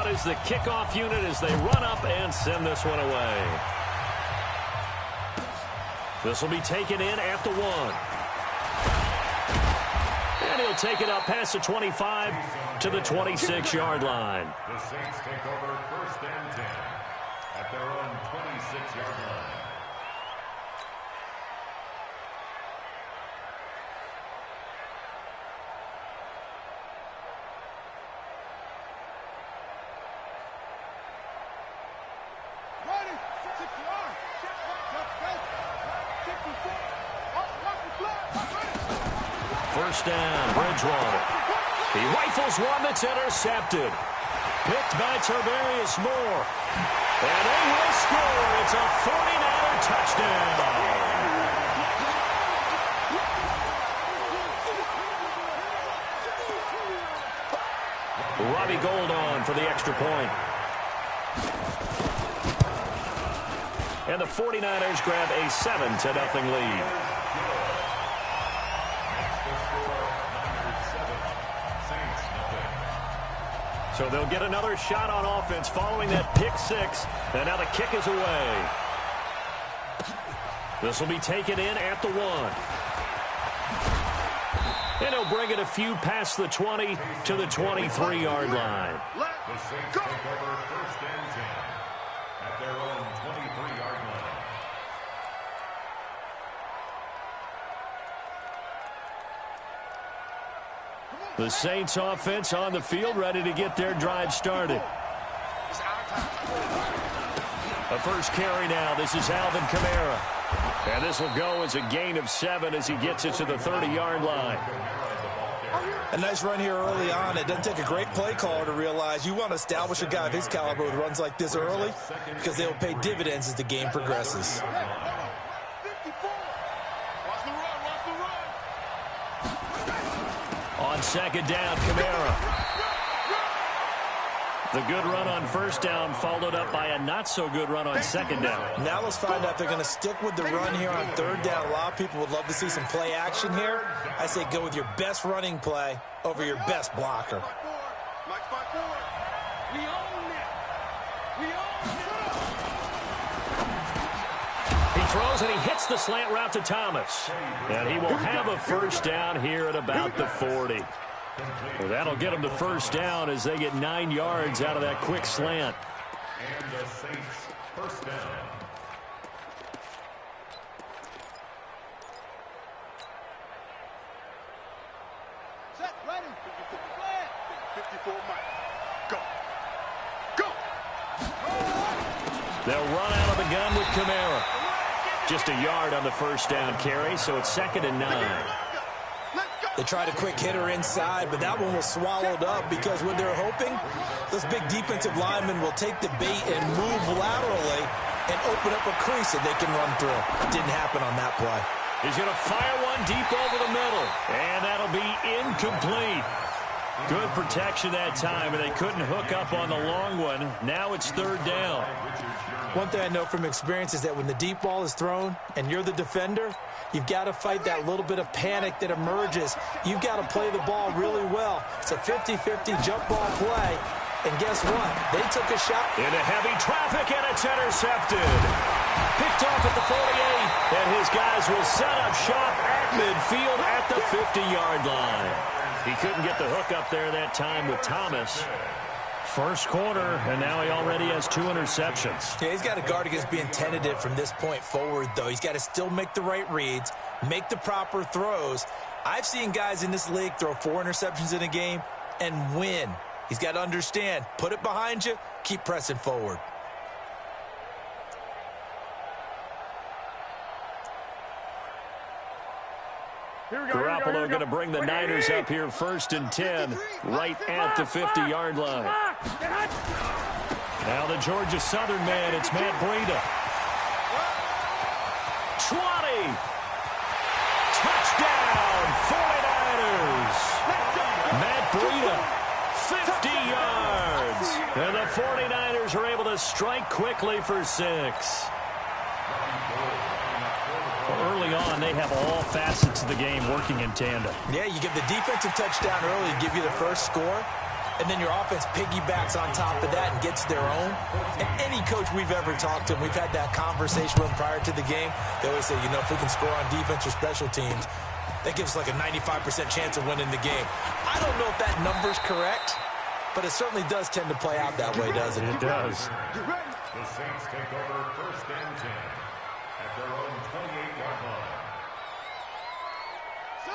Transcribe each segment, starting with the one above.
out is the kickoff unit as they run up and send this one away. This will be taken in at the 1. And he'll take it up past the 25 to the 26-yard line. The Saints take over 1st and 10 at their own 26-yard line. First down, Bridgewater. He rifles one that's intercepted. Picked by Tarvarius Moore. And they will score. It's a 49er touchdown. Robbie Gould on for the extra point. And the 49ers grab a 7-0 lead. So they'll get another shot on offense following that pick 6. And now the kick is away. This will be taken in at the 1. And he'll bring it a few past the 20 to the 23-yard line. The Saints take over 1st and 10 at their own 23-yard line. The Saints offense on the field, ready to get their drive started. A first carry now. This is Alvin Kamara. And this will go as a gain of 7 as he gets it to the 30-yard line. A nice run here early on. It doesn't take a great play caller to realize you want to establish a guy of his caliber with runs like this early because they will pay dividends as the game progresses. On second down, Kamara. The good run on first down followed up by a not-so-good run on second down. Now let's find out if they're going to stick with the run here on third down. A lot of people would love to see some play action here. I say go with your best running play over your best blocker. He throws and he hits the slant route to Thomas. And he will have a first down here at about the 40. Well, that'll get them to first down as they get 9 yards out of that quick slant. And the Saints first down. Set, ready. 54 miles. Go. Go. They'll run out of the gun with Kamara. Just a yard on the first down carry, so it's 2nd and 9. They tried a quick hitter inside, but that one was swallowed up because what they're hoping, those big defensive linemen will take the bait and move laterally and open up a crease that they can run through. Didn't happen on that play. He's going to fire one deep over the middle, and that'll be incomplete. Good protection that time, and they couldn't hook up on the long one. Now it's 3rd down. One thing I know from experience is that when the deep ball is thrown and you're the defender, you've got to fight that little bit of panic that emerges. You've got to play the ball really well. It's a 50-50 jump ball play. And guess what? They took a shot. Into heavy traffic, and it's intercepted. Picked off at the 48, and his guys will set up shop at midfield at the 50-yard line. He couldn't get the hook up there that time with Thomas. First quarter, and now he already has 2 interceptions. Yeah, he's got to guard against being tentative from this point forward, though. He's got to still make the right reads, make the proper throws. I've seen guys in this league throw 4 interceptions in a game and win. He's got to understand, put it behind you, keep pressing forward. Garoppolo going to bring the Niners up here 1st and 10, right at the 50-yard line. Now the Georgia Southern man, it's Matt Breida. 20. Touchdown, 49ers. Matt Breida, 50 yards. And the 49ers are able to strike quickly for 6. Early on, they have all facets of the game working in tandem. Yeah, you give the defensive touchdown early, give you the first score. and then your offense piggybacks on top of that and gets their own. And any coach we've ever talked to, and we've had that conversation with them prior to the game, they always say, you know, if we can score on defense or special teams, that gives us like a 95% chance of winning the game. I don't know if that number's correct, but it certainly does tend to play out that way, doesn't it? It does. The Saints take over 1st and 10 at their own 28-yard line.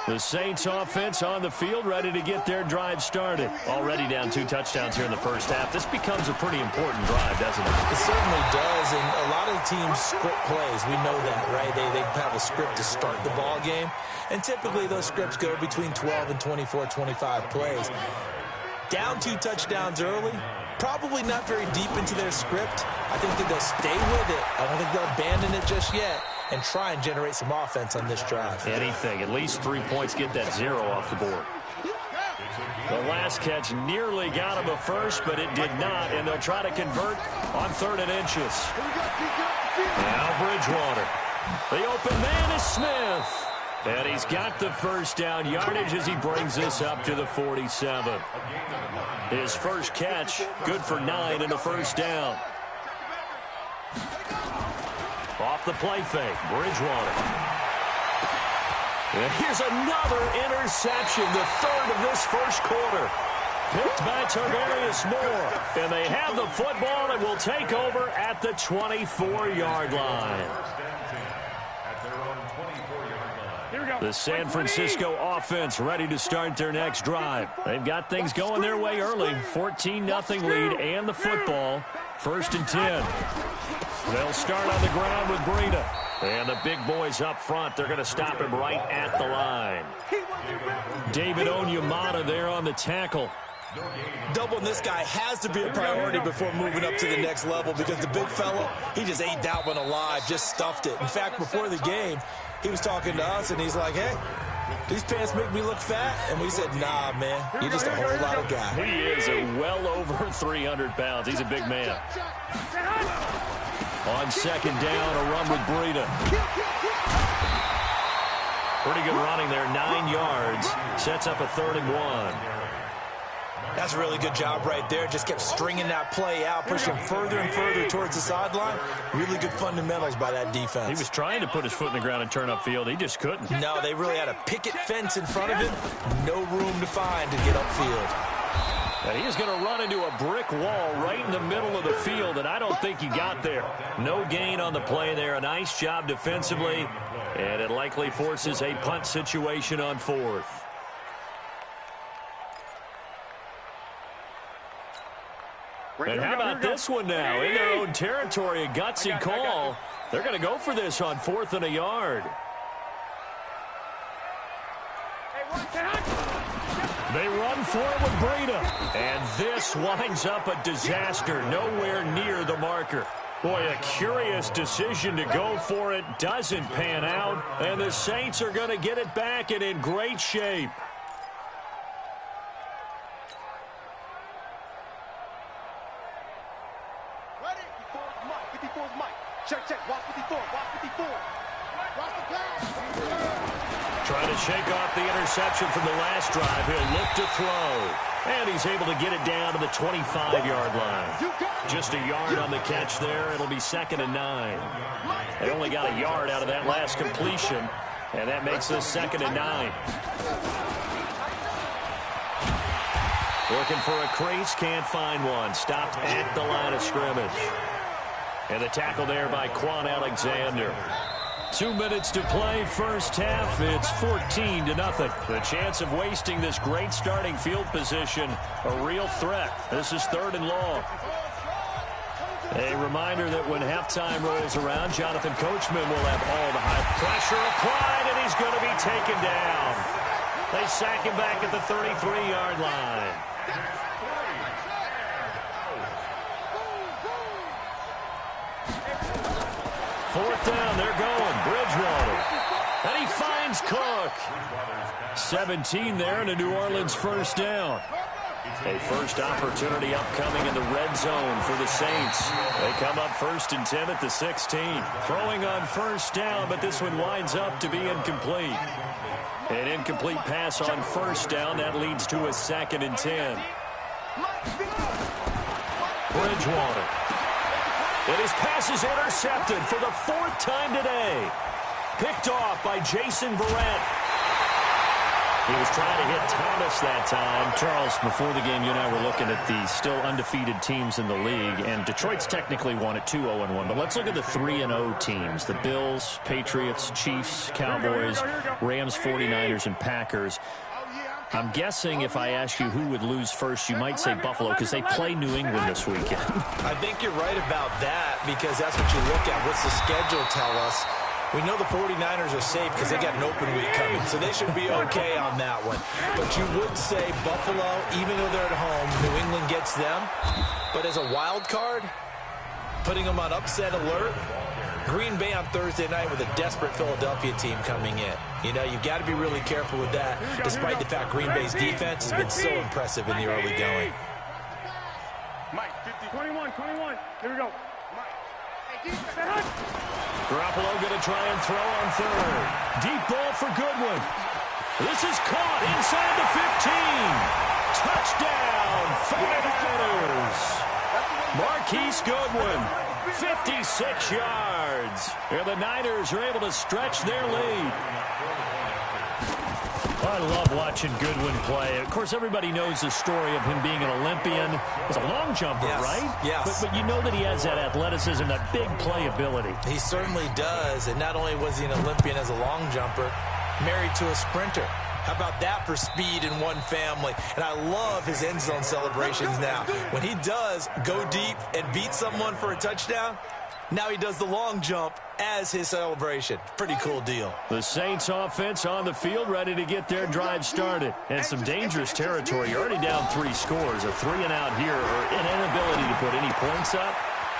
The Saints offense on the field, ready to get their drive started. Already down 2 touchdowns here in the first half. This becomes a pretty important drive, doesn't it? It certainly does, and a lot of teams script plays. We know that, right? They have a script to start the ball game, and typically those scripts go between 12 and 24, 25 plays. Down 2 touchdowns early, probably not very deep into their script. I think that they'll stay with it. I don't think they'll abandon it just yet and try and generate some offense on this drive. Anything. At least 3 points, get that 0 off the board. The last catch nearly got him a first, but it did not, and they'll try to convert on 3rd and inches. Now Bridgewater. The open man is Smith. And he's got the first down yardage as he brings this up to the 47. His first catch, good for 9 and a first down. Off the play fake, Bridgewater. And here's another interception, the 3rd of this first quarter. Picked by Tarvarius Moore. And they have the football and will take over at the 24-yard line. The San Francisco offense ready to start their next drive. They've got things going their way early. 14-0 lead and the football. 1st and 10. They'll start on the ground with Breida. And the big boys up front, they're going to stop him right at the line. David Onyemata there on the tackle. Doubling this guy has to be a priority before moving up to the next level because the big fella, he just ate that one alive, just stuffed it. In fact, before the game, he was talking to us, and he's like, hey, these pants make me look fat. And we said, nah, man, you're just a whole lot of guy. He is well over 300 pounds. He's a big man. On 2nd down, a run with Breida. Pretty good running there, 9 yards. Sets up a 3rd and 1. That's a really good job right there. Just kept stringing that play out, pushing further and further towards the sideline. Really good fundamentals by that defense. He was trying to put his foot in the ground and turn upfield. He just couldn't. No, they really had a picket fence in front of him. No room to find to get upfield. And he's going to run into a brick wall right in the middle of the field, and I don't think he got there. No gain on the play there. A nice job defensively, and it likely forces a punt situation on 4th. And how about this one now? In their own territory, a gutsy call. They're going to go for this on 4th and a yard. They run for it with Breida. And this winds up a disaster. Nowhere near the marker. Boy, a curious decision to go for it. Doesn't pan out. And the Saints are going to get it back and in great shape. Trying to shake off the interception from the last drive. He'll look to throw. And he's able to get it down to the 25-yard line. Just a yard on the catch there. It'll be 2nd and 9. They only got a yard out of that last completion. And that makes this 2nd and 9. Looking for a crease. Can't find one. Stopped at the line of scrimmage. And the tackle there by Quan Alexander. 2 minutes to play, first half. It's 14-0. The chance of wasting this great starting field position, a real threat. This is 3rd and long. A reminder that when halftime rolls around, Jonathan Coachman will have all the high pressure applied, and he's going to be taken down. They sack him back at the 33-yard line. Fourth down, they're going. Bridgewater. And he finds Cook. 17 there and a New Orleans first down. A first opportunity upcoming in the red zone for the Saints. They come up 1st and 10 at the 16. Throwing on first down, but this one winds up to be incomplete. An incomplete pass on first down. That leads to a 2nd and 10. Bridgewater. And his pass is intercepted for the 4th time today. Picked off by Jason Verrett. He was trying to hit Thomas that time. Charles, before the game, you and I were looking at the still undefeated teams in the league, and Detroit's technically won at 2-0-1. But let's look at the 3-0 teams. The Bills, Patriots, Chiefs, Cowboys, Rams, 49ers, and Packers. I'm guessing if I ask you who would lose first, you might say Buffalo because they play New England this weekend. I think you're right about that because that's what you look at. What's the schedule tell us? We know the 49ers are safe because they got an open week coming, so they should be okay on that one. But you would say Buffalo, even though they're at home, New England gets them. But as a wild card, putting them on upset alert, Green Bay on Thursday night with a desperate Philadelphia team coming in. You know, you've got to be really careful with that, despite the fact Green Bay's defense has been so impressive in the early going. Mike, 21. Here we go. Garoppolo going to try and throw on third. Deep ball for Goodwin. This is caught inside the 15. Touchdown, 49ers. Marquise Goodwin, 56 yards. And the Niners are able to stretch their lead. I love watching Goodwin play. Of course, everybody knows the story of him being an Olympian. He's a long jumper, yes, right? Yes. But you know that he has that athleticism, that big playability. He certainly does. And not only was he an Olympian as a long jumper, married to a sprinter. How about that for speed in one family? And I love his end zone celebrations now. When he does go deep and beat someone for a touchdown, now he does the long jump as his celebration. Pretty cool deal. The Saints offense on the field, ready to get their drive started. And some dangerous territory. You're already down 3 scores. A 3-and-out here, or an inability to put any points up.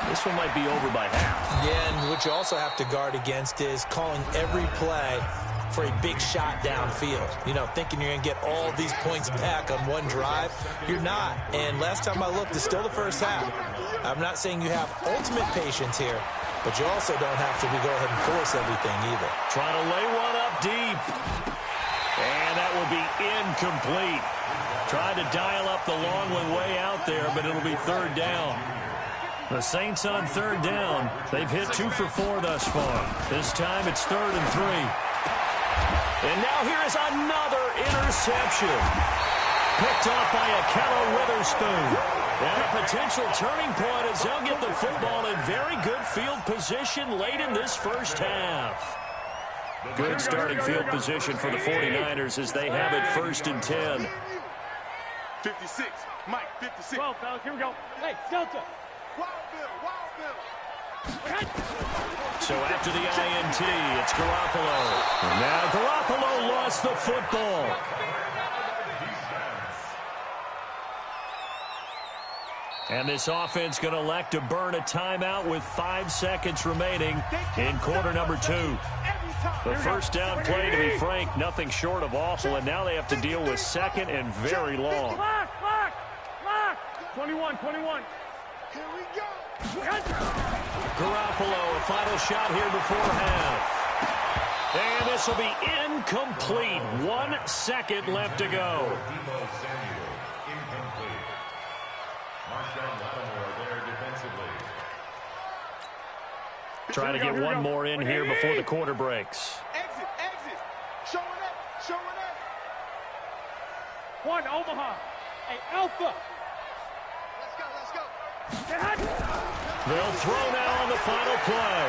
This one might be over by half. Yeah, and what you also have to guard against is calling every play for a big shot downfield. You know, thinking you're going to get all these points back on one drive. You're not. And last time I looked, it's still the first half. I'm not saying you have ultimate patience here, but you also don't have to go ahead and force everything either. Trying to lay one up deep. And that will be incomplete. Trying to dial up the long one way out there, but it'll be 3rd down. The Saints on 3rd down. They've hit 2 for 4 thus far. This time it's 3rd and 3. And now here is another interception. Picked off by Akello Witherspoon. And a potential turning point as they'll get the football in very good field position late in this first half. Good starting field position for the 49ers as they have it 1st and 10. 56. Mike, 56. 12, fellas. Here we go. Hey, Delta. Wild Bill. So after the INT, it's Garoppolo. And now Garoppolo lost the football. And this offense going to elect to burn a timeout with 5 seconds remaining in quarter number 2. The first down play, to be frank, nothing short of awful, and now they have to deal with 2nd and very long. Clock. 21. Here we go. Garoppolo, a final shot here before half. And this will be incomplete. 1 second left to go. Trying to get one more in here before the quarter breaks. Exit. Showing up. 1, Omaha. Hey, Alpha. Let's go. They'll throw now on the final play.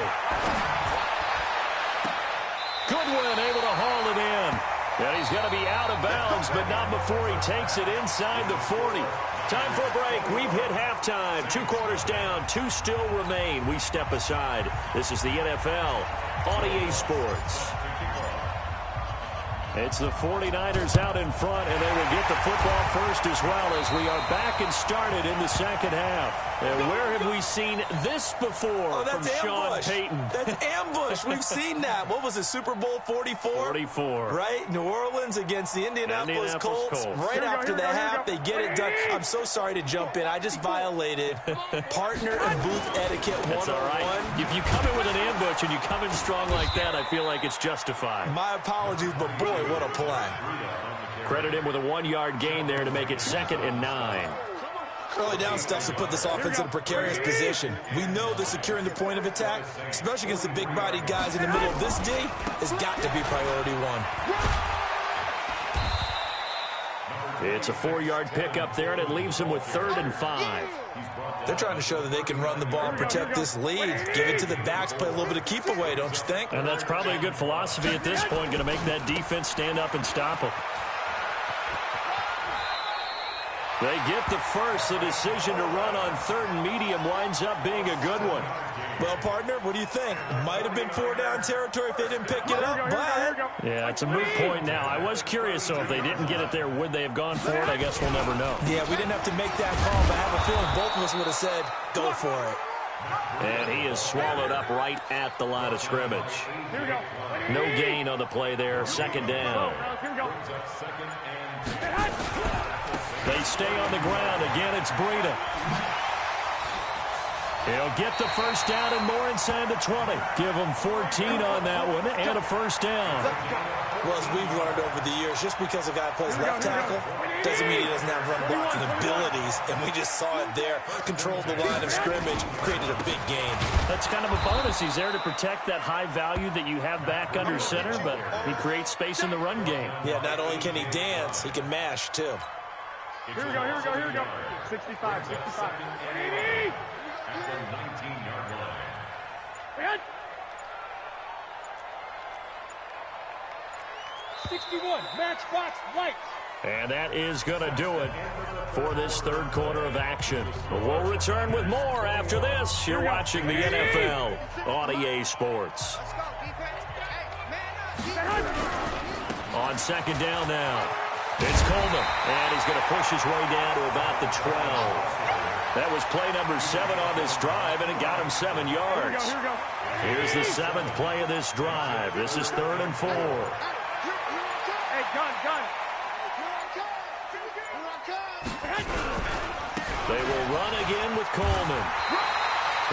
Goodwin able to haul it in. And he's going to be out of bounds, but not before he takes it inside the 40. Time for a break. We've hit halftime. 2 quarters down. 2 still remain. We step aside. This is the NFL on EA Sports. It's the 49ers out in front, and they will get the football first as well as we are back and started in the second half. And where have we seen this before from Sean Payton? That's ambush. We've seen that. What was it, Super Bowl 44? 44. Right? New Orleans against the Indianapolis Colts. Right after the half, they get it done. I'm so sorry to jump in. I just violated partner and booth etiquette 101. That's all right. If you come in with an ambush and you come in strong like that, I feel like it's justified. My apologies, but boy, what a play. Credit him with a 1-yard gain there to make it 2nd and 9. Early down stuff to put this offense in a precarious position. We know that securing the point of attack, especially against the big-bodied guys in the middle of this D, has got to be priority one. It's a 4-yard pickup there, and it leaves them with 3rd and 5. They're trying to show that they can run the ball and protect this lead. Give it to the backs, play a little bit of keep away, don't you think? And that's probably a good philosophy at this point, going to make that defense stand up and stop them. They get the first. The decision to run on 3rd and medium winds up being a good one. Well, partner, what do you think? It might have been 4-down territory if they didn't pick it up, but... Yeah, it's a moot point now. I was curious, so if they didn't get it there, would they have gone for it? I guess we'll never know. Yeah, we didn't have to make that call, but I have a feeling both of us would have said, go for it. And he is swallowed up right at the line of scrimmage. No gain on the play there. 2nd down. They stay on the ground. Again, it's Breida. He'll get the first down and more inside the 20. Give him 14 on that one and a first down. Well, as we've learned over the years, just because a guy plays left tackle doesn't mean he doesn't have run blocking abilities. And we just saw it there. Controlled the line of scrimmage, created a big gain. That's kind of a bonus. He's there to protect that high value that you have back under center, but he creates space in the run game. Yeah, not only can he dance, he can mash, too. Here we go. 65. At the 19-yard line. 61, matchbox lights. And that is going to do it for this 3rd quarter of action. We'll return with more after this. You're watching the NFL on EA Sports. On 2nd down now, it's Coleman, and he's going to push his way down to about the 12. That was play number 7 on this drive, and it got him 7 yards. Here we go. Here's the 7th play of this drive. This is 3rd and 4. Hey, gun. They will run again with Coleman.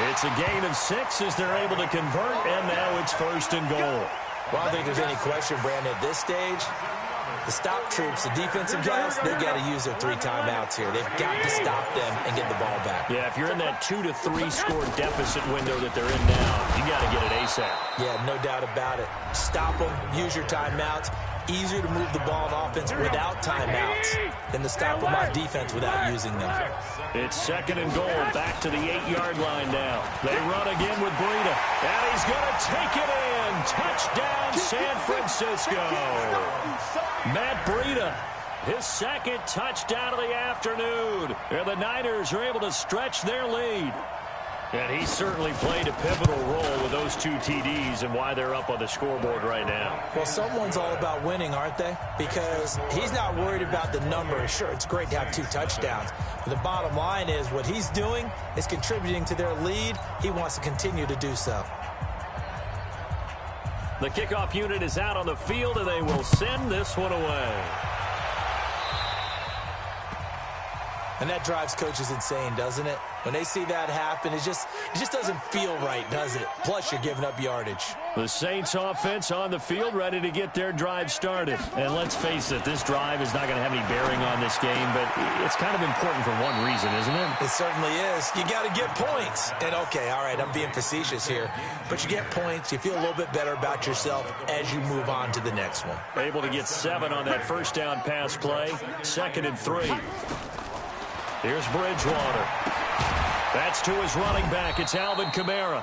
It's a gain of 6 as they're able to convert, and now it's 1st and goal. Well, I don't think there's any question, Brandon, at this stage. The stop troops, the defensive guys, they got to use their 3 timeouts here. They've got to stop them and get the ball back. Yeah, if you're in that 2 to 3 score deficit window that they're in now, you got to get it ASAP. Yeah, no doubt about it. Stop them, use your timeouts. Easier to move the ball on offense without timeouts than to stop them on defense without using them. It's 2nd and goal, back to the 8-yard line now. They run again with Breida, and he's going to take it in. Touchdown, San Francisco. Matt Breida, his 2nd touchdown of the afternoon. And the Niners are able to stretch their lead. And he certainly played a pivotal role with those 2 TDs and why they're up on the scoreboard right now. Well, someone's all about winning, aren't they? Because he's not worried about the number. Sure, it's great to have 2 touchdowns. But the bottom line is what he's doing is contributing to their lead. He wants to continue to do so. The kickoff unit is out on the field, and they will send this one away. And that drives coaches insane, doesn't it? When they see that happen, it just doesn't feel right, does it? Plus, you're giving up yardage. The Saints offense on the field, ready to get their drive started. And let's face it, this drive is not going to have any bearing on this game, but it's kind of important for one reason, isn't it? It certainly is. You got to get points. And, okay, all right, I'm being facetious here. But you get points, you feel a little bit better about yourself as you move on to the next one. Able to get 7 on that first down pass play. 2nd and 3. Here's Bridgewater. That's to his running back. It's Alvin Kamara.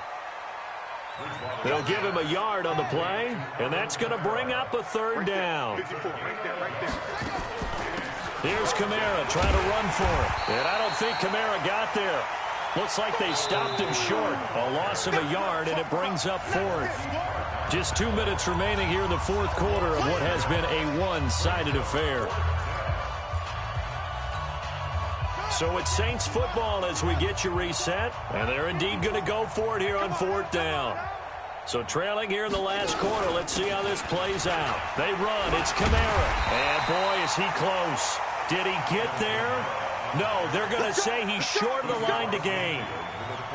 They'll give him a yard on the play, and that's going to bring up a 3rd down. Here's Kamara trying to run for it. And I don't think Kamara got there. Looks like they stopped him short. A loss of a yard, and it brings up 4th. Just 2 minutes remaining here in the 4th quarter of what has been a one-sided affair. So it's Saints football as we get you reset. And they're indeed going to go for it here on 4th down. So trailing here in the last quarter. Let's see how this plays out. They run. It's Kamara. And boy, is he close. Did he get there? No, they're going to say he's short of the line to gain.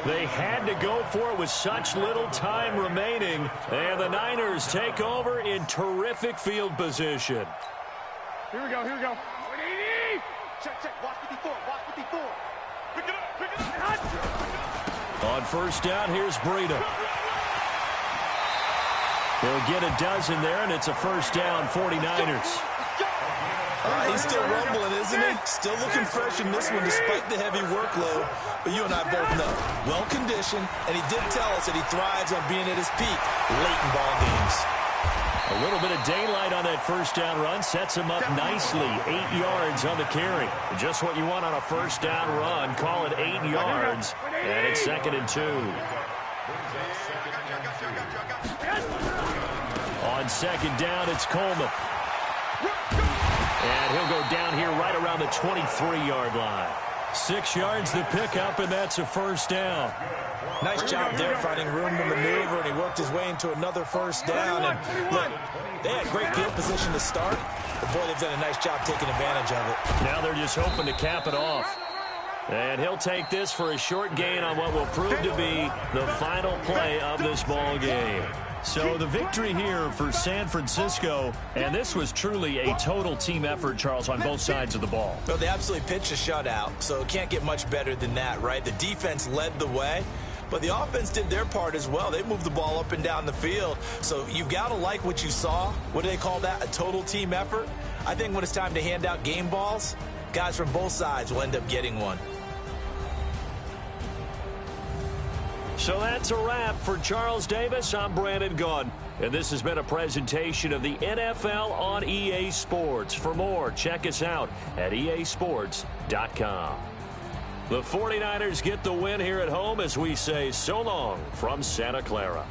They had to go for it with such little time remaining. And the Niners take over in terrific field position. Here we go. Check. Watch 54. On first down, here's Breida. He'll get a dozen there, and it's a first down, 49ers. He's still rumbling, isn't he? Still looking fresh in this one despite the heavy workload. But you and I both know, well-conditioned, and he did tell us that he thrives on being at his peak late in ball games. A little bit of daylight on that first down run sets him up nicely. 8 yards on the carry. Just what you want on a first down run. Call it 8 yards, and it's 2nd and 2. On second down, it's Coleman. And he'll go down here right around the 23-yard line. 6 yards to pick up, and that's a first down. Nice job there finding room to maneuver, and he worked his way into another first down. And look, they had great field position to start, but boy, they've done a nice job taking advantage of it. Now they're just hoping to cap it off. And he'll take this for a short gain on what will prove to be the final play of this ball game. So the victory here for San Francisco, and this was truly a total team effort, Charles, on both sides of the ball. Well, they absolutely pitched a shutout, so it can't get much better than that, right? The defense led the way, but the offense did their part as well. They moved the ball up and down the field, so you've got to like what you saw. What do they call that? A total team effort? I think when it's time to hand out game balls, guys from both sides will end up getting one. So that's a wrap for Charles Davis. I'm Brandon Gaudin, and this has been a presentation of the NFL on EA Sports. For more, check us out at easports.com. The 49ers get the win here at home as we say so long from Santa Clara.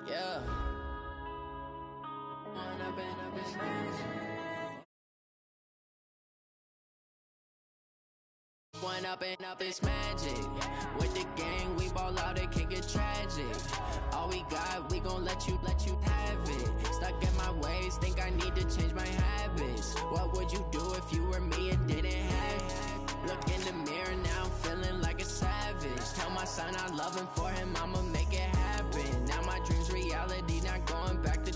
Yeah. One up and up is magic. With the gang, we ball out, it can get tragic. All we got, we gon' let you have it. Stuck in my ways, think I need to change my habits. What would you do if you were me and didn't have it? Look in the mirror now, I'm feeling like a savage. Tell my son I love him, for him I'ma make it happen. Now my dream's reality, not going back to.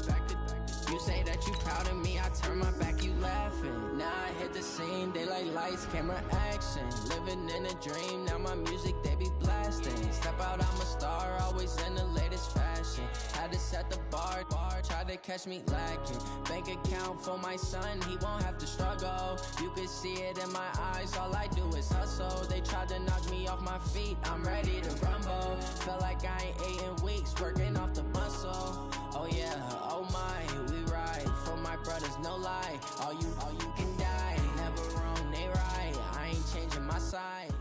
You say that you proud of me, I turn my back, you laughing. Now I hit the scene, daylight lights, camera action. Living in a dream, now my music, they be blasting. Step out, I'm a star, always in the latest fashion. Had to set the bar, try to catch me lacking. Bank account for my son, he won't have to struggle. You can see it in my eyes, all I do is hustle. They tried to knock me off my feet, I'm ready to rumble. Felt like I ain't ate in weeks, working off the muscle. Oh yeah, oh my, we ride for my brothers, no lie. All you can die, never wrong, they right. I ain't changing my side.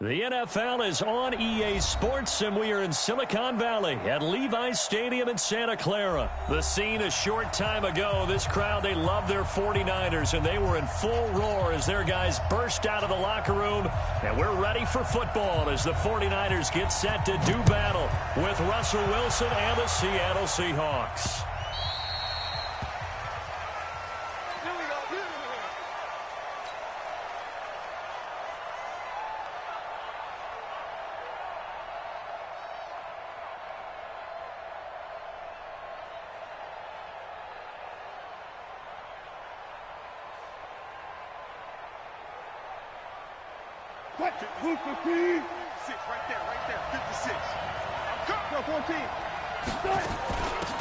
The NFL is on EA Sports, and we are in Silicon Valley at Levi's Stadium in Santa Clara. The scene a short time ago, this crowd, they love their 49ers, and they were in full roar as their guys burst out of the locker room. And we're ready for football as the 49ers get set to do battle with Russell Wilson and the Seattle Seahawks.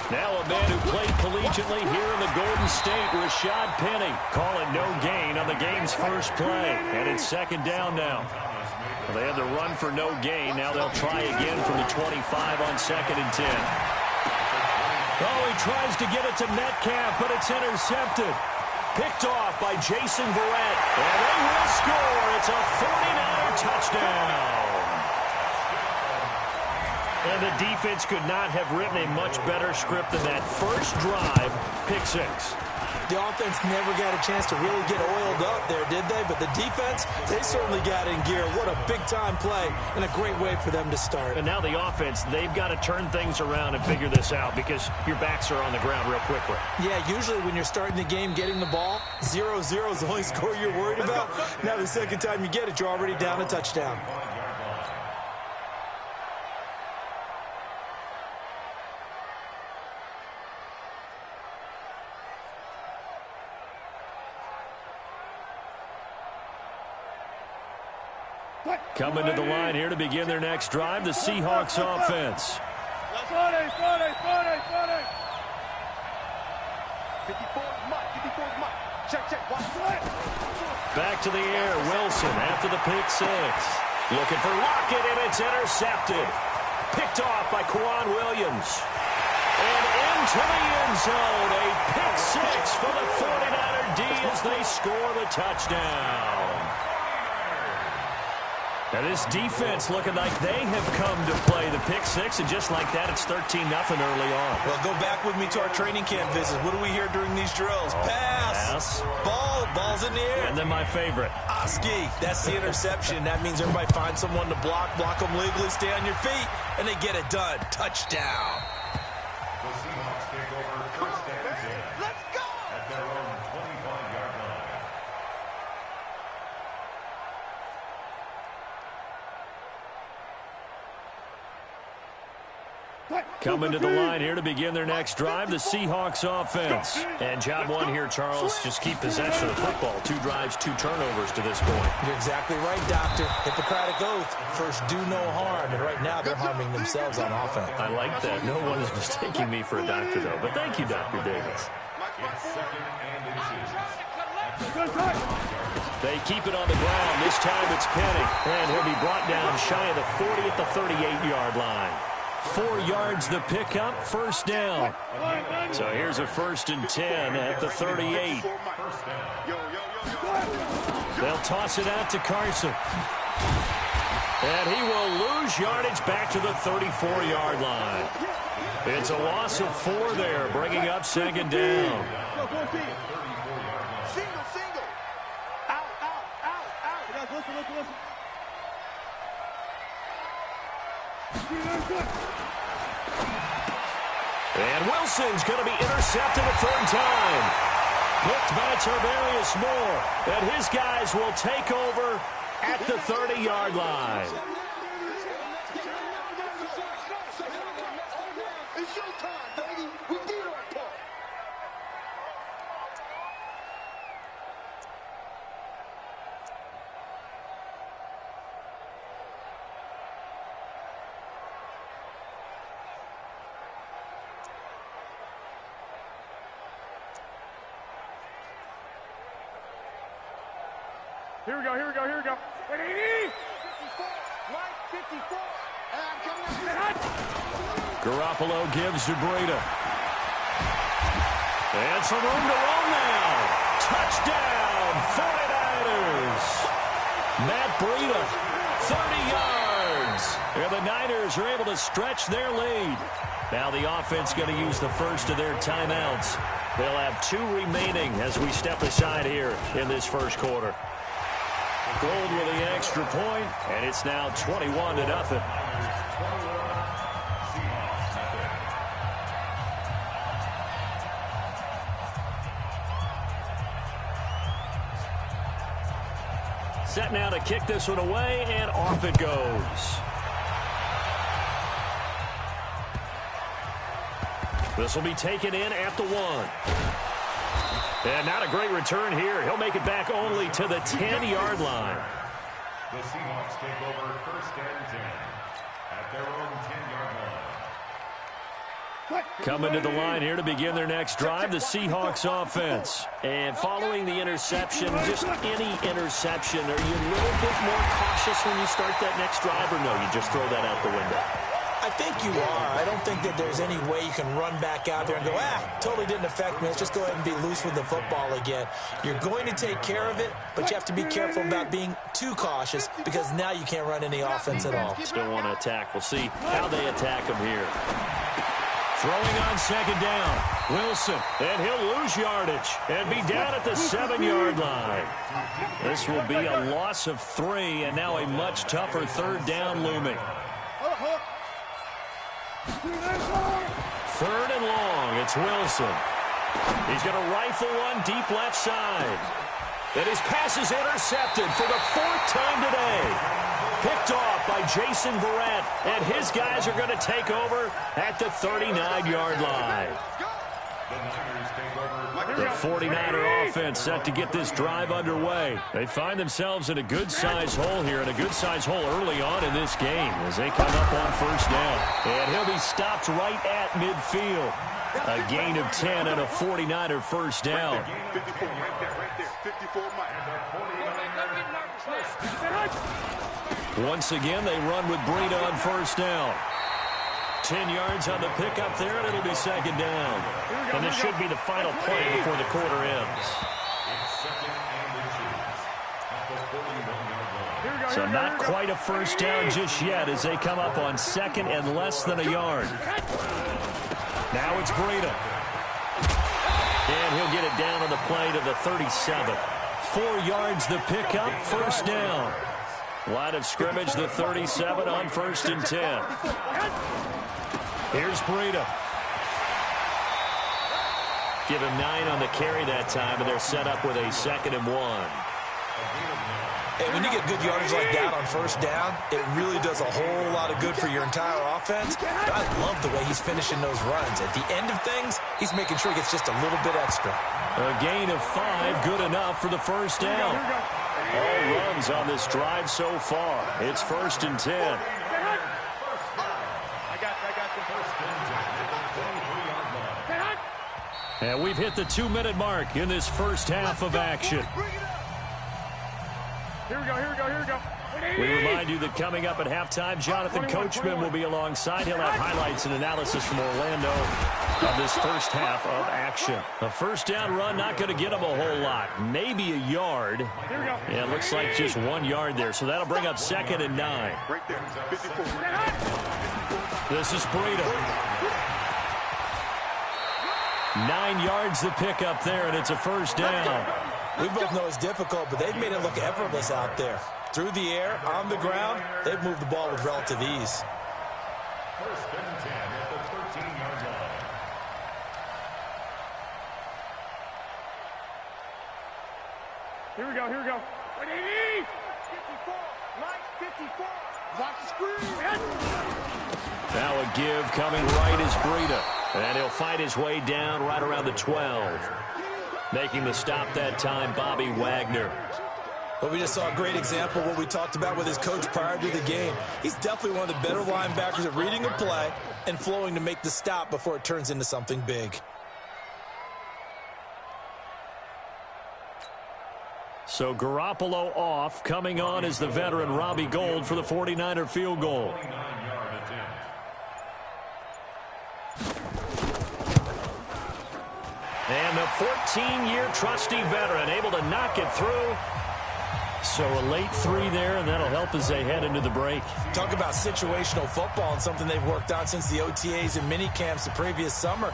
Now a man who played collegiately here in the Golden State, Rashad Penny, calling no gain on the game's first play. And it's second down now. Well, they had to run for no gain. Now they'll try again from the 25 on 2nd and 10. Oh, he tries to get it to Metcalf, but it's intercepted. Picked off by Jason Verrett. And they will score. It's a 49er touchdown. And the defense could not have written a much better script than that first drive, pick six. The offense never got a chance to really get oiled up there, did they? But the defense, they certainly got in gear. What a big-time play and a great way for them to start. And now the offense, they've got to turn things around and figure this out because your backs are on the ground real quickly. Yeah, usually when you're starting the game getting the ball, 0-0 is the only score you're worried about. Now the second time you get it, you're already down a touchdown. Coming to the line here to begin their next drive, the Seahawks offense. 54's Mike. 54's Mike. Check. Watch it. Back to the air, Wilson after the pick six. Looking for Lockett, and it's intercepted. Picked off by Quan Williams. And into the end zone, a pick six for the 49er D as they score the touchdown. Now this defense looking like they have come to play the pick six, and just like that, it's 13-0 early on. Well, go back with me to our training camp visit. What do we hear during these drills? Pass. Ball's in the air. And then my favorite. Oski, that's the interception. That means everybody finds someone to block them legally, stay on your feet, and they get it done. Touchdown. The Seahawks take over first and 10. Let's go. At their own 25-yard line. Coming to the line here to begin their next drive, the Seahawks offense. And job one here, Charles, just keep possession of the football. 2 drives, 2 turnovers to this point. You're exactly right, Doctor. Hippocratic oath. First, do no harm. And right now, they're harming themselves on offense. I like that. No one is mistaking me for a doctor, though. But thank you, Dr. Davis. It's second and inches. They keep it on the ground. This time it's Penny. And he'll be brought down shy of the 40 at the 38-yard line. 4 yards the pickup, first down. So here's a 1st and 10 at the 38. They'll toss it out to Carson. And he will lose yardage back to the 34-yard line. It's a loss of 4 there, bringing up 2nd down. Single. Out. Guys, listen. And Wilson's going to be intercepted a 3rd time. Picked by Tavarius Moore. And his guys will take over at the 30-yard line. It's your time, baby. We did our part. Here we go. Hey, 54. Mike, 54. And I'm coming up. Garoppolo gives to Breida. And some room to roam now. Touchdown, 49ers. Matt Breida, 30 yards. And the Niners are able to stretch their lead. Now the offense going to use the first of their timeouts. They'll have 2 remaining as we step aside here in this first quarter. Gold with the extra point, and it's now 21-0. Set now to kick this one away, and off it goes. This will be taken in at the 1. And not a great return here. He'll make it back only to the 10-yard line. The Seahawks take over first and 10 at their own 10-yard line. Coming to the line here to begin their next drive, the Seahawks offense. And following the interception, just any interception, are you a little bit more cautious when you start that next drive, or no, you just throw that out the window? I think you are. I don't think that there's any way you can run back out there and go, totally didn't affect me. Let's just go ahead and be loose with the football again. You're going to take care of it, but you have to be careful about being too cautious because now you can't run any offense at all. Still want to attack. We'll see how they attack him here. Throwing on second down, Wilson, and he'll lose yardage and be down at the 7-yard line. This will be a loss of 3, and now a much tougher third down looming. Third and long, it's Wilson. He's going to rifle one deep left side. And his pass is intercepted for the 4th time today. Picked off by Jason Verrett, and his guys are going to take over at the 39-yard line. The 49er offense set to get this drive underway. They find themselves in a good-sized hole here, and a good-sized hole early on in this game as they come up on first down. And he'll be stopped right at midfield. A gain of 10 and a 49er first down. 54 right there. 54 Once again, they run with Breida on first down. 10 yards on the pickup there, and it'll be second down. And this should be the final play before the quarter ends. So not quite a first down just yet as they come up on second and less than a yard. Now it's Breida. And he'll get it down on the play to the 37. 4 yards the pickup, first down. Line of scrimmage, the 37 on 1st and 10. Here's Breida. Give him 9 on the carry that time, and they're set up with a 2nd and 1. And when you get good yardage like that on first down, it really does a whole lot of good for your entire offense. But I love the way he's finishing those runs. At the end of things, he's making sure he gets just a little bit extra. A gain of 5, good enough for the first down. All runs on this drive so far. It's 1st and 10. And we've hit the 2-minute mark in this first half of action. Here we go. We remind you that coming up at halftime, Jonathan Coachman will be alongside. He'll have highlights and analysis from Orlando of this first half of action. A first down run, not going to get him a whole lot. Maybe a yard. Yeah, it looks like just 1 yard there. So that'll bring up 2nd and 9. Right there. 54. This is Breida. 9 yards the pickup there, and it's a first down. We both know it's difficult, but they've made it look effortless out there. Through the air, on the ground, they've moved the ball with relative ease. 1st and 10 at the 13-yard line. Here we go. 54. Mike, 54. Watch the screen. Now a give coming right is Breida. And he'll fight his way down right around the 12. Making the stop that time, Bobby Wagner. But we just saw a great example of what we talked about with his coach prior to the game. He's definitely one of the better linebackers at reading a play and flowing to make the stop before it turns into something big. So Garoppolo off. Coming on is the veteran Robbie Gould for the 49er field goal. 49-yard attempt. And the 14-year trusty veteran able to knock it through. So a late 3 there, and that'll help as they head into the break. Talk about situational football and something they've worked on since the OTAs and mini camps the previous summer.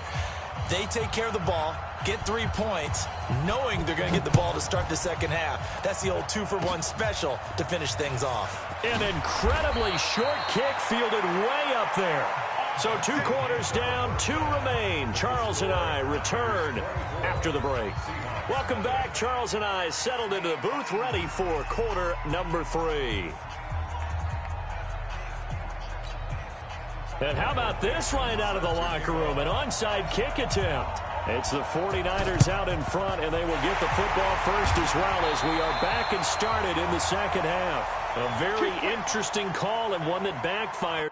They take care of the ball, get 3 points, knowing they're going to get the ball to start the second half. That's the old 2-for-1 special to finish things off. An incredibly short kick fielded way up there. So 2 quarters down, 2 remain. Charles and I return after the break. Welcome back. Charles and I settled into the booth, ready for quarter number 3. And how about this right out of the locker room? An onside kick attempt. It's the 49ers out in front, and they will get the football first as well as we are back and started in the second half. A very interesting call and one that backfired.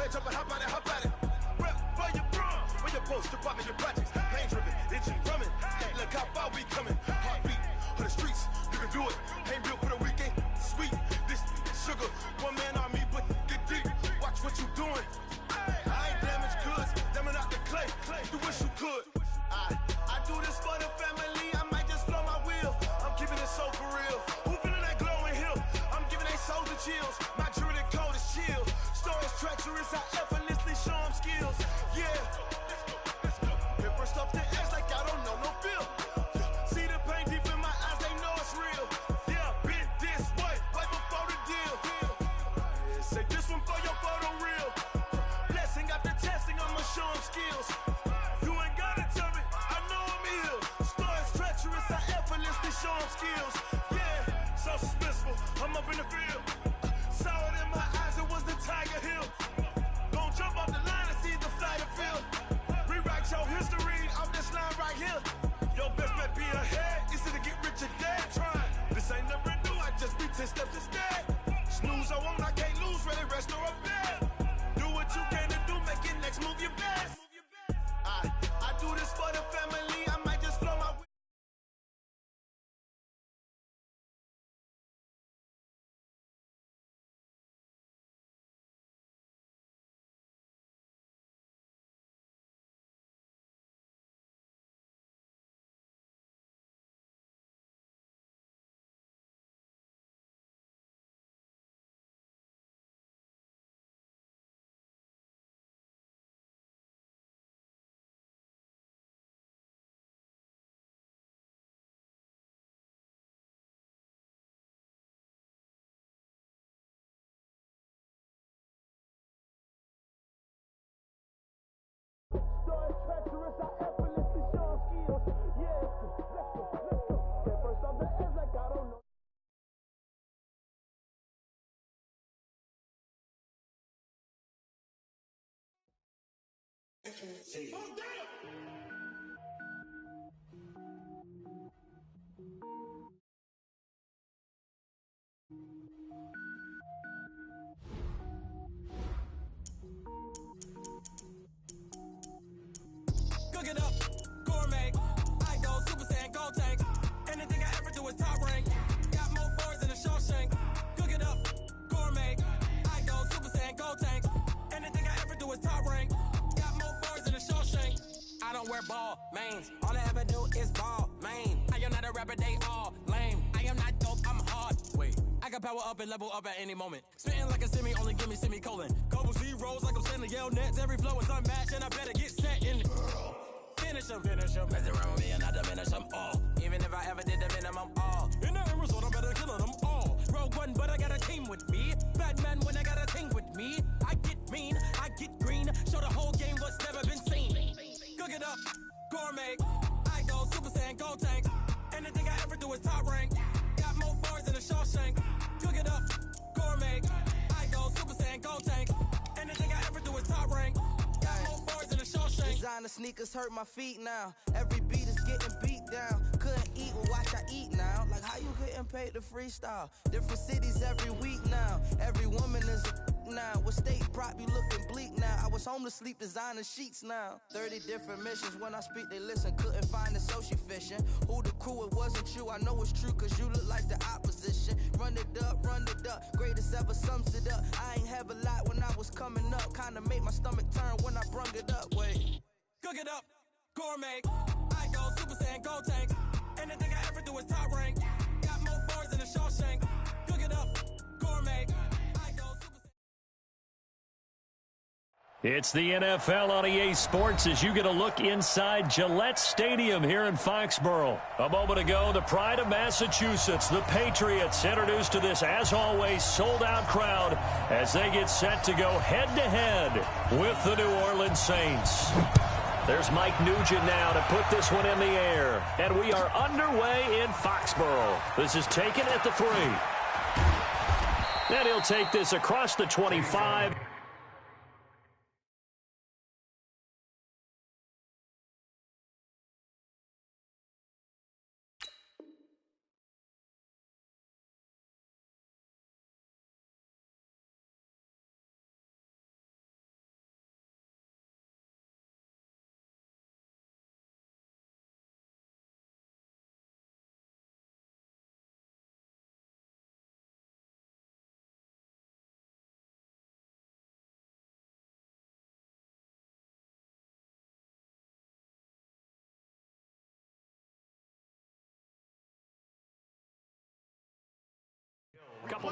Everybody jumping, hop on it, hop on it. Rep for your bro, where your post, your partner, your projects. Pain driven, itching, drumming. Look how far we coming. Heartbeat for the streets, you can do it. Ain't built for the weekend. Sweet, this sugar. One man army, but get deep. Watch what you doing. I ain't damaged goods, damn it out the clay. You wish you could. I do this for the family. I might just blow my wheel. I'm keeping it so for real. Who feeling that glowing hill? I'm giving they souls the chills. My jewelry code is chill. Stories treacherous, I effortlessly show them skills. Yeah. Paper stuff the edge like I don't know no feel. See the pain deep in my eyes, they know it's real. Yeah, been this way, right before the deal. Say this one for your photo real. Blessing after testing, I'ma show them skills. You ain't gotta tell me, I know I'm ill. Stories treacherous, I effortlessly show them skills. Yeah, so suspenseful, I'm up in the field. Saw it in my eyes, it was the Tiger Hill. Don't jump off the line and see the flight of field. Rewrite your history off this line right here. Your best bet be ahead, easy to get rich or dead trying. This ain't never new, I just be 10 steps instead. Snooze I won't, I can't lose, ready, rest or a bed. Do what you can to do, make it next move your best. I do this for the family, I might just flow my story treacherous, I effortlessly show them skills. Yeah, let's go. Get first off the edge like I don't know. Cook it up, gourmet. I go Super Saiyan, gold tank. Anything I ever do is top rank. Got more boards than a Shawshank. Cook it up, gourmet. I go Super Saiyan, gold tank. Anything I ever do is top rank. Got more boards than a Shawshank. I don't wear ball mains. All I ever do is ball main. I am not a rapper, they all lame. I am not dope, I'm hard. Wait, I can power up and level up at any moment. Spitting like a semi, only give me semicolon. Couple zeros like I'm sending yell nets. Every flow is unmatched, and I better get set in. Finish them. Mess around with me and I diminish them all. Even if I ever did the minimum all. In the end result, I'm better killing them all. Rogue One, but I got a team with me. Batman when I got a team with me. I get mean, I get green. Show the whole game what's never been seen. Cook it up, gourmet. I go Super Saiyan, gold tank. Anything I ever do is top rank. Got more bars than a Shawshank. Cook it up, gourmet. I go Super Saiyan, gold tank. Anything I ever do is top rank. Got more bars than a Shawshank. Designer sneakers hurt my feet now. Every beat is getting beat down. Couldn't eat, well watch I eat now. Like how you getting paid to freestyle? Different cities every week now. Every woman is a now. What state prop you looking bleak now? I was home to sleep designing sheets now. 30 different missions. When I speak they listen. Couldn't find it so she fishing. Who the crew, it wasn't you. I know it's true cause you look like the opposition. Run it up. Greatest ever sums it up. I ain't have a lot when I was coming up. Kinda made my stomach turn when I brung it up. Wait. Cook it up, gourmet. I go Super Saiyan, gold tank. Anything I ever do is top rank. Got more bars than a Shawshank. Cook it up, gourmet. I go Super Saiyan. It's the NFL on EA Sports as you get a look inside Gillette Stadium here in Foxborough. A moment ago, the pride of Massachusetts, the Patriots, introduced to this, as always, sold-out crowd as they get set to go head-to-head with the New Orleans Saints. There's Mike Nugent now to put this one in the air. And we are underway in Foxborough. This is taken at the 3. And he'll take this across the 25.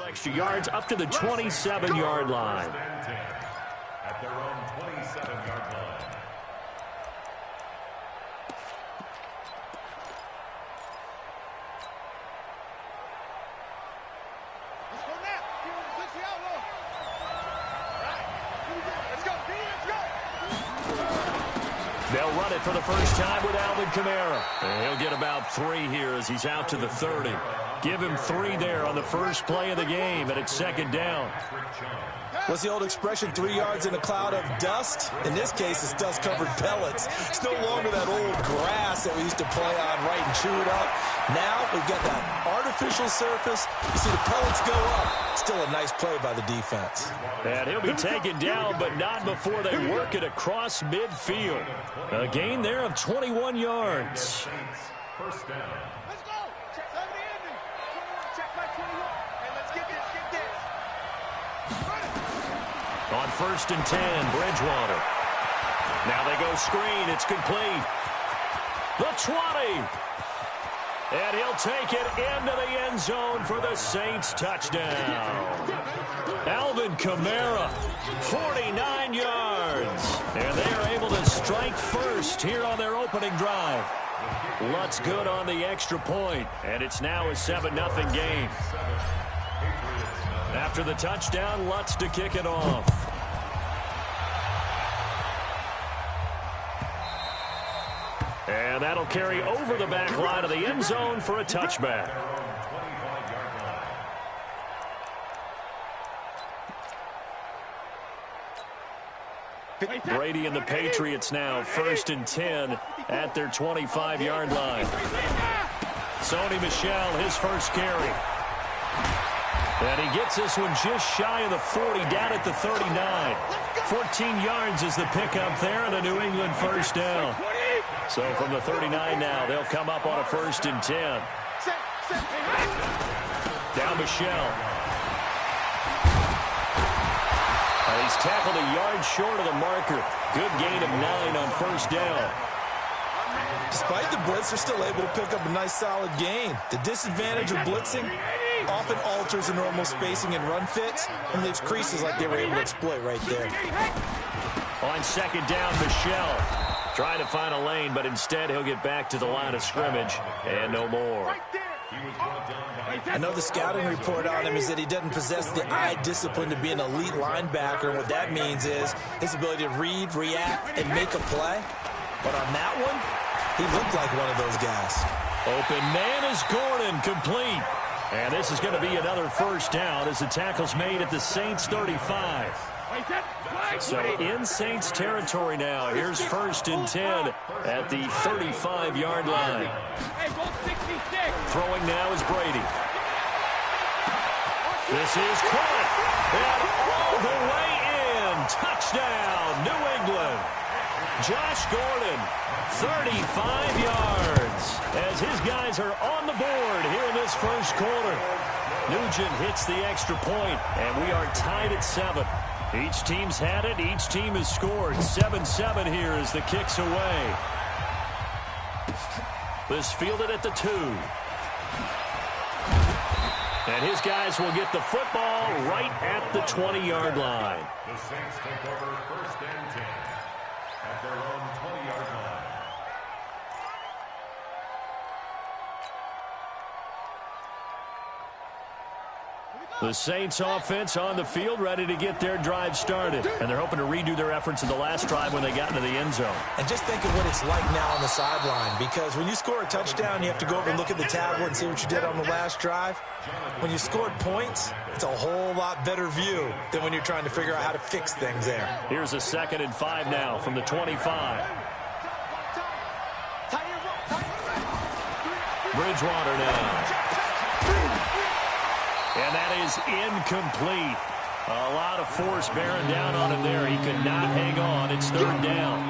extra yards up to the 27-yard line. At their own 27-yard line. Let's go now. Let's go. Let's go. Let's go. They'll run it for the first time with Alvin Kamara. And he'll get about 3 here as he's out to the 30. Give him 3 there on the first play of the game, and it's second down. What's the old expression, 3 yards in a cloud of dust? In this case, it's dust-covered pellets. It's no longer that old grass that we used to play on, right, and chew it up. Now we've got that artificial surface. You see the pellets go up. Still a nice play by the defense. And he'll be taken down, but not before they work it across midfield. A gain there of 21 yards. First down. Let's go. Check 70 ending. 21. Check back 21. Hey, let's get this. Get this. On first and 10, Bridgewater. Now they go screen. It's complete. The 20. And he'll take it into the end zone for the Saints touchdown. Alvin Kamara, 49 yards. And they are able to strike first here on their opening drive. Lutz good on the extra point, and it's now a 7-0 game. After the touchdown, Lutz to kick it off. And that'll carry over the back line of the end zone for a touchback. Brady and the Patriots now first and 10 at their 25-yard line. Sony Michel, his first carry. And he gets this one just shy of the 40, down at the 39. 14 yards is the pickup there, and a New England first down. So from the 39 now, they'll come up on a first and 10. Down Michel. He's tackled a yard short of the marker. Good gain of 9 on first down. Despite the blitz, they're still able to pick up a nice solid gain. The disadvantage of blitzing often alters the normal spacing and run fits and leaves creases like they were able to exploit right there. On second down, Michel trying to find a lane, but instead he'll get back to the line of scrimmage and no more. I know the scouting report on him is that he doesn't possess the eye discipline to be an elite linebacker. And what that means is his ability to read, react, and make a play. But on that one, he looked like one of those guys. Open man is Gordon, complete. And this is going to be another first down as the tackle's made at the Saints 35. So in Saints territory now. Here's first and 10 at the 35-yard line. Throwing now is Brady. This is caught. And all the way in. Touchdown, New England. Josh Gordon, 35 yards. As his guys are on the board here in this first quarter. Nugent hits the extra point, and we are tied at 7. Each team's had it. Each team has scored. 7-7 here as the kick's away. This fielded at the 2. And his guys will get the football right at the 20-yard line. The Saints take over first and 10 at their own 20-yard line. The Saints offense on the field, ready to get their drive started. And they're hoping to redo their efforts in the last drive when they got into the end zone. And just think of what it's like now on the sideline, because when you score a touchdown, you have to go over and look at the tablet and see what you did on the last drive. When you scored points, it's a whole lot better view than when you're trying to figure out how to fix things there. Here's a 2nd and 5 now from the 25. Bridgewater now. And that is incomplete. A lot of force bearing down on him there. He could not hang on. It's 3rd down.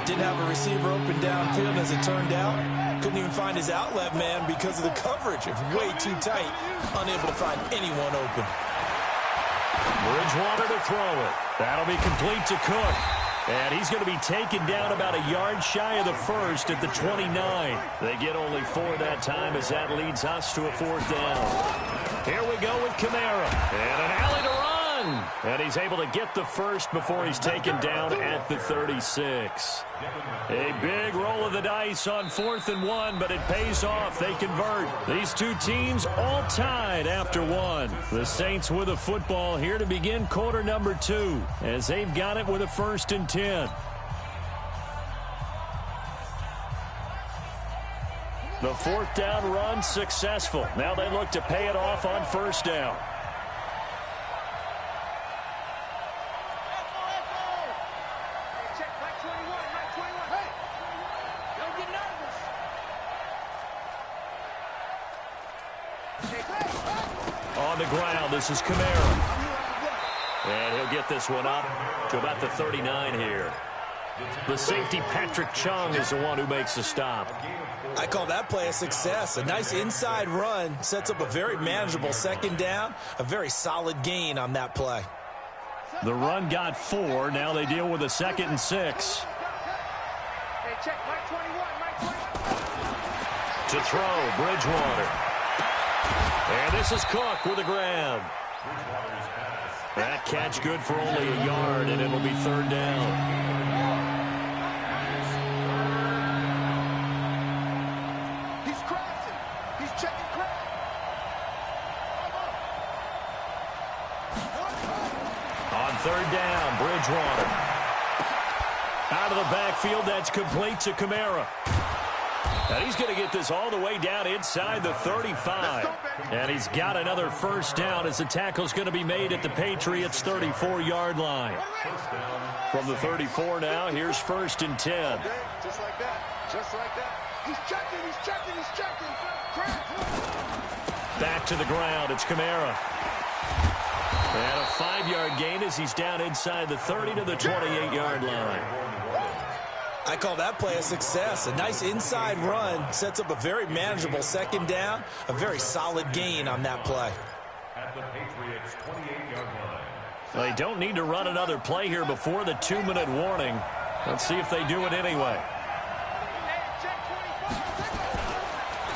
Didn't have a receiver open downfield, as it turned out. Couldn't even find his outlet man because of the coverage. It's way too tight. Unable to find anyone open. Bridgewater to throw it. That'll be complete to Cook. And he's going to be taken down about a yard shy of the first at the 29. They get only 4 that time as that leads us to a 4th down. Here we go with Kamara. And an alley to run. And he's able to get the first before he's taken down at the 36. A big roll of the dice on 4th and 1, but it pays off. They convert. These two teams all tied after one. The Saints with a football here to begin quarter number 2 as they've got it with a 1st and 10. The 4th down run successful. Now they look to pay it off on 1st down. On the ground, this is Kamara. And he'll get this one up to about the 39 here. The safety, Patrick Chung, is the one who makes the stop. I call that play a success. A nice inside run sets up a very manageable 2nd down. A very solid gain on that play. The run got 4. Now they deal with a 2nd and 6. Hey, check, Mike 21, Mike 21. To throw, Bridgewater. And this is Cook with a grab. That catch good for only a yard, and it'll be 3rd down. On 3rd down, Bridgewater. Out of the backfield, that's complete to Kamara. And he's going to get this all the way down inside the 35. And he's got another 1st down as the tackle's going to be made at the Patriots' 34-yard line. From the 34 now, here's 1st and 10. Just like that. Just like that. He's checking, he's checking, he's checking. Back to the ground, it's Kamara. And a 5-yard gain as he's down inside the 30 to the 28-yard line. I call that play a success. A nice inside run sets up a very manageable 2nd down. A very solid gain on that play. At the Patriots' 28-yard line. They don't need to run another play here before the 2-minute warning. Let's see if they do it anyway.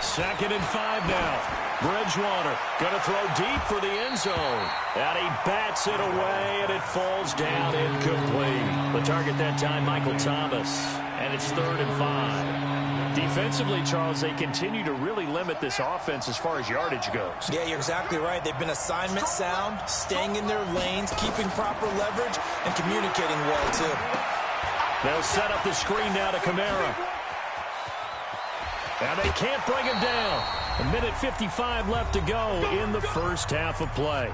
2nd and 5 now. Bridgewater going to throw deep for the end zone. And he bats it away, and it falls down incomplete. The target that time, Michael Thomas. And it's 3rd and 5. Defensively, Charles, they continue to really limit this offense as far as yardage goes. Yeah, you're exactly right. They've been assignment sound, staying in their lanes, keeping proper leverage, and communicating well, too. They'll set up the screen now to Kamara. And they can't bring him down. 1:55 left to go in the 1st half of play.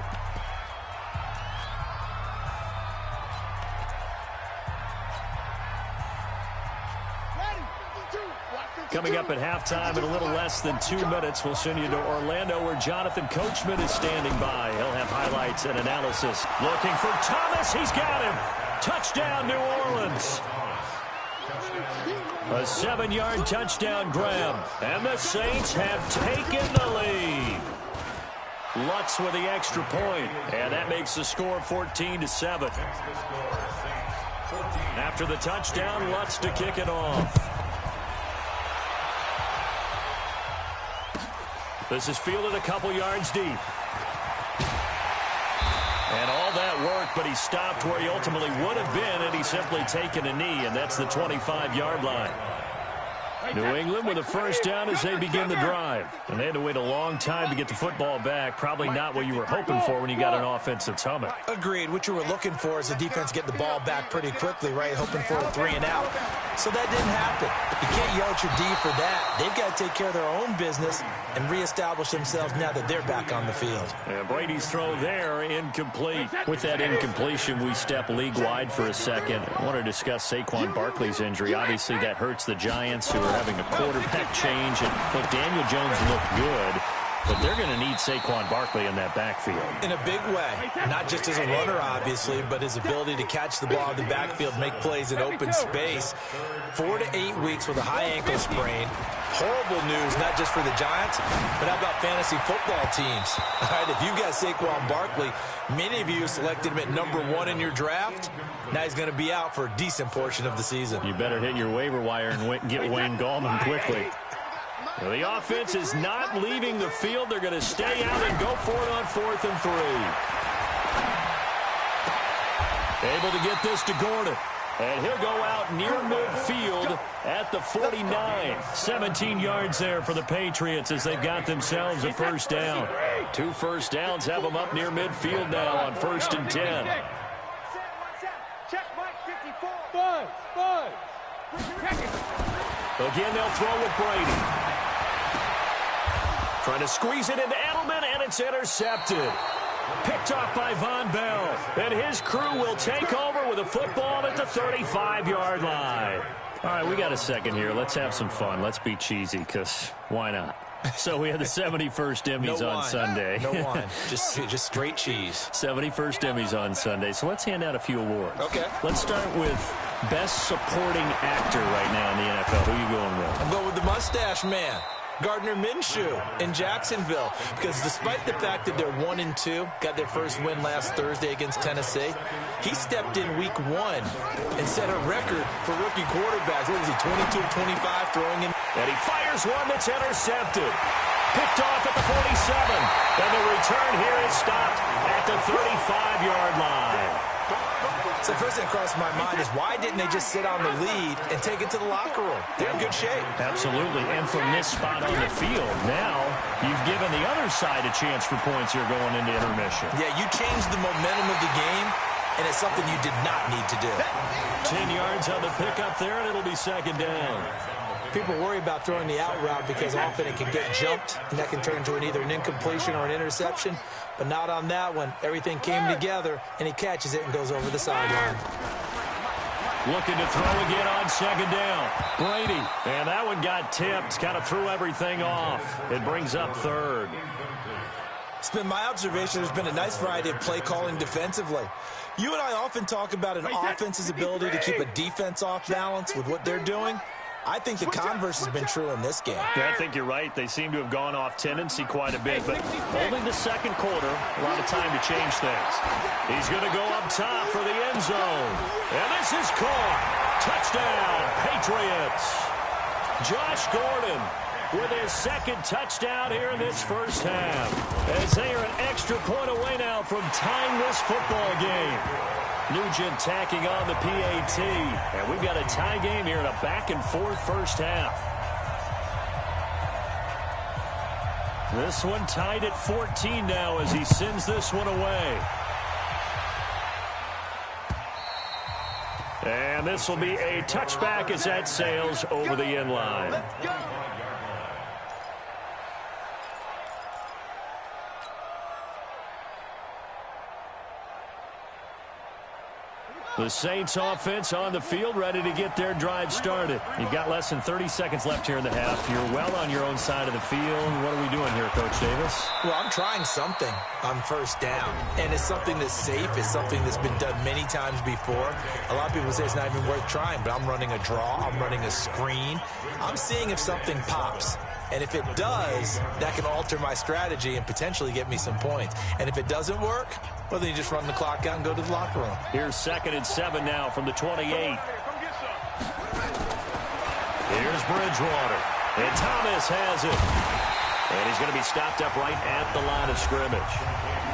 Coming up at halftime in a little less than 2 minutes, we'll send you to Orlando where Jonathan Coachman is standing by. He'll have highlights and analysis. Looking for Thomas. He's got him. Touchdown, New Orleans. A 7-yard touchdown grab. And the Saints have taken the lead. Lutz with the extra point. And that makes the score 14-7. After the touchdown, Lutz to kick it off. This is fielded a couple yards deep. And all that work, but he stopped where he ultimately would have been, and he's simply taken a knee, and that's the 25-yard line. New England with a 1st down as they begin the drive. And they had to wait a long time to get the football back. Probably not what you were hoping for when you got an offense that's humming. Agreed. What you were looking for is the defense getting the ball back pretty quickly, right? Hoping for a 3 and out. So that didn't happen. You can't yell at your D for that. They've got to take care of their own business and reestablish themselves now that they're back on the field. And Brady's throw there, incomplete. With that incompletion, we step league-wide for a second. I want to discuss Saquon Barkley's injury. Obviously, that hurts the Giants, who are having a quarterback change. And look, Daniel Jones looked good, but they're going to need Saquon Barkley in that backfield. In a big way. Not just as a runner, obviously, but his ability to catch the ball in the backfield, make plays in open space. 4 to 8 weeks with a high ankle sprain. Horrible news, not just for the Giants, but how about fantasy football teams? All right, if you've got Saquon Barkley, many of you selected him at #1 in your draft. Now he's going to be out for a decent portion of the season. You better hit your waiver wire and get Wayne Gallman quickly. Well, the offense is not leaving the field. They're going to stay out and go for it on 4th and 3. Able to get this to Gordon. And he'll go out near midfield at the 49. 17 yards there for the Patriots as they've got themselves a first down. 2 first downs have them up near midfield now on 1st and 10. Check Mike 54. Bud. Again, they'll throw with Brady. Trying to squeeze it into Edelman, and it's intercepted. Picked off by Von Bell. And his crew will take over with a football at the 35-yard line. All right, we got a second here. Let's have some fun. Let's be cheesy, because why not? So we had the 71st Emmys on Sunday. No wine. Just straight cheese. 71st Emmys on Sunday. So let's hand out a few awards. Okay. Let's start with Best Supporting Actor right now in the NFL. Who are you going with? I'm going with the Mustache Man, Gardner Minshew in Jacksonville, because despite the fact that they're 1-2, got their first win last Thursday against Tennessee, he stepped in week 1 and set a record for rookie quarterbacks. What was he, 22 of 25 throwing in? And he fires one that's intercepted. Picked off at the 47. And the return here is stopped at the 35-yard line. So the first thing that crossed my mind is, why didn't they just sit on the lead and take it to the locker room? They're in good shape. Absolutely. And from this spot on the field, now you've given the other side a chance for points here going into intermission. Yeah, you changed the momentum of the game, and it's something you did not need to do. 10 yards on the pickup there, and it'll be second down. People worry about throwing the out route because often it can get jumped, and that can turn into either an incompletion or an interception. But not on that one. Everything came together, and he catches it and goes over the sideline. Looking to throw again on second down. Brady. And that one got tipped. Kind of threw everything off. It brings up third. It's been my observation there's been a nice variety of play calling defensively. You and I often talk about an offense's ability to keep a defense off balance with what they're doing. I think the converse has been true in this game. Yeah, I think you're right. They seem to have gone off tendency quite a bit, but only the second quarter, a lot of time to change things. He's going to go up top for the end zone. And this is caught. Touchdown, Patriots. Josh Gordon with his second touchdown here in this first half, as they are an extra point away now from tying this football game. Nugent tacking on the PAT. And we've got a tie game here in a back-and-forth first half. This one tied at 14 now as he sends this one away. And this will be a touchback as that sails over the end line. The Saints offense on the field, ready to get their drive started. You've got less than 30 seconds left here in the half. You're well on your own side of the field. What are we doing here, Coach Davis? Well, I'm trying something on first down, and it's something that's safe. It's something that's been done many times before. A lot of people say it's not even worth trying, but I'm running a draw. I'm running a screen. I'm seeing if something pops. And if it does, that can alter my strategy and potentially get me some points. And if it doesn't work, well, then you just run the clock out and go to the locker room. Here's 2nd and 7 now from the 28. Here's Bridgewater. And Thomas has it. And he's going to be stopped up right at the line of scrimmage.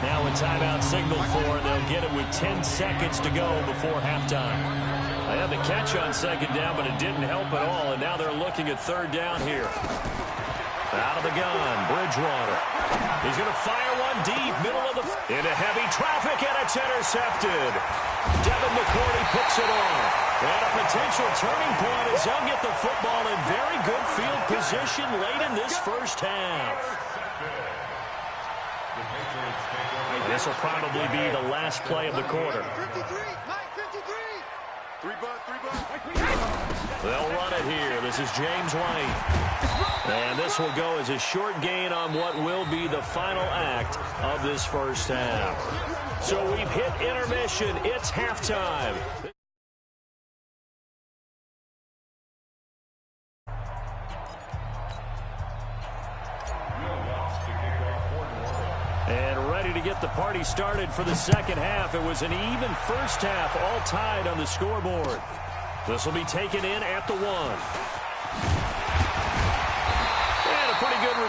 Now a timeout signal for, they'll get it with 10 seconds to go before halftime. They had the catch on second down, but it didn't help at all. And now they're looking at third down here. Out of the gun, Bridgewater. He's going to fire one deep, middle of the... into heavy traffic, and it's intercepted. Devin McCourty picks it off. And a potential turning point as they'll get the football in very good field position late in this first half. This will probably be the last play of the quarter. 3 bucks. They'll run it here. This is James White. And this will go as a short gain on what will be the final act of this first half. So we've hit intermission. It's halftime. And ready to get the party started for the second half. It was an even first half, all tied on the scoreboard. This will be taken in at the 1. And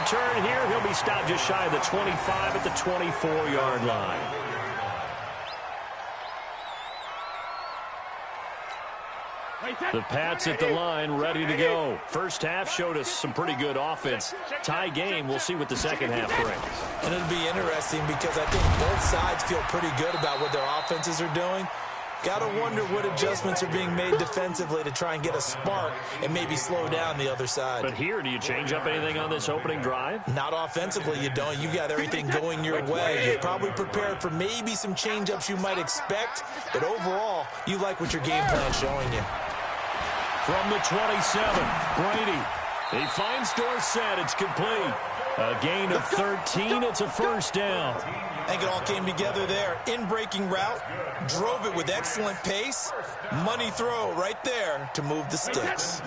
return here. He'll be stopped just shy of the 25 at the 24-yard line. The Pats at the line, ready to go. First half showed us some pretty good offense. Tie game, we'll see what the second half brings. And it'll be interesting because I think both sides feel pretty good about what their offenses are doing. Got to wonder what adjustments are being made defensively to try and get a spark and maybe slow down the other side. But here, do you change up anything on this opening drive? Not offensively, you don't. You got everything going your way. You're probably prepared for maybe some change-ups you might expect, but overall, you like what your game plan's showing you. From the 27, Brady. He finds Dorsett. It's complete. A gain of 13. It's a first down. I think it all came together there. In-breaking route. Drove it with excellent pace. Money throw right there to move the sticks.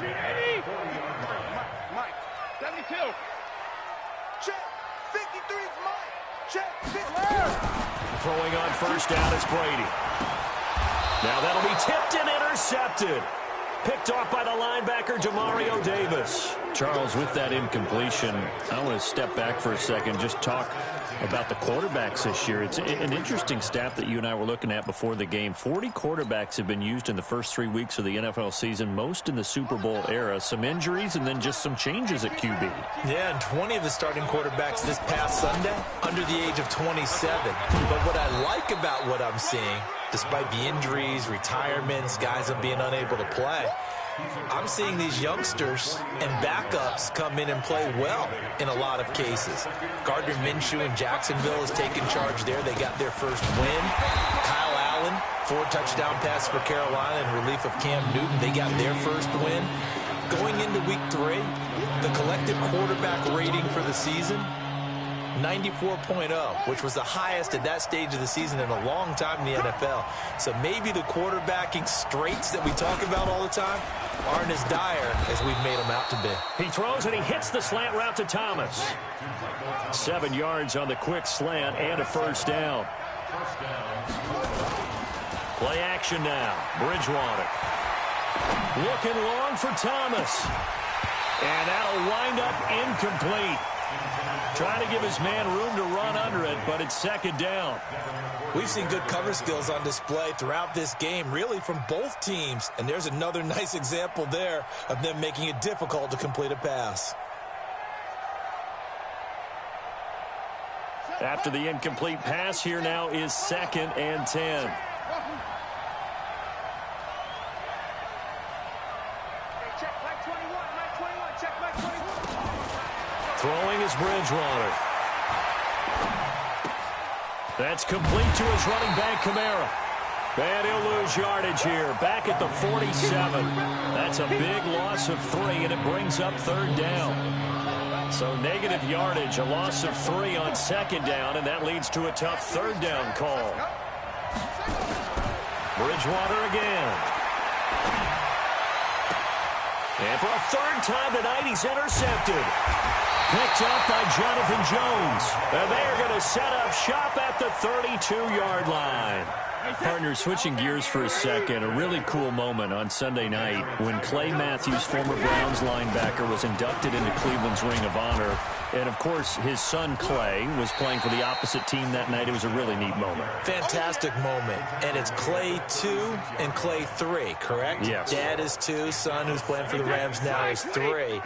Mike, 72. Check. 53 is Mike. Check. 50. Throwing on first down is Brady. Now that'll be tipped and intercepted. Picked off by the linebacker, Demario Davis. Charles, with that incompletion, I want to step back for a second, just talk about the quarterbacks this year. It's an interesting stat that you and I were looking at before the game. 40 quarterbacks have been used in the first 3 weeks of the NFL season, most in the Super Bowl era. Some injuries and then just some changes at QB. Yeah, and 20 of the starting quarterbacks this past Sunday under the age of 27. But what I like about what I'm seeing, despite the injuries, retirements, guys being unable to play, I'm seeing these youngsters and backups come in and play well in a lot of cases. Gardner Minshew in Jacksonville has taken charge there. They got their first win. Kyle Allen, 4-touchdown pass for Carolina in relief of Cam Newton. They got their first win. Going into week 3, the collective quarterback rating for the season, 94.0, which was the highest at that stage of the season in a long time in the NFL. So maybe the quarterbacking straits that we talk about all the time aren't as dire as we've made them out to be. He throws and he hits the slant route to Thomas. 7 yards on the quick slant and a first down. Play action now. Bridgewater. Looking long for Thomas. And that'll wind up incomplete. Trying to give his man room to run under it, but it's second down. We've seen good cover skills on display throughout this game, really from both teams. And there's another nice example there of them making it difficult to complete a pass. After the incomplete pass, here now is 2nd and 10. Throwing is Bridgewater. That's complete to his running back, Kamara. And he'll lose yardage here. Back at the 47. That's a big loss of 3, and it brings up 3rd down. So negative yardage, a loss of 3 on 2nd down, and that leads to a tough 3rd down call. Bridgewater again. And for a 3rd time tonight, he's intercepted. Picked up by Jonathan Jones. And they are going to set up shop at the 32-yard line. Partner, switching gears for a second, a really cool moment on Sunday night when Clay Matthews, former Browns linebacker, was inducted into Cleveland's Ring of Honor. And, of course, his son Clay was playing for the opposite team that night. It was a really neat moment. Fantastic moment. And it's Clay 2 and Clay 3, correct? Yes. Dad is 2, son who's playing for the Rams now is 3.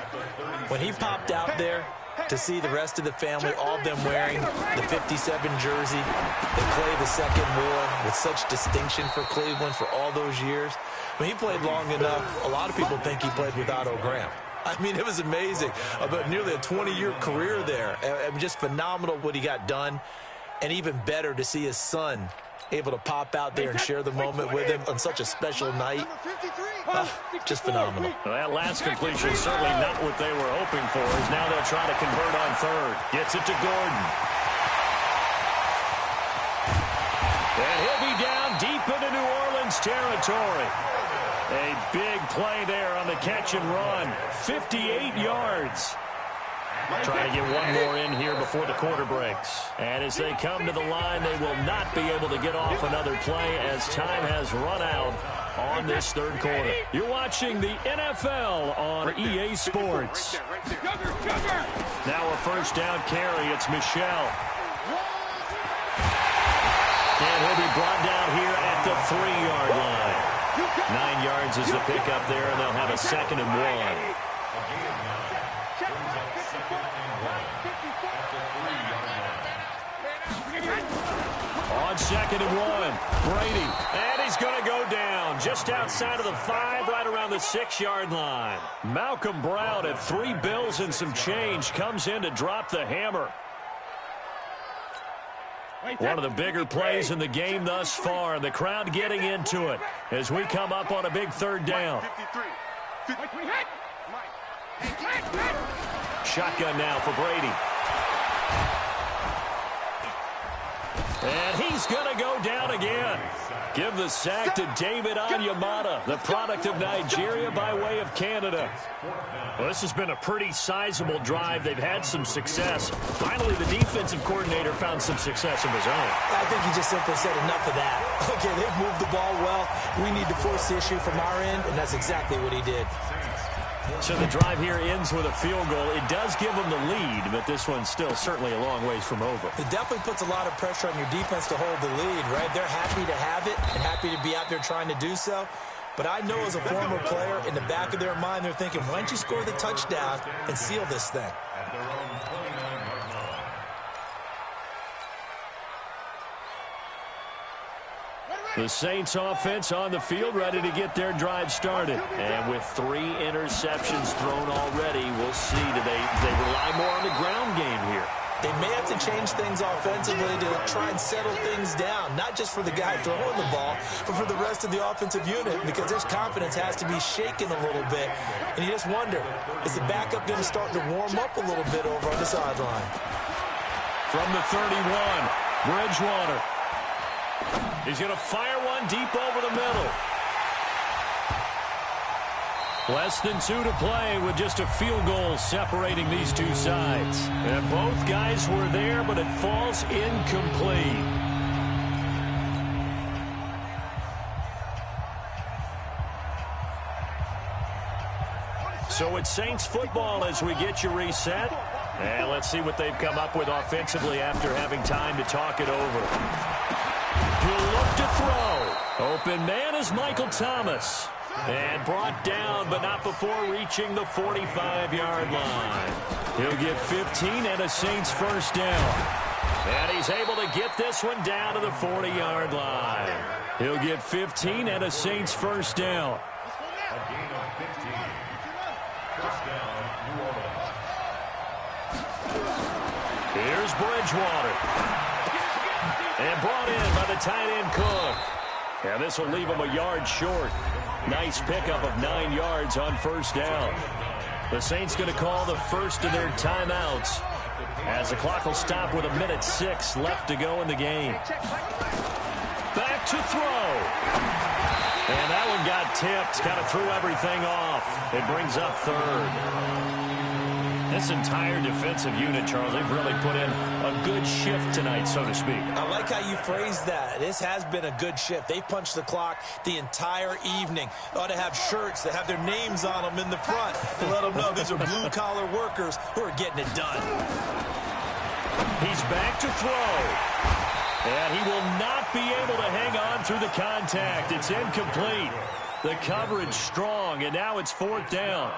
When he popped out there, to see the rest of the family, all of them wearing the 57 jersey that Clay the second wore with such distinction for Cleveland for all those years. When he played long enough, a lot of people think he played with Otto Graham. I mean, it was amazing. About nearly a 20-year career there. Just phenomenal what he got done. And even better to see his son able to pop out there and share the moment with him on such a special night. Just phenomenal. Well, that last completion is certainly not what they were hoping for, as now they'll try to convert on 3rd. Gets it to Gordon. And he'll be down deep into New Orleans territory. A big play there on the catch and run. 58 yards. Trying to get one more in here before the quarter breaks. And as they come to the line, they will not be able to get off another play as time has run out on this 3rd quarter. You're watching the NFL on EA Sports. Now a first down carry. It's Michel. And he'll be brought down here at the 3-yard line. 9 yards is the pickup there, and they'll have a 2nd and 1. On 2nd and 1, Brady. And he's going to go down just outside of the 5, right around the 6-yard line. Malcolm Brown at 3 bills and some change comes in to drop the hammer. One of the bigger plays in the game thus far. The crowd getting into it as we come up on a big 3rd down. Shotgun now for Brady. And he's going to go down again. Give the sack to David Onyemata, the product of Nigeria by way of Canada. Well, this has been a pretty sizable drive. They've had some success. Finally, the defensive coordinator found some success of his own. I think he just simply said enough of that. Okay, they've moved the ball well. We need to force the issue from our end, and that's exactly what he did. So the drive here ends with a field goal. It does give them the lead, but this one's still certainly a long ways from over. It definitely puts a lot of pressure on your defense to hold the lead, right? They're happy to have it and happy to be out there trying to do so. But I know as a former player, in the back of their mind, they're thinking, why don't you score the touchdown and seal this thing? At their own 29-yard line. The Saints offense on the field, ready to get their drive started. And with 3 interceptions thrown already, we'll see. Do they rely more on the ground game here? They may have to change things offensively to try and settle things down, not just for the guy throwing the ball, but for the rest of the offensive unit, because their confidence has to be shaken a little bit. And you just wonder, is the backup going to start to warm up a little bit over on the sideline? From the 31, Bridgewater. He's going to fire one deep over the middle. Less than 2 to play with just a field goal separating these two sides. And both guys were there, but it falls incomplete. So it's Saints football as we get you reset. And let's see what they've come up with offensively after having time to talk it over. He'll look to throw. Open man is Michael Thomas. And brought down, but not before reaching the 45-yard line. He'll get 15 and a Saints first down. And he's able to get this one down to the 40-yard line. He'll get 15 and a Saints first down. A gain of 15. First down, New Orleans. Here's Bridgewater. And brought in by the tight end Cook. And this will leave him a yard short. Nice pickup of 9 yards on first down. The Saints going to call the first of their timeouts as the clock will stop with 1:06 left to go in the game. Back to throw. And that one got tipped. Kind of threw everything off. It brings up third. This entire defensive unit, Charles, they've really put in a good shift tonight, so to speak. I like how you phrased that. This has been a good shift. They punched the clock the entire evening. They ought to have shirts that have their names on them in the front to let them know these are blue-collar workers who are getting it done. He's back to throw. And he will not be able to hang on through the contact. It's incomplete. The coverage strong, and now it's 4th down.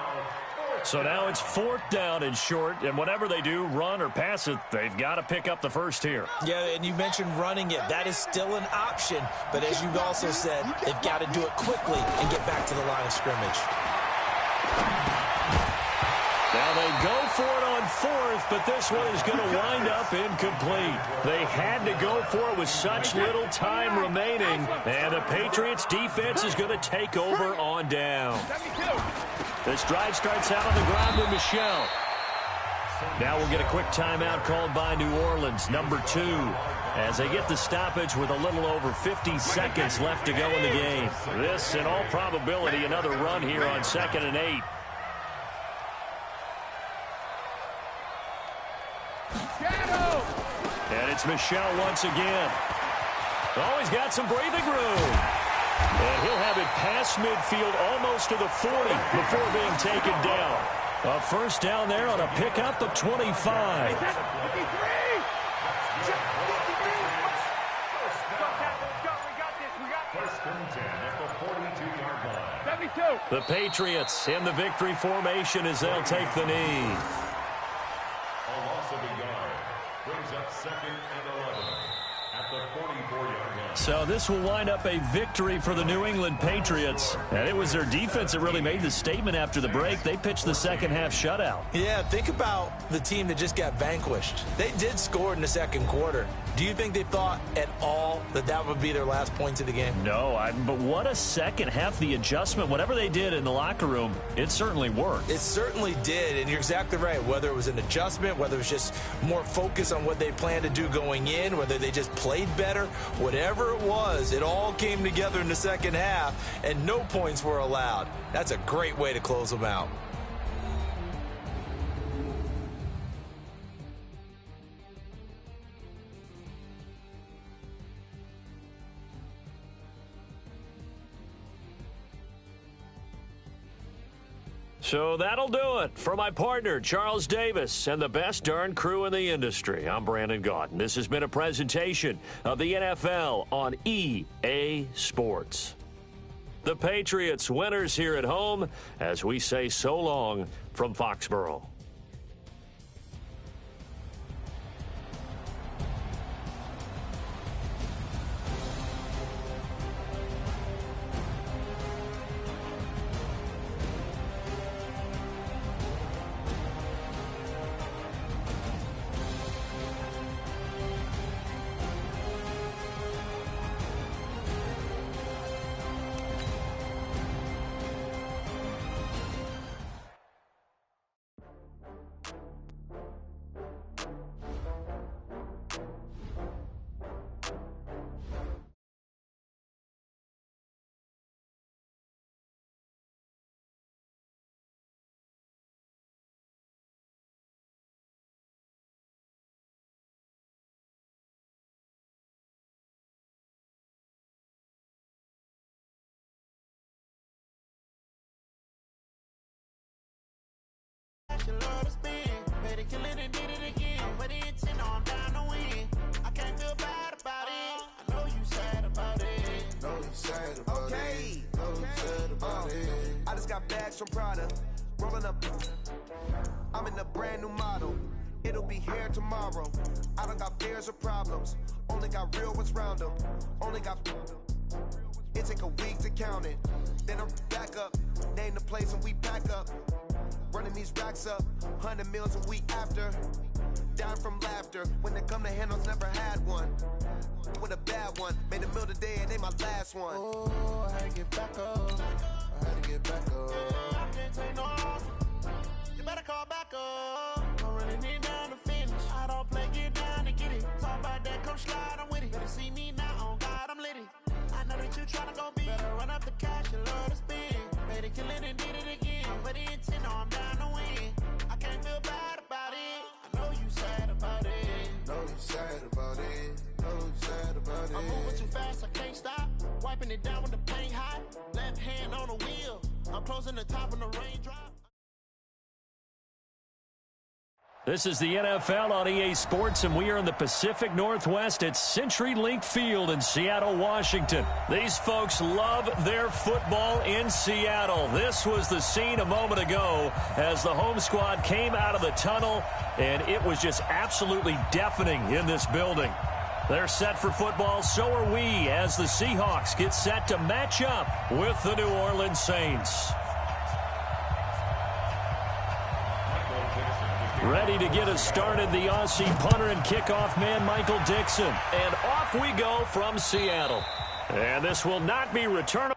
So now it's 4th down and short, and whatever they do, run or pass it, they've got to pick up the first here. Yeah, and you mentioned running it. That is still an option, but as you also said, they've got to do it quickly and get back to the line of scrimmage. Now they go for it on 4th, but this one is going to wind up incomplete. They had to go for it with such little time remaining, and the Patriots defense is going to take over on down. This drive starts out on the ground with Michel. Now we'll get a quick timeout called by New Orleans, number 2, as they get the stoppage with a little over 50 seconds left to go in the game. This, in all probability, another run here on 2nd and 8. And it's Michel once again. Oh, he's got some breathing room. And he'll have it past midfield almost to the 40 before being taken down. A first down there on a pickup of 25. 53! First and 10 at the 42-yard line. 72. The Patriots in the victory formation as they'll take the knee. A loss of a yard brings up second and 11 at the 44-yard line. So this will wind up a victory for the New England Patriots. And it was their defense that really made the statement after the break. They pitched the second half shutout. Yeah, think about the team that just got vanquished. They did score in the second quarter. Do you think they thought at all that that would be their last points of the game? No, but what a second half. The adjustment, whatever they did in the locker room, it certainly worked. It certainly did, and you're exactly right. Whether it was an adjustment, whether it was just more focus on what they planned to do going in, whether they just played better, whatever it was, it all came together in the second half, and no points were allowed. That's a great way to close them out. So that'll do it for my partner, Charles Davis, and the best darn crew in the industry. I'm Brandon Gaudin. This has been a presentation of the NFL on EA Sports. The Patriots winners here at home as we say so long from Foxborough. I just got bags from Prada, rolling up. I'm in a brand new model. It'll be here tomorrow. I don't got fears or problems. Only got real ones round them. Only got. It take a week to count it. Then I'm back up. Name the place and we pack up. Running these racks up. 100 meals a week after. Down from laughter. When they come to handles, never had one. With a bad one. Made a meal today and they my last one. Oh, I had to get back up. I had to get back up. I can't take no off. You better call back up. I'm running it down to finish. I don't play, get down to get it. Talk about that, come slide, I'm with it. Better see me now, on God, I'm lit it. I know that you tryna go big. Better run up the cash, you love to spend. Made it, kill it, and did it again. But the intent, no, I'm down to win. I can't feel bad about it. I know you sad about it. Know you sad about it. Know you sad about it. I'm moving too fast, I can't stop. Wiping it down when the paint hot. Left hand on the wheel. I'm closing the top when the raindrop. This is the NFL on EA Sports, and we are in the Pacific Northwest at CenturyLink Field in Seattle, Washington. These folks love their football in Seattle. This was the scene a moment ago as the home squad came out of the tunnel, and it was just absolutely deafening in this building. They're set for football, so are we, as the Seahawks get set to match up with the New Orleans Saints. Ready to get us started, the Aussie punter and kickoff man, Michael Dixon. And off we go from Seattle. And this will not be returnable.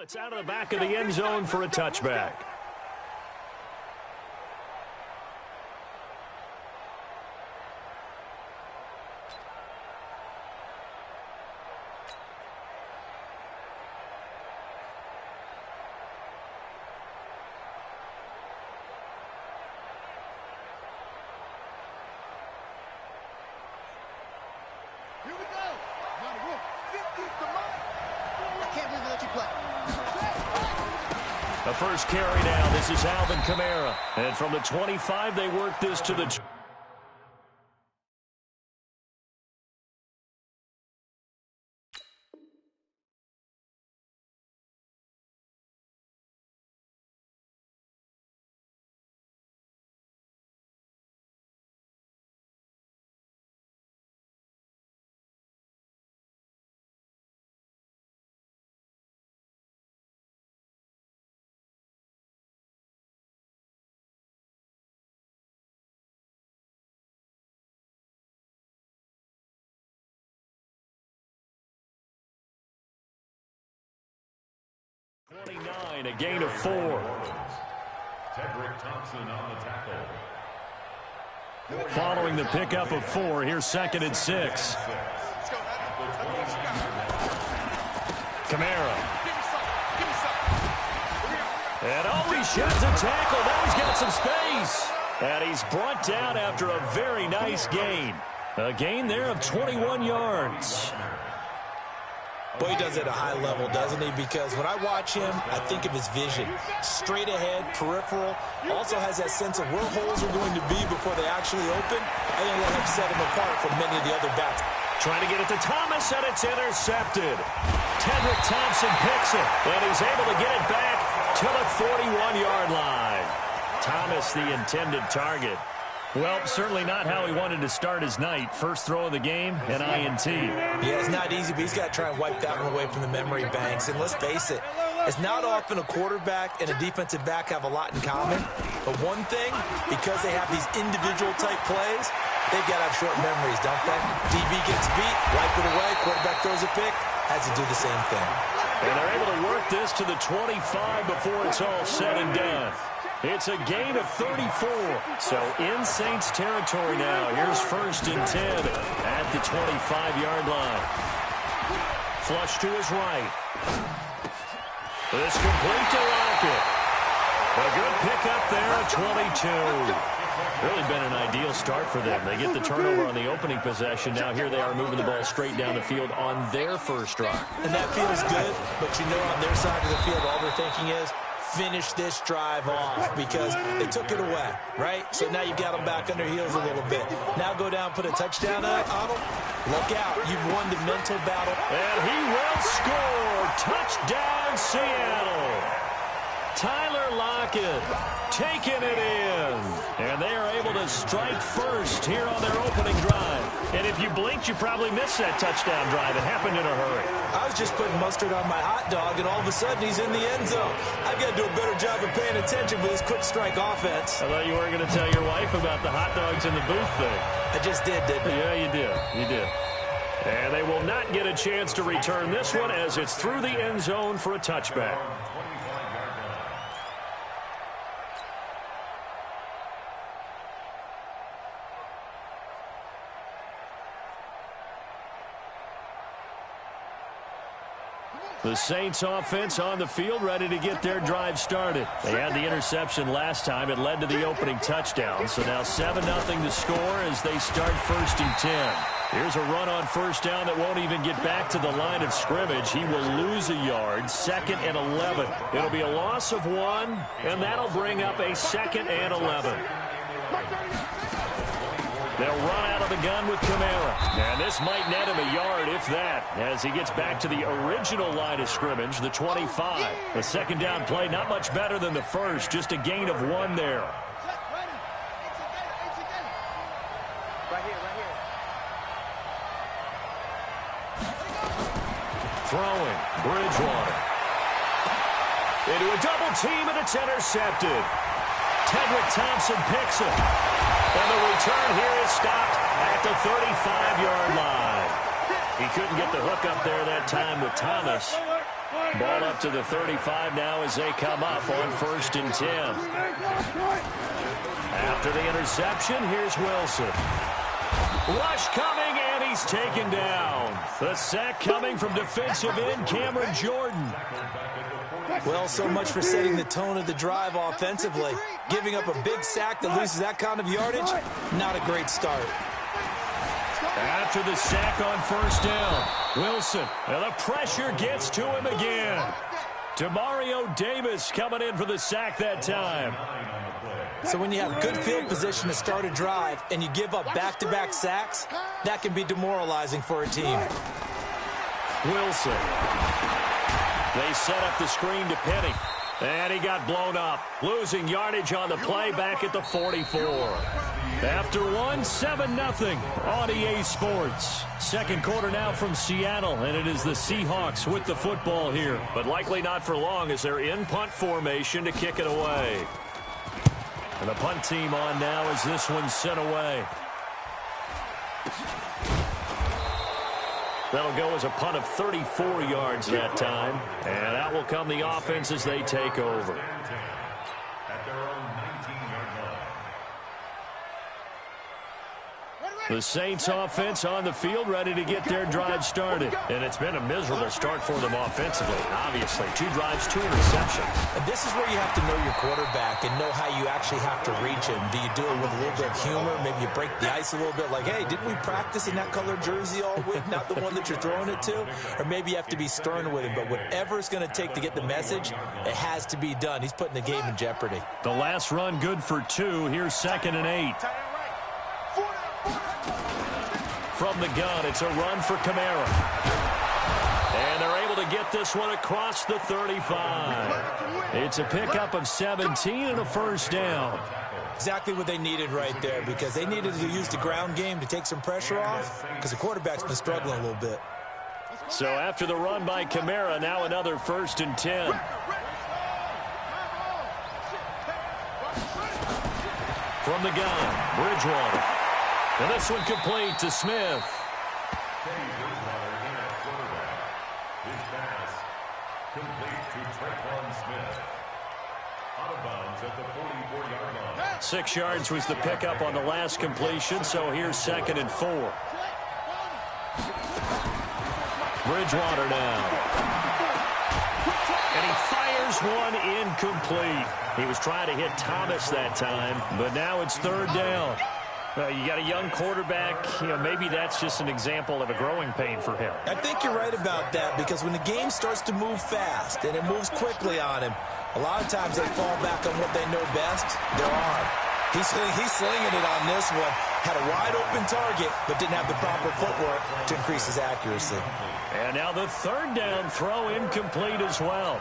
It's out of the back of the end zone for a touchback. Here we go. Now, look, 50 to mine. I can't believe they let you play. The first carry down. This is Alvin Kamara. And from the 25, they work this to the... A gain of 4. Tedrick Thompson on the tackle. Following the pickup of 4, here's 2nd and 6. Kamara. And he sheds a tackle. Now he's got some space. And he's brought down after a very nice gain. A gain there of 21 yards. Boy, he does it at a high level, doesn't he? Because when I watch him, I think of his vision. Straight ahead, peripheral. Also has that sense of where holes are going to be before they actually open. I think that helps set him apart from many of the other backs. Trying to get it to Thomas, and it's intercepted. Tedrick Thompson picks it, and he's able to get it back to the 41-yard line. Thomas, the intended target. Well, certainly not how he wanted to start his night. First throw of the game, an INT. Yeah, it's not easy, but he's got to try and wipe that one away from the memory banks. And let's face it, it's not often a quarterback and a defensive back have a lot in common. But one thing, because they have these individual type plays, they've got to have short memories, don't they? DB gets beat, wipe it away, quarterback throws a pick, has to do the same thing. And they're able to work this to the 25 before it's all said and done. It's a gain of 34. So in Saints territory now. Here's 1st and 10 at the 25-yard line. Flush to his right. This complete to Lockett. A good pickup there at 22. Really been an ideal start for them. They get the turnover on the opening possession. Now here they are moving the ball straight down the field on their first drive. And that feels good, but you know on their side of the field all they're thinking is, finish this drive off because they took it away, right? So now you've got them back on their heels a little bit. Now go down, put a touchdown on them. Look out. You've won the mental battle. And he will score. Touchdown, Seattle. Tyler Lockett taking it in. And they are able to strike first here on their opening drive. And if you blinked, you probably missed that touchdown drive. It happened in a hurry. I was just putting mustard on my hot dog, and all of a sudden he's in the end zone. I've got to do a better job of paying attention for this quick strike offense. I thought you were going to tell your wife about the hot dogs in the booth thing. I just did, didn't I? Yeah, you did. You did. And they will not get a chance to return this one as it's through the end zone for a touchback. The Saints offense on the field ready to get their drive started. They had the interception last time. It led to the opening touchdown. So now 7-0 to score as they start 1st and 10. Here's a run on first down that won't even get back to the line of scrimmage. He will lose a yard. 2nd and 11. It'll be a loss of 1, and that'll bring up a 2nd and 11. They'll run out of the gun with Kamara. And this might net him a yard, if that, as he gets back to the original line of scrimmage, the 25. The second down play, not much better than the first, just a gain of 1 there. Right here. Throwing, Bridgewater. Into a double team, and it's intercepted. Tedrick Thompson picks it. And the return here is stopped at the 35-yard line. He couldn't get the hook up there that time with Thomas. Ball up to the 35 now as they come up on 1st and 10. After the interception, here's Wilson. Rush coming, and he's taken down. The sack coming from defensive end Cameron Jordan. Well, so much for setting the tone of the drive offensively. Giving up a big sack that loses that kind of yardage, not a great start. After the sack on 1st down, Wilson, and the pressure gets to him again. Demario Davis coming in for the sack that time. So when you have good field position to start a drive and you give up back-to-back sacks, that can be demoralizing for a team. Wilson. They set up the screen to Penny. And he got blown up. Losing yardage on the play back at the 44. After 7-0 on EA Sports. Second quarter now from Seattle, and it is the Seahawks with the football here. But likely not for long as they're in punt formation to kick it away. And the punt team on now as this one's sent away. That'll go as a punt of 34 yards that time. And that will come the offense as they take over. The Saints offense on the field ready to get their drive started. And it's been a miserable start for them offensively. Obviously, 2 drives, 2 interceptions. And this is where you have to know your quarterback and know how you actually have to reach him. Do you do it with a little bit of humor? Maybe you break the ice a little bit like, hey, didn't we practice in that colored jersey all week? Not the one that you're throwing it to? Or maybe you have to be stern with him. But whatever it's going to take to get the message, it has to be done. He's putting the game in jeopardy. The last run good for 2. Here's 2nd and 8. From the gun, it's a run for Kamara. And they're able to get this one across the 35. It's a pickup of 17 and a 1st down. Exactly what they needed right there, because they needed to use the ground game to take some pressure off, because the quarterback's been struggling a little bit. So after the run by Kamara, now another 1st and 10. From the gun, Bridgewater. And this one complete to Smith. His pass complete to Tre'Quan Smith. Out of bounds at the 44-yard line. 6 yards was the pickup on the last completion, so here's 2nd and 4. Bridgewater now. And he fires one incomplete. He was trying to hit Thomas that time, but now it's 3rd down. You got a young quarterback. Maybe that's just an example of a growing pain for him. I think you're right about that, because when the game starts to move fast and it moves quickly on him, a lot of times they fall back on what they know best, their arm. He's slinging it on this one. Had a wide open target, but didn't have the proper footwork to increase his accuracy. And now the 3rd down throw incomplete as well.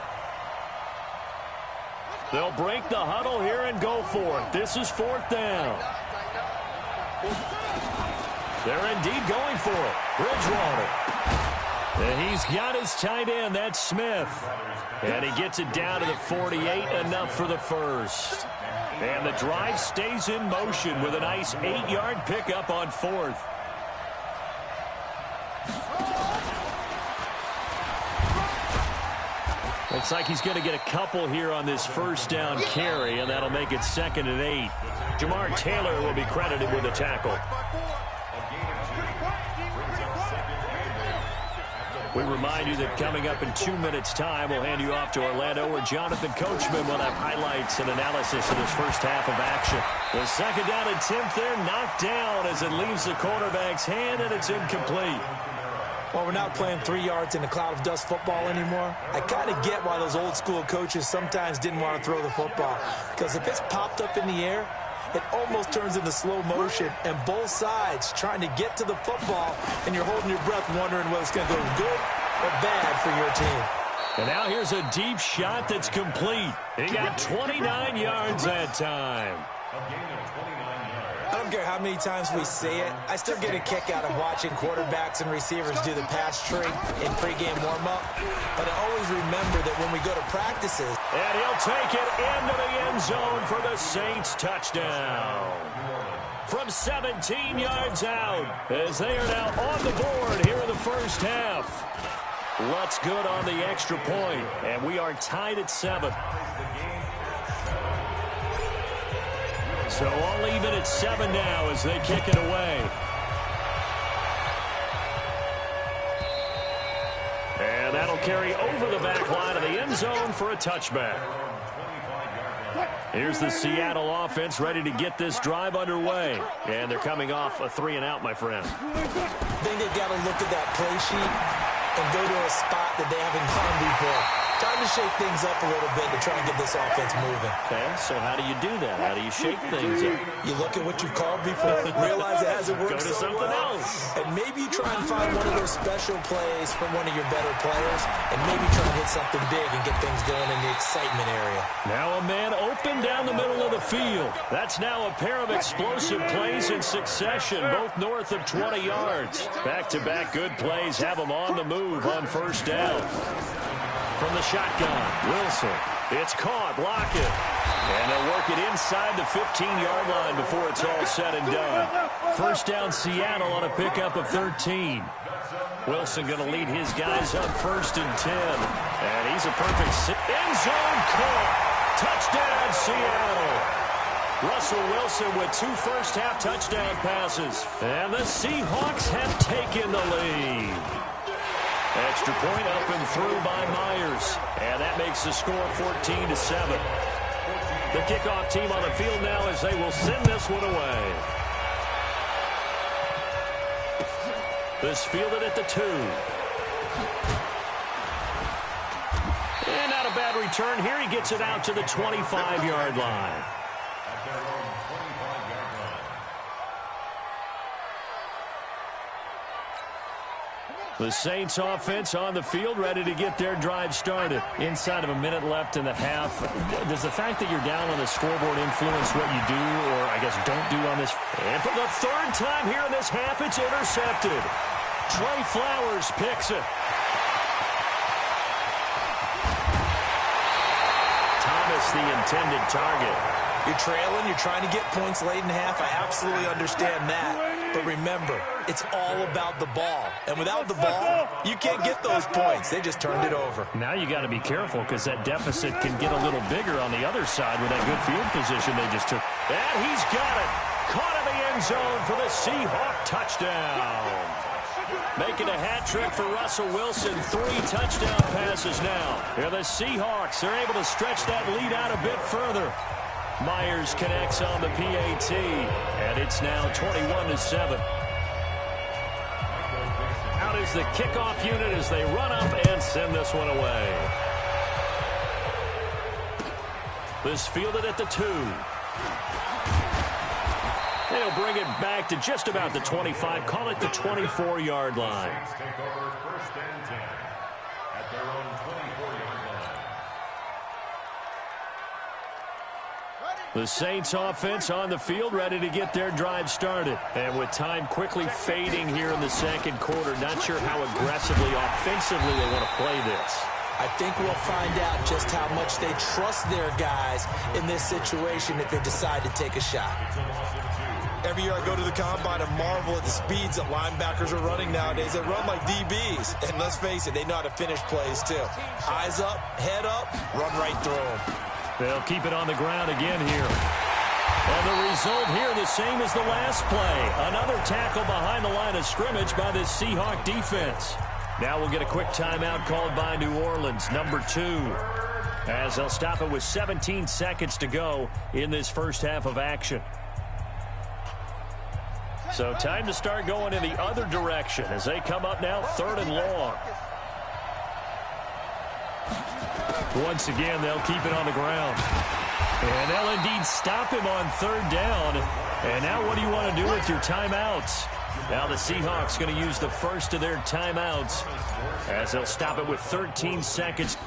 They'll break the huddle here and go for it. This is 4th down. They're indeed going for it. Bridgewater. And he's got his tight end. That's Smith. And he gets it down to the 48. Enough for the 1st. And the drive stays in motion with a nice 8-yard pickup on 4th. Looks like he's going to get a couple here on this 1st down carry, and that'll make it 2nd and 8. Jamar Taylor will be credited with a tackle. We remind you that coming up in 2 minutes' time, we'll hand you off to Orlando, where Jonathan Coachman will have highlights and analysis of this first half of action. The 2nd down attempt there knocked down as it leaves the quarterback's hand, and it's incomplete. Well, we're not playing 3 yards in a cloud of dust football anymore. I kind of get why those old school coaches sometimes didn't want to throw the football, because if it's popped up in the air, it almost turns into slow motion, and both sides trying to get to the football, and you're holding your breath wondering whether it's going to go good or bad for your team. And now here's a deep shot that's complete. He got 29 yards that time. I don't care how many times we say it, I still get a kick out of watching quarterbacks and receivers do the pass tree in pregame warm-up. But I always remember that when we go to practices. And he'll take it into the end zone for the Saints touchdown. From 17 yards out, as they are now on the board here in the first half. Lutz good on the extra point, and we are tied at 7. So all even at 7 now as they kick it away. And that'll carry over the back line of the end zone for a touchback. Here's the Seattle offense ready to get this drive underway. And they're coming off a 3-and-out, my friend. I think they've got to look at that play sheet and go to a spot that they haven't gone before. Time to shake things up a little bit to try and get this offense moving. Okay, so how do you do that? How do you shake things up? You look at what you've called before, realize it hasn't worked Go to so something well, else. and maybe you try and find one of those special plays from one of your better players, and maybe try and hit something big and get things going in the excitement area. Now a man open down the middle of the field. That's now a pair of explosive plays in succession, both north of 20 yards. Back-to-back good plays have them on the move on first down. From the shotgun, Wilson. It's caught, block it. And they'll work it inside the 15-yard line before it's all said and done. First down, Seattle on a pickup of 13. Wilson going to lead his guys up 1st and 10. And he's a perfect end zone caught. Touchdown, Seattle. Russell Wilson with 2 first-half touchdown passes. And the Seahawks have taken the lead. Extra point up and through by Myers. And that makes the score 14-7. The kickoff team on the field now as they will send this one away. This fielded at the 2. And not a bad return here. He gets it out to the 25-yard line. The Saints offense on the field ready to get their drive started. Inside of a minute left in the half. Does the fact that you're down on the scoreboard influence what you do or, I guess, don't do on this? And for the 3rd time here in this half, it's intercepted. Trey Flowers picks it. Thomas, the intended target. You're trailing, you're trying to get points late in half. I absolutely understand that. But remember, it's all about the ball. And without the ball, you can't get those points. They just turned it over. Now you got to be careful because that deficit can get a little bigger on the other side with that good field position they just took. And he's got it. Caught in the end zone for the Seahawk touchdown. Making a hat trick for Russell Wilson. 3 touchdown passes now. And the Seahawks are able to stretch that lead out a bit further. Myers connects on the PAT, and it's now 21-7. Out is the kickoff unit as they run up and send this one away. This fielded at the 2. They'll bring it back to just about the 25, call it the 24-yard line. Take over 1st and 10 at their own 24-yard line. The Saints offense on the field ready to get their drive started. And with time quickly fading here in the 2nd quarter, not sure how aggressively, offensively they want to play this. I think we'll find out just how much they trust their guys in this situation if they decide to take a shot. Every year I go to the combine and marvel at the speeds that linebackers are running nowadays. They run like DBs. And let's face it, they know how to finish plays too. Eyes up, head up, run right through them. They'll keep it on the ground again here. And the result here the same as the last play. Another tackle behind the line of scrimmage by this Seahawk defense. Now we'll get a quick timeout called by New Orleans, number 2. As they'll stop it with 17 seconds to go in this first half of action. So time to start going in the other direction as they come up now 3rd and long. Once again, they'll keep it on the ground. And they'll indeed stop him on 3rd down. And now what do you want to do with your timeouts? Now the Seahawks going to use the first of their timeouts as they'll stop it with 13 seconds.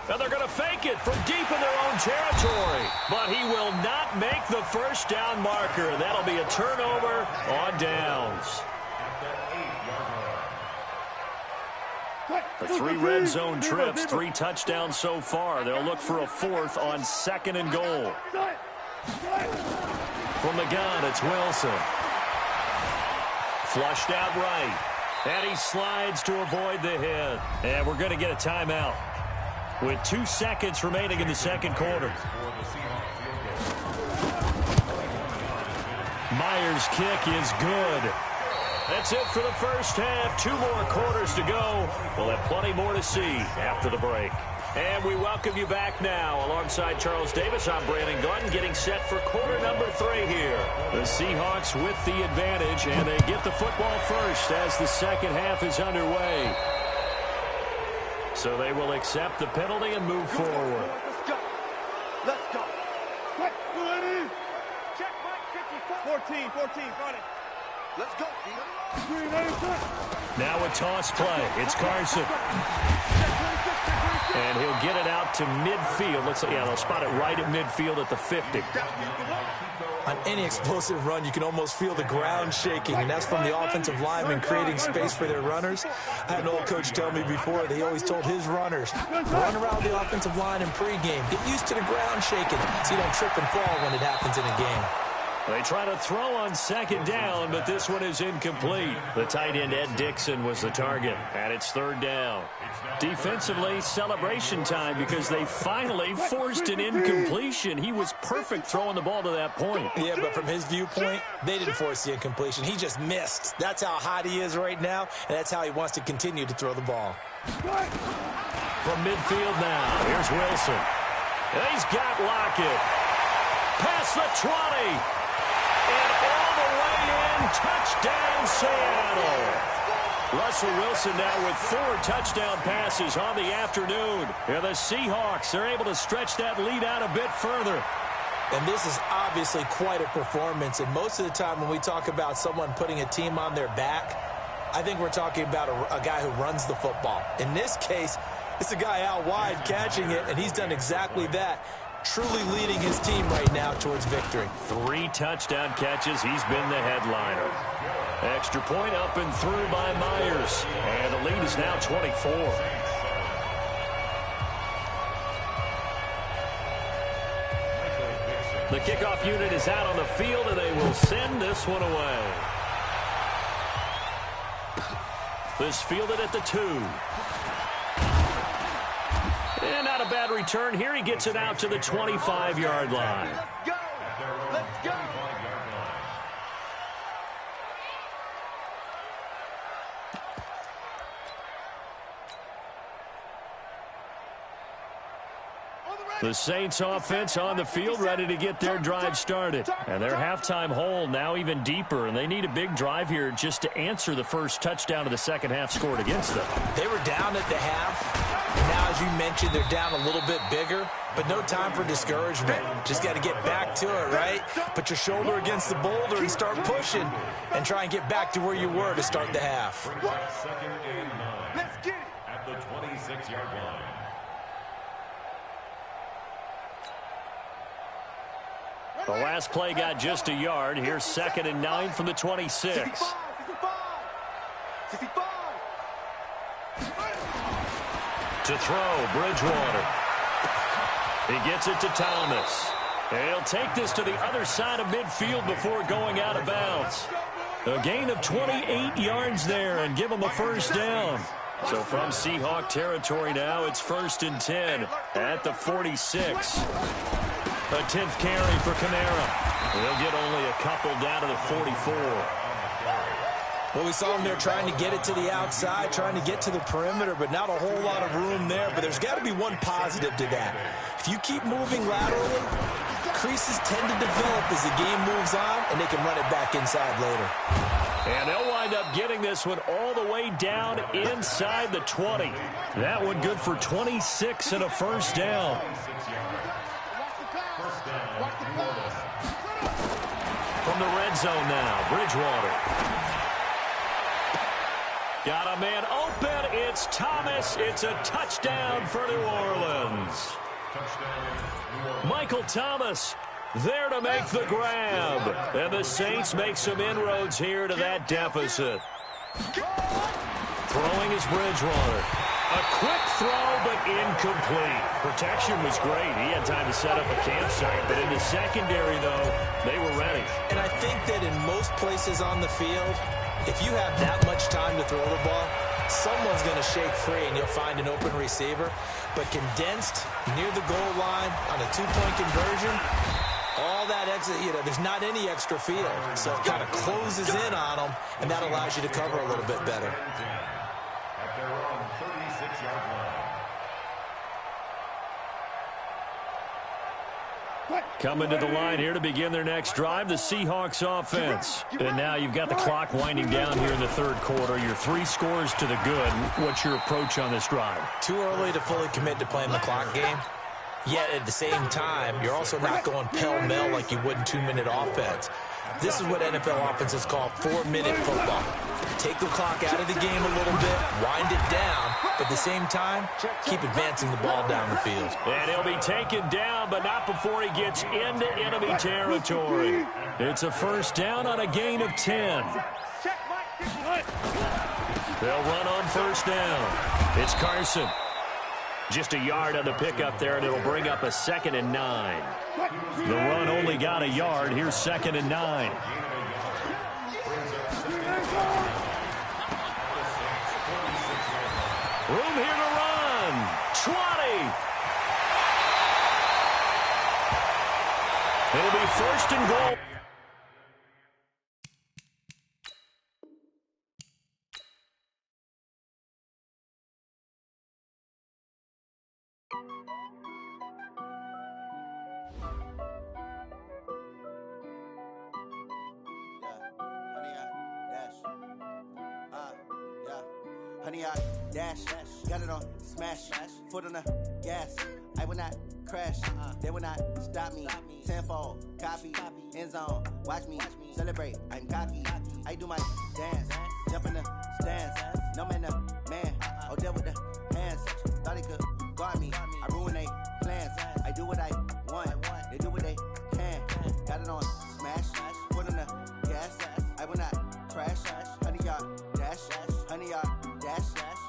Now they're going to fake it from deep in their own territory. But he will not make the first down marker. That'll be a turnover on downs. The 3 red zone trips, 3 touchdowns so far. They'll look for a 4th on 2nd and goal. From the gun, it's Wilson. Flushed out right. And he slides to avoid the hit. And we're going to get a timeout with 2 seconds remaining in the second quarter. Myers' kick is good. That's it for the first half. 2 more quarters to go. We'll have plenty more to see after the break. And we welcome you back now. Alongside Charles Davis, I'm Brandon Glenn, getting set for quarter number 3 here. The Seahawks with the advantage, and they get the football first as the second half is underway. So they will accept the penalty and move forward. Let's go. Let's go. Quick. Check Mike 54. 14, got it. Let's go, Now a toss play. It's Carson. And he'll get it out to midfield. They'll spot it right at midfield at the 50. On any explosive run, you can almost feel the ground shaking, and that's from the offensive linemen creating space for their runners. I had an old coach tell me before that he always told his runners, run around the offensive line in pregame. Get used to the ground shaking so you don't trip and fall when it happens in a game. They try to throw on second down, but this one is incomplete. The tight end, Ed Dixon, was the target, and it's third down. Defensively, celebration time because they finally forced an incompletion. He was perfect throwing the ball to that point. Yeah, but from his viewpoint, they didn't force the incompletion. He just missed. That's how hot he is right now, and that's how he wants to continue to throw the ball. From midfield now, here's Wilson. And he's got Lockett. Past the 20. And all the way in, touchdown Seattle. Russell Wilson now with 4 touchdown passes on the afternoon. And the Seahawks are able to stretch that lead out a bit further. And this is obviously quite a performance. And most of the time when we talk about someone putting a team on their back, I think we're talking about a guy who runs the football. In this case, it's a guy out wide catching it, and he's done exactly that. Truly leading his team right now towards victory. 3 touchdown catches. He's been the headliner. Extra point up and through by Myers. And the lead is now 24. The kickoff unit is out on the field, and they will send this one away. This fielded at the 2. And not a bad return here. He gets it out to the 25-yard line. Let's go. Let's go. The Saints offense on the field, ready to get their drive started. And their halftime hole now even deeper, and they need a big drive here just to answer the first touchdown of the second half scored against them. They were down at the half. And now, as you mentioned, they're down a little bit bigger, but no time for discouragement. Just got to get back to it, right? Put your shoulder against the boulder and start pushing and try and get back to where you were to start the half. Second and 9. Let's get it. At the 26-yard line. The last play got just a yard. Here's 2nd and 9 from the 26. 65. To throw, Bridgewater. He gets it to Thomas. And he'll take this to the other side of midfield before going out of bounds. A gain of 28 yards there and give him a first down. So from Seahawk territory now, it's 1st and 10 at the 46. A 10th carry for Kamara. He'll get only a couple down to the 44. Well, we saw him there trying to get it to the outside, trying to get to the perimeter, but not a whole lot of room there. But there's got to be one positive to that. If you keep moving laterally, creases tend to develop as the game moves on, and they can run it back inside later. And they'll wind up getting this one all the way down inside the 20. That one good for 26 and a first down. From the red zone now, Bridgewater. Got a man open. It's Thomas. It's a touchdown for New Orleans. Michael Thomas there to make the grab. And the Saints make some inroads here to that deficit. Throwing is Bridgewater. A quick throw, but incomplete. Protection was great. He had time to set up a campsite, but in the secondary, though, they were ready. And I think that in most places on the field, if you have that much time to throw the ball, someone's going to shake free and you'll find an open receiver. But condensed near the goal line on a two-point conversion, all that extra, there's not any extra field. So it kind of closes in on them, and that allows you to cover a little bit better. At their own 36-yard line. Coming to the line here to begin their next drive, the Seahawks offense. And now you've got the clock winding down here in the third quarter. Your 3 scores to the good. What's your approach on this drive? Too early to fully commit to playing the clock game. Yet at the same time, you're also not going pell-mell like you would in 2-minute offense. This is what NFL offenses call 4-minute football. Take the clock out of the game a little bit, wind it down, but at the same time, keep advancing the ball down the field. And he'll be taken down, but not before he gets into enemy territory. It's a first down on a gain of 10. They'll run on first down. It's Carson. Just a yard on the pickup there, and it'll bring up a 2nd and 9. The run only got a yard. Here's 2nd and 9. Room here to run. 20. It'll be 1st and goal. Honey, I dash, got it on smash, foot on the gas. I will not crash, they will not stop me. Tenfold, copy, end zone, watch me celebrate. I'm cocky, I do my dance, jump in the stands. No man, man, oh there with the hands. Thought he could guard me, I ruin they plans. I do what I want, they do what they can. Got it on smash, foot on the gas. I will not crash, honey, y'all dash, honey, y'all dash,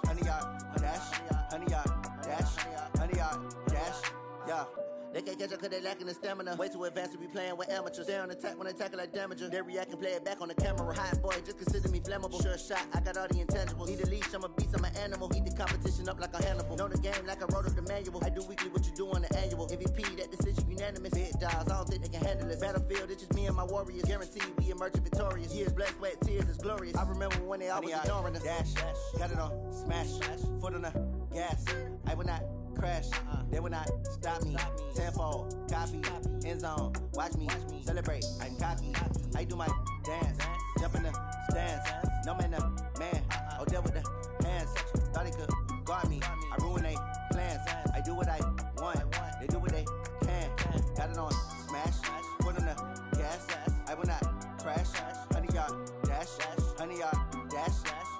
honey, y'all dash, honey, y'all dash, honey, y'all dash, yeah. They can't catch up cause they lacking the stamina. Way too advanced to be playing with amateurs. Stay on attack when they tackle like damager. They react and play it back on the camera. Hot boy, just consider me flammable. Sure shot, I got all the intangibles. Need a leash, I'm a beast, I'm an animal. Heat the competition up like a Hannibal. Know the game like I wrote up the manual. I do weekly what you do on the annual. MVP, that decision unanimous. Big dogs, I don't think they can handle it. Battlefield, it's just me and my warriors. Guaranteed we emerge victorious. Years, blood, sweat, tears, it's glorious. I remember when they always ignoring us. Dash, got it on smash, foot on the gas. I will not crash, they will not stop me. Tenfold, copy, end zone, watch me celebrate. I'm cocky, I do my dance, jump in the stands. No man, man, oh there with the hands. Thought he could guard me, I ruin they plans. I do what I want, they do what they can. Got it on smash, foot on the gas. I will not crash, honey, y'all dash, honey, y'all dash,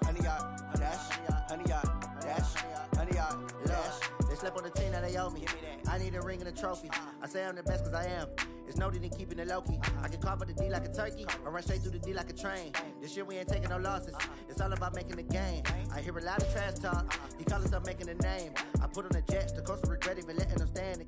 honey, y'all dash, honey, y'all dash, honey, y'all dash. They slept on the team that they owe me. I need a ring and a trophy. I say I'm the best cause I am. It's no need in keeping it low-key. I can carve up the D like a turkey or run straight through the D like a train. This year we ain't taking no losses. It's all about making the game. I hear a lot of trash talk. He call himself making a name. I put on the Jets. The coach will regret even letting them stand.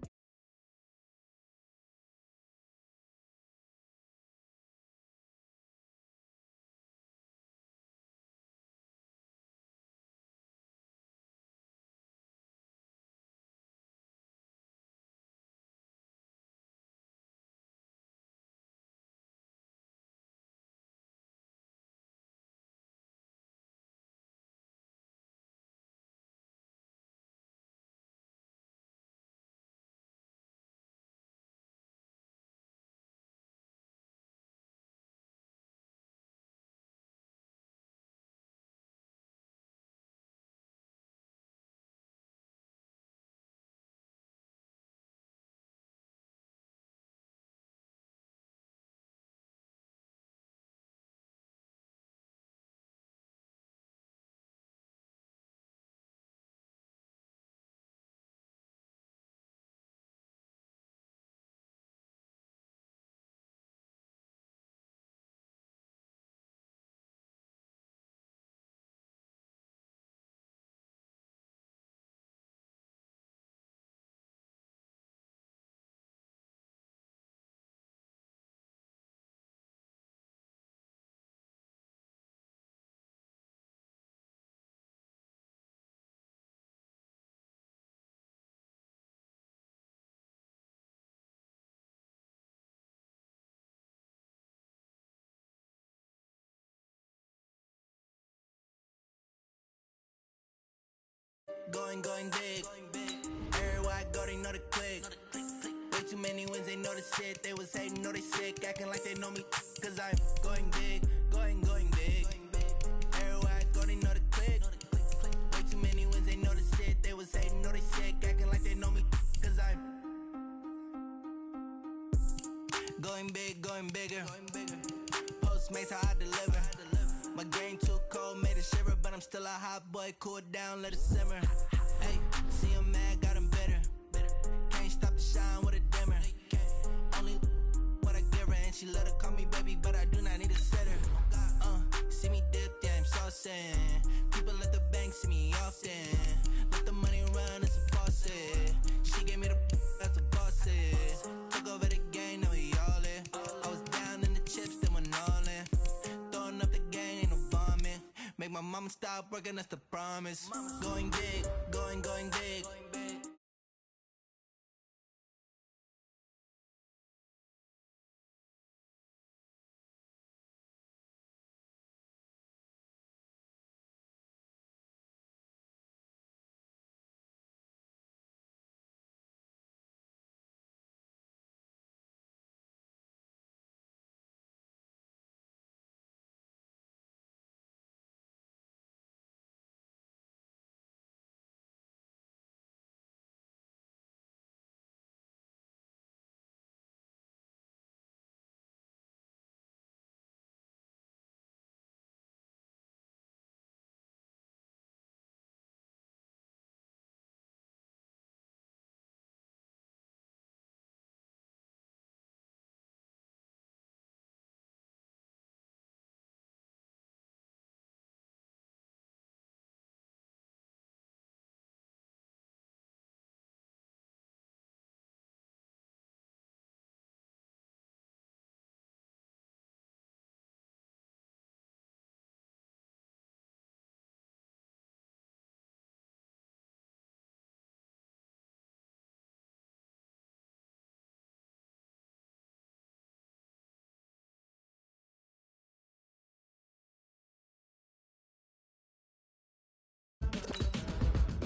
going big. Everywhere I go, they know the click. Way too many wins, they know the shit. They was hating, know they sick, acting like they know me. Cause I'm going big, going big. Everywhere I go, they know the click. Way too many wins, they know the shit. They was hating, know they sick, acting like they know me. Cause I'm going big, going bigger. Postmates, how I deliver. My game too cold, made it shiver, but I'm still a hot boy. Cool it down, let it simmer. Hey, see him mad, got him bitter. Can't stop the shine with a dimmer. Only what I give her, and she let her call me baby, but I do not need a sitter. See me dip, yeah, I'm saucing. People at the bank see me often. Let the money run, it's a faucet. She gave me the that's a boss it. Took over the game, now we all in. I was down in the chips, then went all in. Throwing up the game, ain't no vomit. Make my mama stop working, that's the promise. Going big, going big.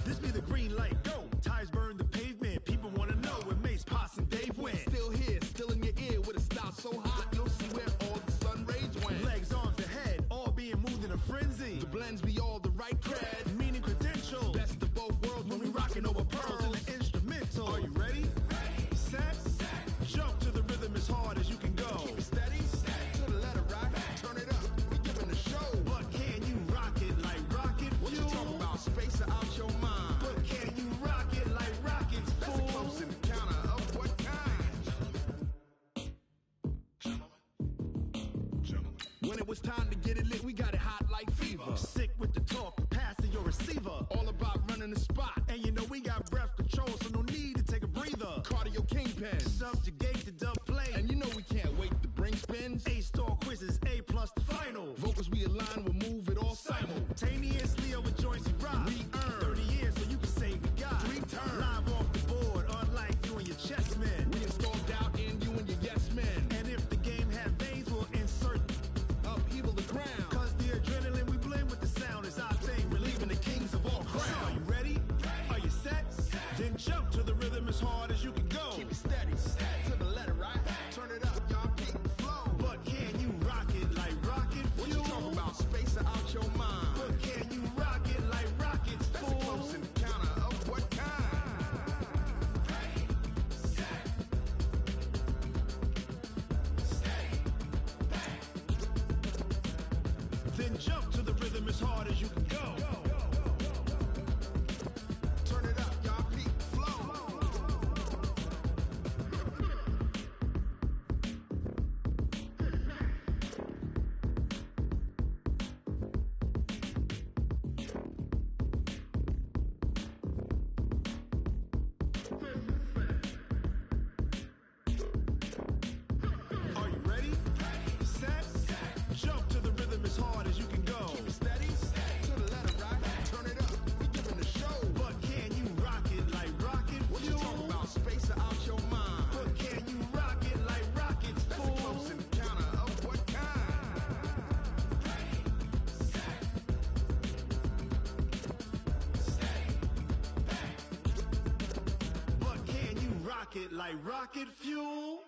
This be the green light, go. Tires burn the pavement. People wanna know where Mace, Potts, and Dave went. Still here, still in your ear with a style so hot, you'll see where all the sun rays went. Legs, arms, the head, all being moved in a frenzy. The blends be all the right cred, meaning credentials. best of both worlds When we rockin' over pearls in the instrumental. Are you ready? Set. Jump to the rhythm as hard as you can go. Keep it steady, to the letter right, turn it up, we giving the show. But can you rock it like rocket fuel? What you talking about, space out your mind? But can you rock it like rockets, That's a close fool? encounter of what kind? When it was time to get it lit, we got it hot like fever. Sick with the talk, passing your receiver. All about running the spot. And you know we got breath control, so no need to take a breather. Cardio kingpin. Subjugate the dub play. And you know we can't wait to bring spins. A-star quizzes, A+ the final. Vocals we align, we'll move it all Simultaneously over joints we rock. We earn 30 years so you can say we got 3 turns. live off the board, unlike you and your chess men. We installed doubt in you and your yes men. And if the game had veins, we'll insert Upheaval the crown. cause the adrenaline we blend with the sound is our thing, relieving the kings of all crowns. Are you ready? Are you set? Then jump to the rhythm as hard as you can go. Keep it steady, to the letter right. Turn it up, y'all keep the flow. But can you rock it like rocket fuel? What you talking about, space out your mind? But can you rock it like rockets, That's a fool? close encounter of what kind? Then jump to the rhythm as hard as you can go. Turn it up, y'all keep the flow. Are you ready? Set. Jump to the rhythm as hard as you can go. Keep it steady, to the letter pocket like rocket fuel.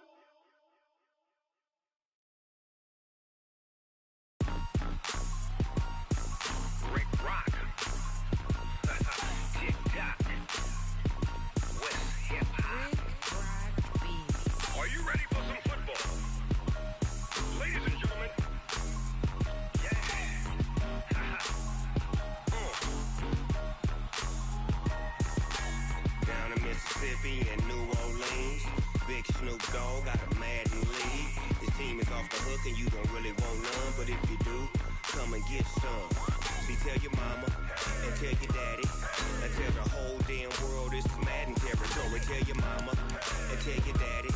Rick Rock. Tick-tock. West hip-hop. Are you ready for some football? Ladies and gentlemen. Yeah. Down in Mississippi and New Orleans, Big Snoop Dogg got a Madden league. His team is off the hook and you don't really want none, but if you do, come and get some. See, tell your mama and tell your daddy and tell the whole damn world this is Madden territory. Tell your mama and tell your daddy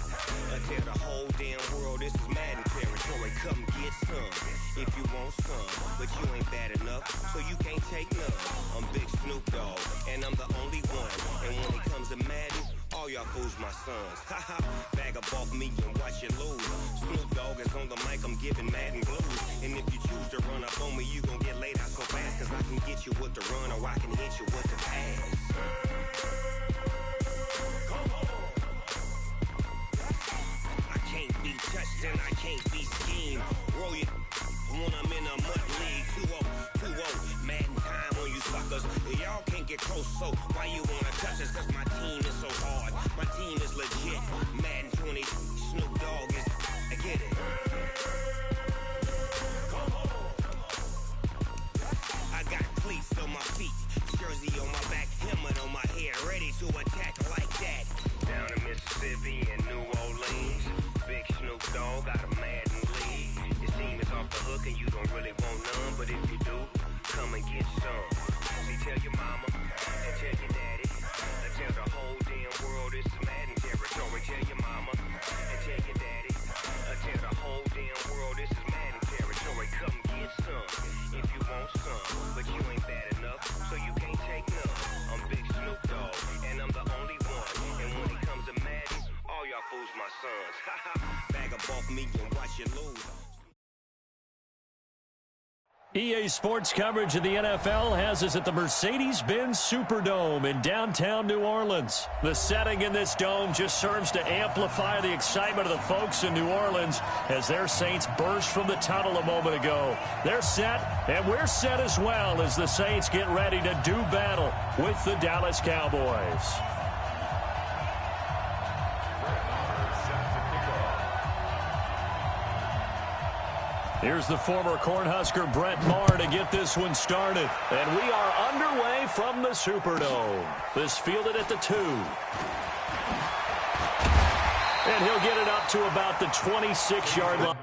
and tell the whole damn world this is Madden territory. Come get some if you want some, but you ain't bad enough, so you can't take none. I'm Big Snoop Dogg and I'm the only one. And when it comes to Madden, all y'all fools my sons. Haha, bag up off me and watch you lose. Snoop Dogg is on the mic, I'm giving Madden blues. And if you choose to run up on me, you gon' get laid out so fast, cause I can get you with the run or I can hit you with the pass. Come on. I can't be touched and I can't be schemed. Roll you when I'm in a mud league. 2-0, Madden time on you suckers. Y'all can't get close, so why you wanna touch us? Cause my team is so hard, my team is legit. Madden 20, Snoop Dogg is, I get it. Come on. I got cleats on my feet, jersey on my back, helmet on my head, ready to attack like that. Down in Mississippi and New Orleans, Big Snoop Dogg got a Madden league. Your team is off the hook and you don't really want none, but if you do, come and get some. See, tell your mama and tell your daddy and tell the whole damn world this is Madden territory. Tell your mama and tell your daddy and tell the whole damn world this is Madden territory. Come get some if you want some, but you ain't bad enough, so you can't take none. I'm Big Snoop Dogg and I'm the only one. And when it comes to Madden, all y'all fools my sons. Bag up off me and watch you lose. EA Sports coverage of the NFL has us at the Mercedes-Benz Superdome in downtown New Orleans. The setting in this dome just serves to amplify the excitement of the folks in New Orleans as their Saints burst from the tunnel a moment ago. They're set, and we're set as well as the Saints get ready to do battle with the Dallas Cowboys. Here's the former Cornhusker Brett Maher to get this one started. And we are underway from the Superdome. This fielded at the 2. And he'll get it up to about the 26-yard line.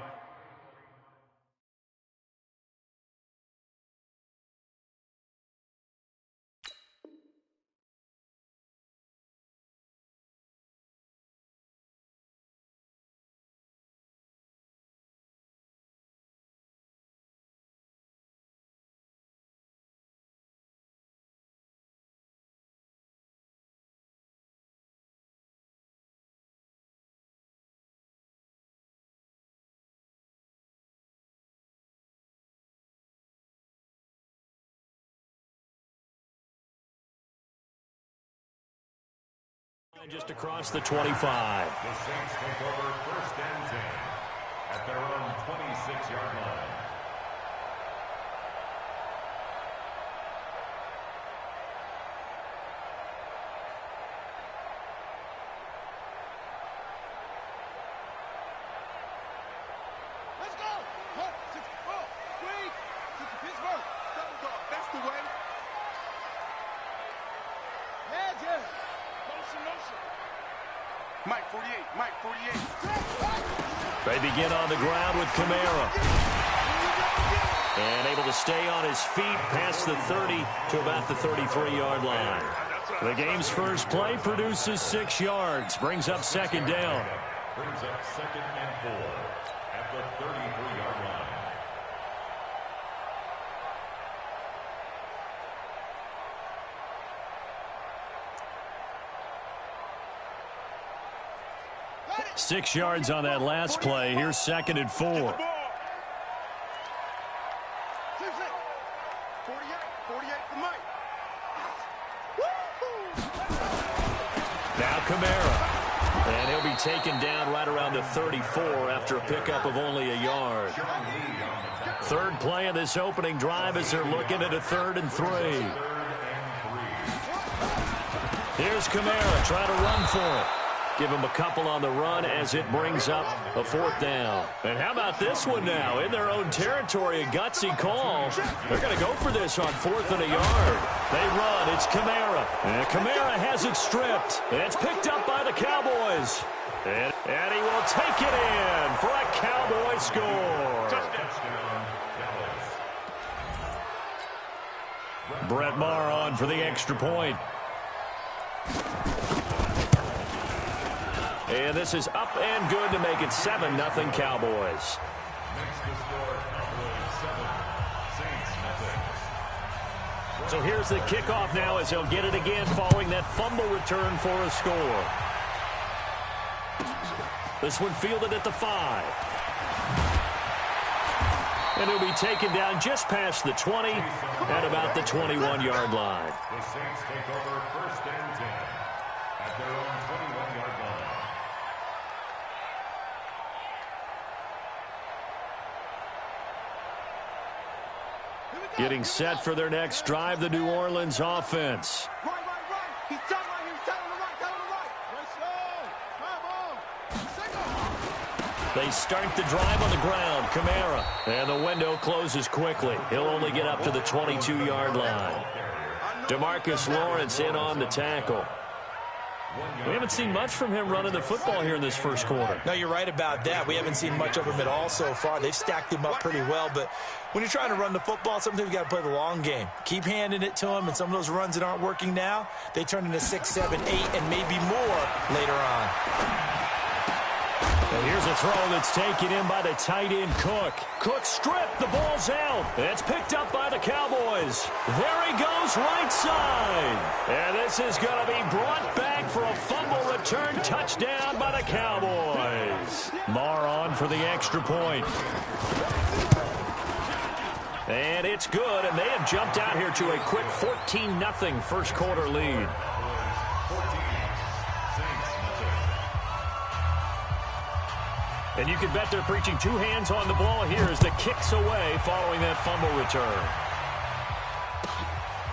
Just across the 25. The Saints take over 1st and 10 at their own 26-yard line. Let's go! Hope, wait! Pittsburgh! Double dog, that's the way! Yeah. Motion. Mike 48. They begin on the ground with Kamara. And able to stay on his feet past the 30 to about the 33-yard line. The game's first play produces 6 yards, brings up 2nd down. Brings up 2nd and 4 at the 33-yard line. Six yards on that last play. Here's 2nd and 4. 48 for Mike. Now Kamara. And he'll be taken down right around the 34 after a pickup of only a yard. Third play of this opening drive as they're looking at a 3rd and 3. Here's Kamara trying to run for it. Give him a couple on the run as it brings up a 4th down. And how about this one now? In their own territory, a gutsy call. They're going to go for this on 4th and a yard. They run. It's Kamara. And Kamara has it stripped. It's picked up by the Cowboys. And he will take it in for a Cowboy score. Brett Maher on for the extra point. And this is up and good to make it 7-0 Cowboys. So here's the kickoff now as they'll get it again following that fumble return for a score. This one fielded at the 5. And he'll be taken down just past the 20 at about the 21-yard line. The Saints take over 1st and 10 at their own 21-yard line. Getting set for their next drive, the New Orleans offense. Right. He's telling right. He's telling the right. Let's go. Come on. They start the drive on the ground. Kamara. And the window closes quickly. He'll only get up to the 22-yard line. DeMarcus Lawrence in on the tackle. We haven't seen much from him running the football here in this first quarter. No, you're right about that. We haven't seen much of him at all so far. They've stacked him up pretty well, but when you're trying to run the football, sometimes you got to play the long game. Keep handing it to him, and some of those runs that aren't working now, they turn into 6, 7, 8, and maybe more later on. And here's a throw that's taken in by the tight end, Cook. Cook stripped. The ball's out. It's picked up by the Cowboys. There he goes, right side. And this is going to be brought back for a fumble return touchdown by the Cowboys. Maher on for the extra point. And it's good, and they have jumped out here to a quick 14-0 first quarter lead. And you can bet they're preaching 2 hands on the ball here as the kick's away following that fumble return.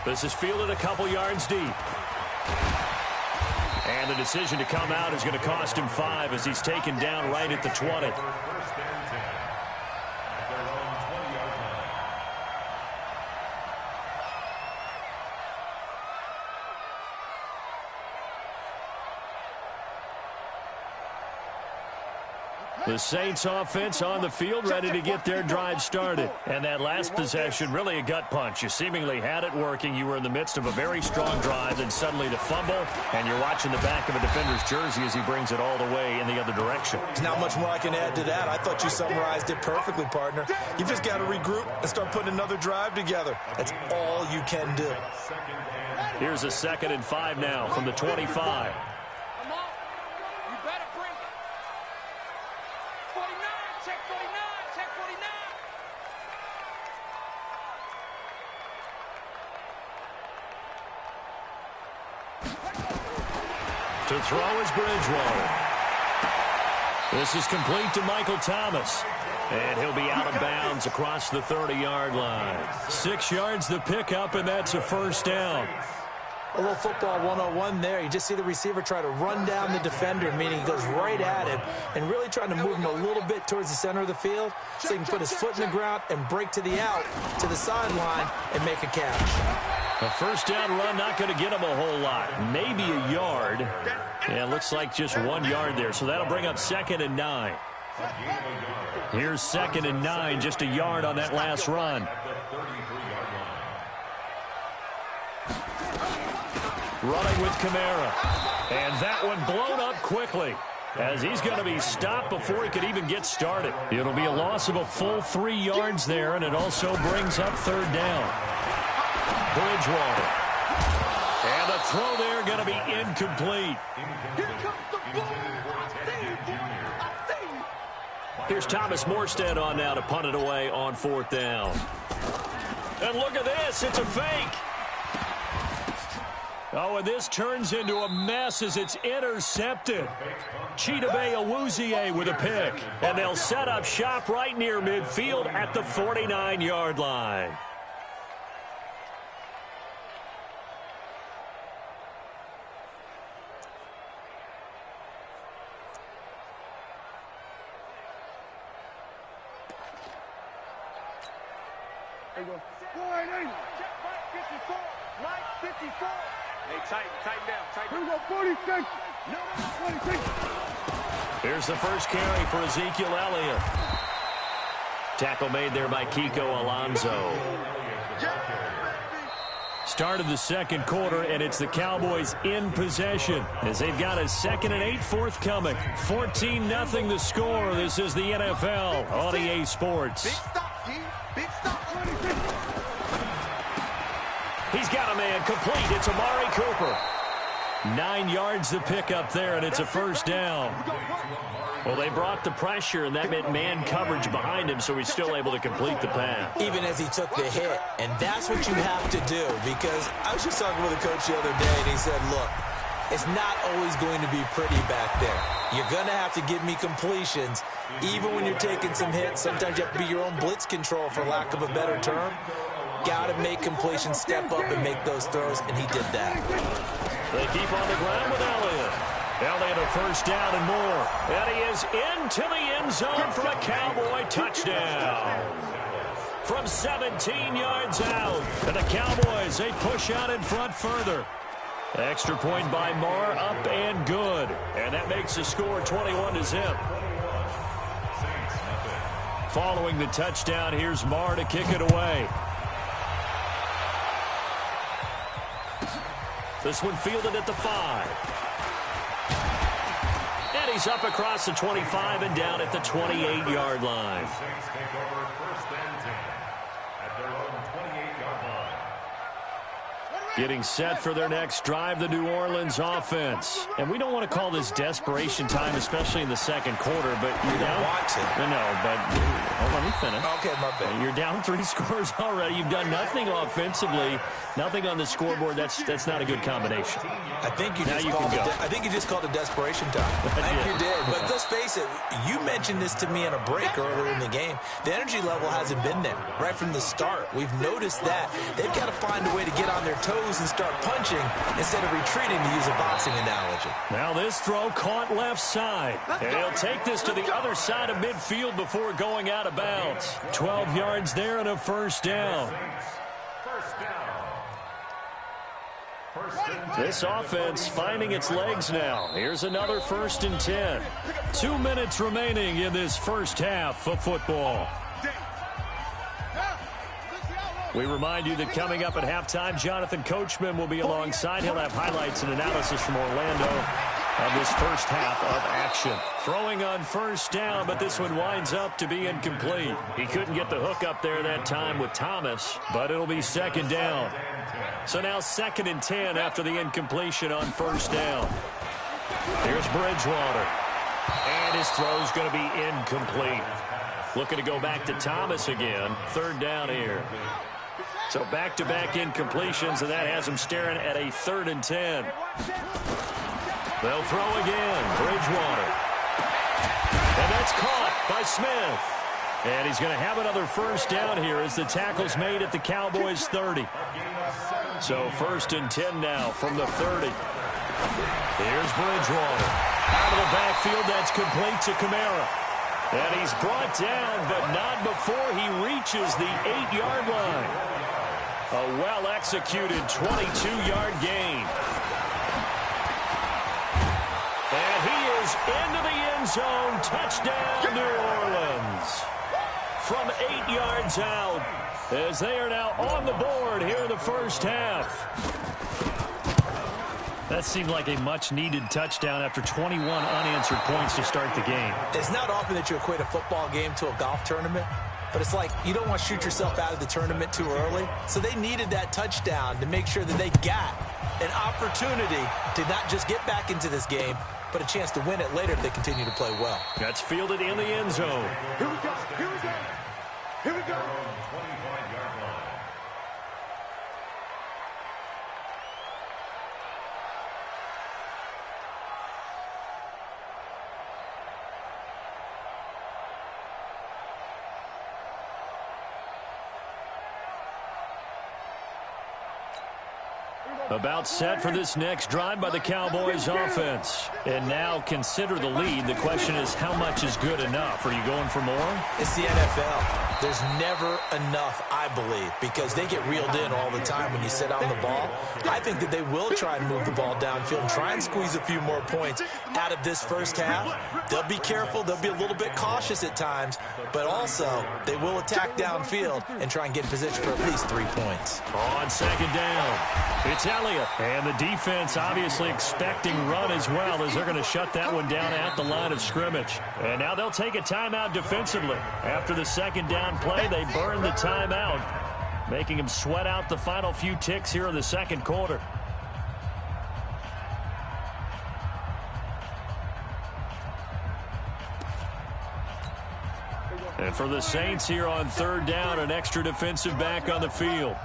This is fielded a couple yards deep. And the decision to come out is going to cost him 5 as he's taken down right at the 20. The Saints offense on the field ready to get their drive started. And that last possession, really a gut punch. You seemingly had it working. You were in the midst of a very strong drive, and suddenly the fumble, and you're watching the back of a defender's jersey as he brings it all the way in the other direction. There's not much more I can add to that. I thought you summarized it perfectly, partner. You've just got to regroup and start putting another drive together. That's all you can do. Here's a 2nd and 5 now from the 25. To throw is Bridgewater. This is complete to Michael Thomas. And he'll be out of bounds across the 30-yard line. 6 yards the pickup, and that's a first down. A little football 101 there. You just see the receiver try to run down the defender, meaning he goes right at him and really trying to move him a little bit towards the center of the field so he can put his foot in the ground and break to the out, to the sideline, and make a catch. A first down run, not going to get him a whole lot. Maybe a yard. Yeah, it looks like just 1 yard there, so that'll bring up 2nd and 9. Here's 2nd and 9, just a yard on that last run. Running with Kamara. And that one blown up quickly as he's going to be stopped before he could even get started. It'll be a loss of a full 3 yards there, and it also brings up 3rd down. Bridgewater. And the throw there going to be incomplete. Here's Thomas Morstead on now to punt it away on 4th down. And look at this. It's a fake. Oh, and this turns into a mess as it's intercepted. Chidobe Awuzie with a pick. And they'll set up shop right near midfield at the 49-yard line. There you go. 480. Check right 54. Right 54. Hey, tighten down. Here we go, 46. No, 46. Here's the first carry for Ezekiel Elliott. Tackle made there by Kiko Alonso. Start of the second quarter, and it's the Cowboys in possession as they've got a 2nd and 8 forthcoming. 14-0 the score. This is the NFL on EA Sports. Big stop, G. Big stop. He's got a man complete. It's Amari Cooper. 9 yards the pickup there, and it's a first down. Well, they brought the pressure, and that meant man coverage behind him, so he's still able to complete the pass. Even as he took the hit, and that's what you have to do, because I was just talking with a coach the other day, and he said, look, it's not always going to be pretty back there. You're going to have to give me completions, even when you're taking some hits. Sometimes you have to be your own blitz control, for lack of a better term. Got to make completions, step up, and make those throws, and he did that. They keep on the ground with Elliott. Elliott a first down and more. And he is into the end zone for a Cowboy touchdown. From 17 yards out. And the Cowboys, they push out in front further. Extra point by Marr, up and good. And that makes the score 21-0. Following the touchdown, here's Marr to kick it away. This one fielded at the 5. And he's up across the 25 and down at the 28-yard line. Saints take over 1st and 10 at their own 28-yard line. Getting set for their next drive, the New Orleans offense. And we don't want to call this desperation time, especially in the second quarter, but you're down. No, but let me finish. Okay, my bad. You're down 3 scores already. You've done nothing offensively, nothing on the scoreboard. That's not a good combination. I think you just called it desperation time. I think you did. But let's face it, you mentioned this to me in a break earlier in the game. The energy level hasn't been there right from the start. We've noticed that. They've got to find a way to get on their toes and start punching instead of retreating, to use a boxing analogy. Now this throw caught left side. And he'll take this to the other side of midfield before going out of bounds. 12 yards there and a first down. This offense finding its legs now. Here's another 1st and 10. 2 minutes remaining in this first half of football. We remind you that coming up at halftime, Jonathan Coachman will be alongside. He'll have highlights and analysis from Orlando of this first half of action. Throwing on first down, but this one winds up to be incomplete. He couldn't get the hook up there that time with Thomas, but it'll be 2nd down. So now 2nd and 10 after the incompletion on first down. Here's Bridgewater. And his throw's going to be incomplete. Looking to go back to Thomas again. 3rd down here. So back-to-back incompletions, and that has him staring at a 3rd and 10. They'll throw again. Bridgewater. And that's caught by Smith. And he's going to have another first down here as the tackle's made at the Cowboys' 30. So 1st and 10 now from the 30. Here's Bridgewater. Out of the backfield, that's complete to Kamara. And he's brought down, but not before he reaches the 8-yard line. A well-executed 22-yard gain. And he is into the end zone. Touchdown, New Orleans. From 8 yards out, as they are now on the board here in the first half. That seemed like a much-needed touchdown after 21 unanswered points to start the game. It's not often that you equate a football game to a golf tournament, but it's like you don't want to shoot yourself out of the tournament too early. So they needed that touchdown to make sure that they got an opportunity to not just get back into this game, but a chance to win it later if they continue to play well. That's fielded in the end zone. Here we go. Here we go. Here we go. About set for this next drive by the Cowboys offense. And now consider the lead. The question is, how much is good enough? Are you going for more? It's the NFL. There's never enough, I believe, because they get reeled in all the time when you sit on the ball. I think that they will try and move the ball downfield and try and squeeze a few more points out of this first half. They'll be careful. They'll be a little bit cautious at times, but also they will attack downfield and try and get in position for at least 3 points. On second down, it's Elliott. And the defense obviously expecting run as well, as they're going to shut that one down at the line of scrimmage. And now they'll take a timeout defensively. After the second down play, they burn the timeout, making them sweat out the final few ticks here in the second quarter. And for the Saints here on third down, an extra defensive back on the field.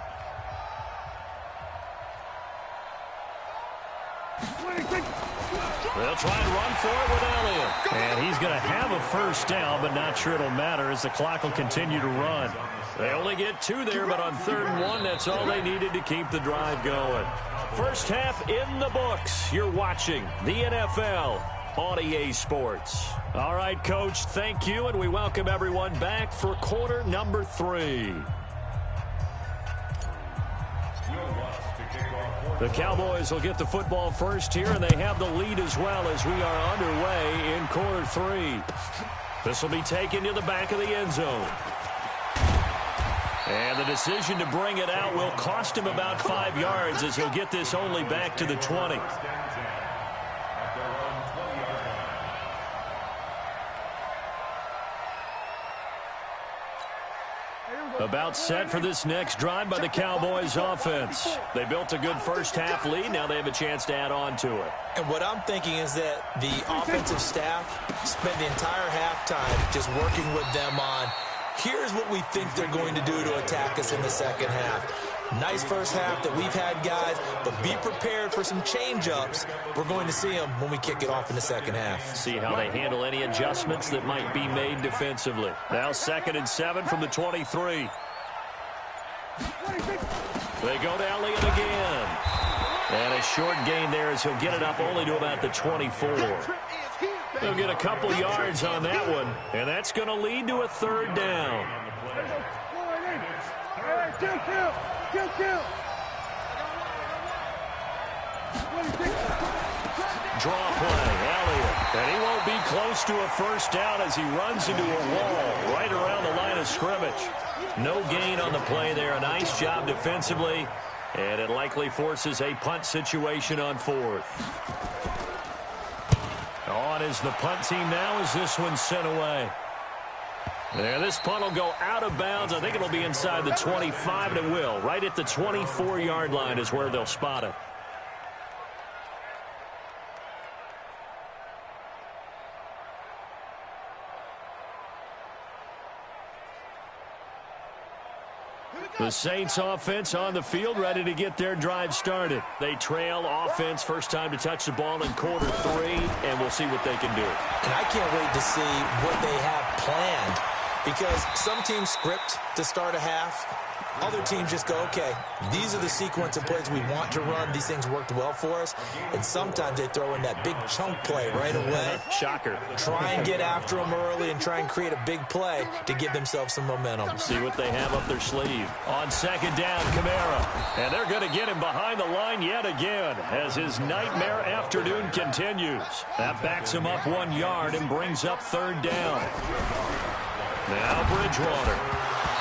They'll try and run for it with Elliott. And he's going to have a first down, but not sure it'll matter as the clock will continue to run. They only get 2 there, but on 3rd and 1, that's all they needed to keep the drive going. First half in the books. You're watching the NFL on EA Sports. All right, Coach, thank you, and we welcome everyone back for quarter number 3. The Cowboys will get the football first here, and they have the lead as well as we are underway in quarter 3. This will be taken to the back of the end zone. And the decision to bring it out will cost him about 5 yards, as he'll get this only back to the 20. About set for this next drive by the Cowboys offense. They built a good first half lead. Now they have a chance to add on to it. And what I'm thinking is that the offensive staff spent the entire halftime just working with them on, here's what we think they're going to do to attack us in the second half. Nice first half that we've had, guys, but be prepared for some change-ups. We're going to see them when we kick it off in the second half. See how they handle any adjustments that might be made defensively. Now 2nd and 7 from the 23. They go to Elliott again. And a short gain there as he'll get it up only to about the 24. They'll get a couple yards on that one, and that's going to lead to a 3rd down. Draw play, Elliott. And he won't be close to a first down as he runs into a wall right around the line of scrimmage. No gain on the play there. A nice job defensively, and it likely forces a punt situation on 4th. On is the punt team now as this one's sent away. There, this punt will go out of bounds. I think it'll be inside the 25, and it will. Right at the 24-yard line is where they'll spot it. The Saints offense on the field, ready to get their drive started. They trail offense, first time to touch the ball in quarter 3, and we'll see what they can do. And I can't wait to see what they have planned, because some teams script to start a half. Other teams just go, okay, these are the sequence of plays we want to run. These things worked well for us. And sometimes they throw in that big chunk play right away. Shocker. Try and get after them early and try and create a big play to give themselves some momentum. See what they have up their sleeve. On 2nd down, Kamara. And they're going to get him behind the line yet again as his nightmare afternoon continues. That backs him up 1 yard and brings up 3rd down. Now Bridgewater.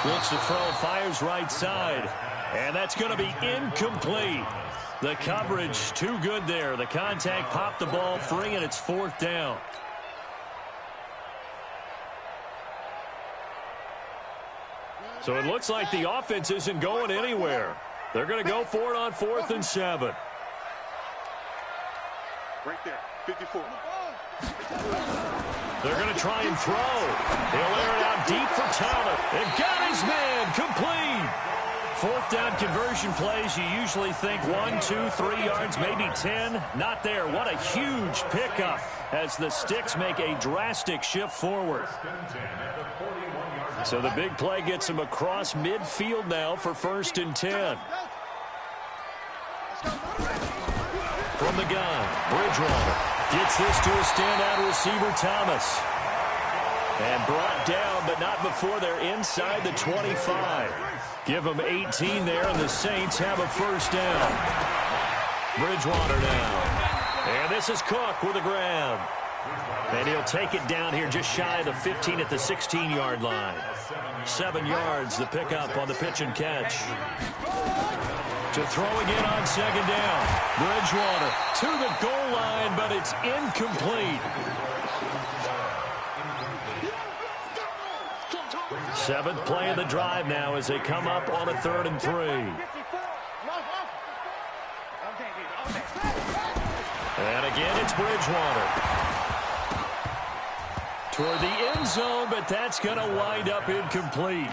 Looks to throw, fires right side. And that's going to be incomplete. The coverage too good there. The contact popped the ball free, and it's 4th down. So it looks like the offense isn't going anywhere. They're going to go for it on 4th and 7. Right there, 54. They're going to try and throw. He'll air it out deep for Talbot. And got his man complete. 4th down conversion plays, you usually think 1, 2, 3 yards, maybe 10. Not there. What a huge pickup as the Sticks make a drastic shift forward. So the big play gets him across midfield now for 1st and 10. From the gun, Bridgewater gets this to a standout receiver, Thomas. And brought down, but not before they're inside the 25. Give them 18 there, and the Saints have a first down. Bridgewater now. And this is Cook with a grab. And he'll take it down here just shy of the 15 at the 16-yard line. 7 yards the pickup on the pitch and catch. To throw again on second down. Bridgewater to the goal line, but it's incomplete. 7th play of the drive now as they come up on a 3rd and 3. And again, it's Bridgewater. Toward the end zone, but that's going to wind up incomplete.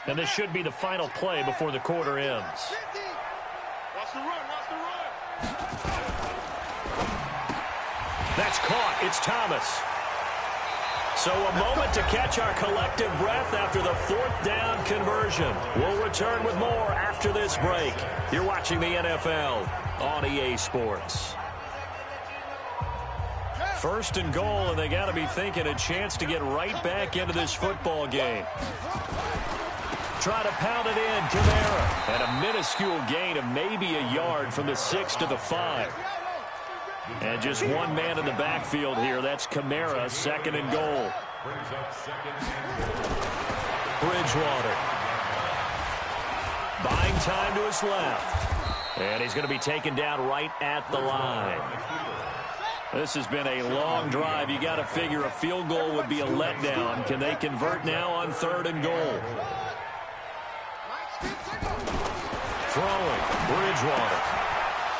And this should be the final play before the quarter ends. Watch the run, watch the run. That's caught. It's Thomas. So a moment to catch our collective breath after the 4th down conversion. We'll return with more after this break. You're watching the NFL on EA Sports. 1st and goal, and they got to be thinking a chance to get right back into this football game. Try to pound it in, Kamara. And a minuscule gain of maybe a yard from the 6 to the 5. And just one man in the backfield here. That's Kamara, 2nd and goal. Bridgewater. Buying time to his left. And he's going to be taken down right at the line. This has been a long drive. You got to figure a field goal would be a letdown. Can they convert now on 3rd and goal? Throwing. Bridgewater.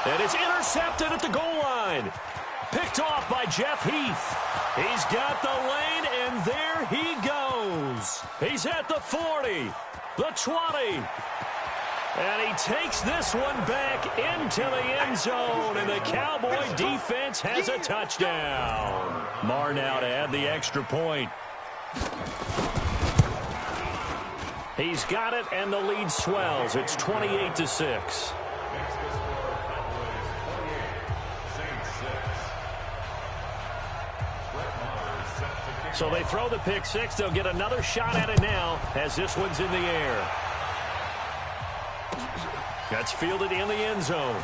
And it's intercepted at the goal line. Picked off by Jeff Heath. He's got the lane, and there he goes. He's at the 40, the 20. And he takes this one back into the end zone, and the Cowboy defense has a touchdown. Marr now to add the extra point. He's got it, and the lead swells. It's 28-6. So they throw the pick six. They'll get another shot at it now as this one's in the air. That's fielded in the end zone.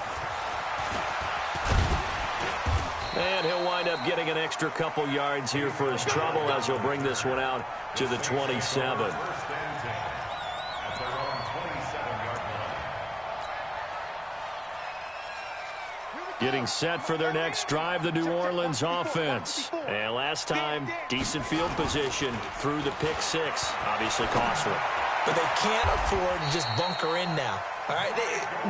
And he'll wind up getting an extra couple yards here for his trouble as he'll bring this one out to the 27. Getting set for their next drive, the New Orleans offense. And last time, decent field position through the pick six. Obviously costly. But they can't afford to just bunker in now. All right,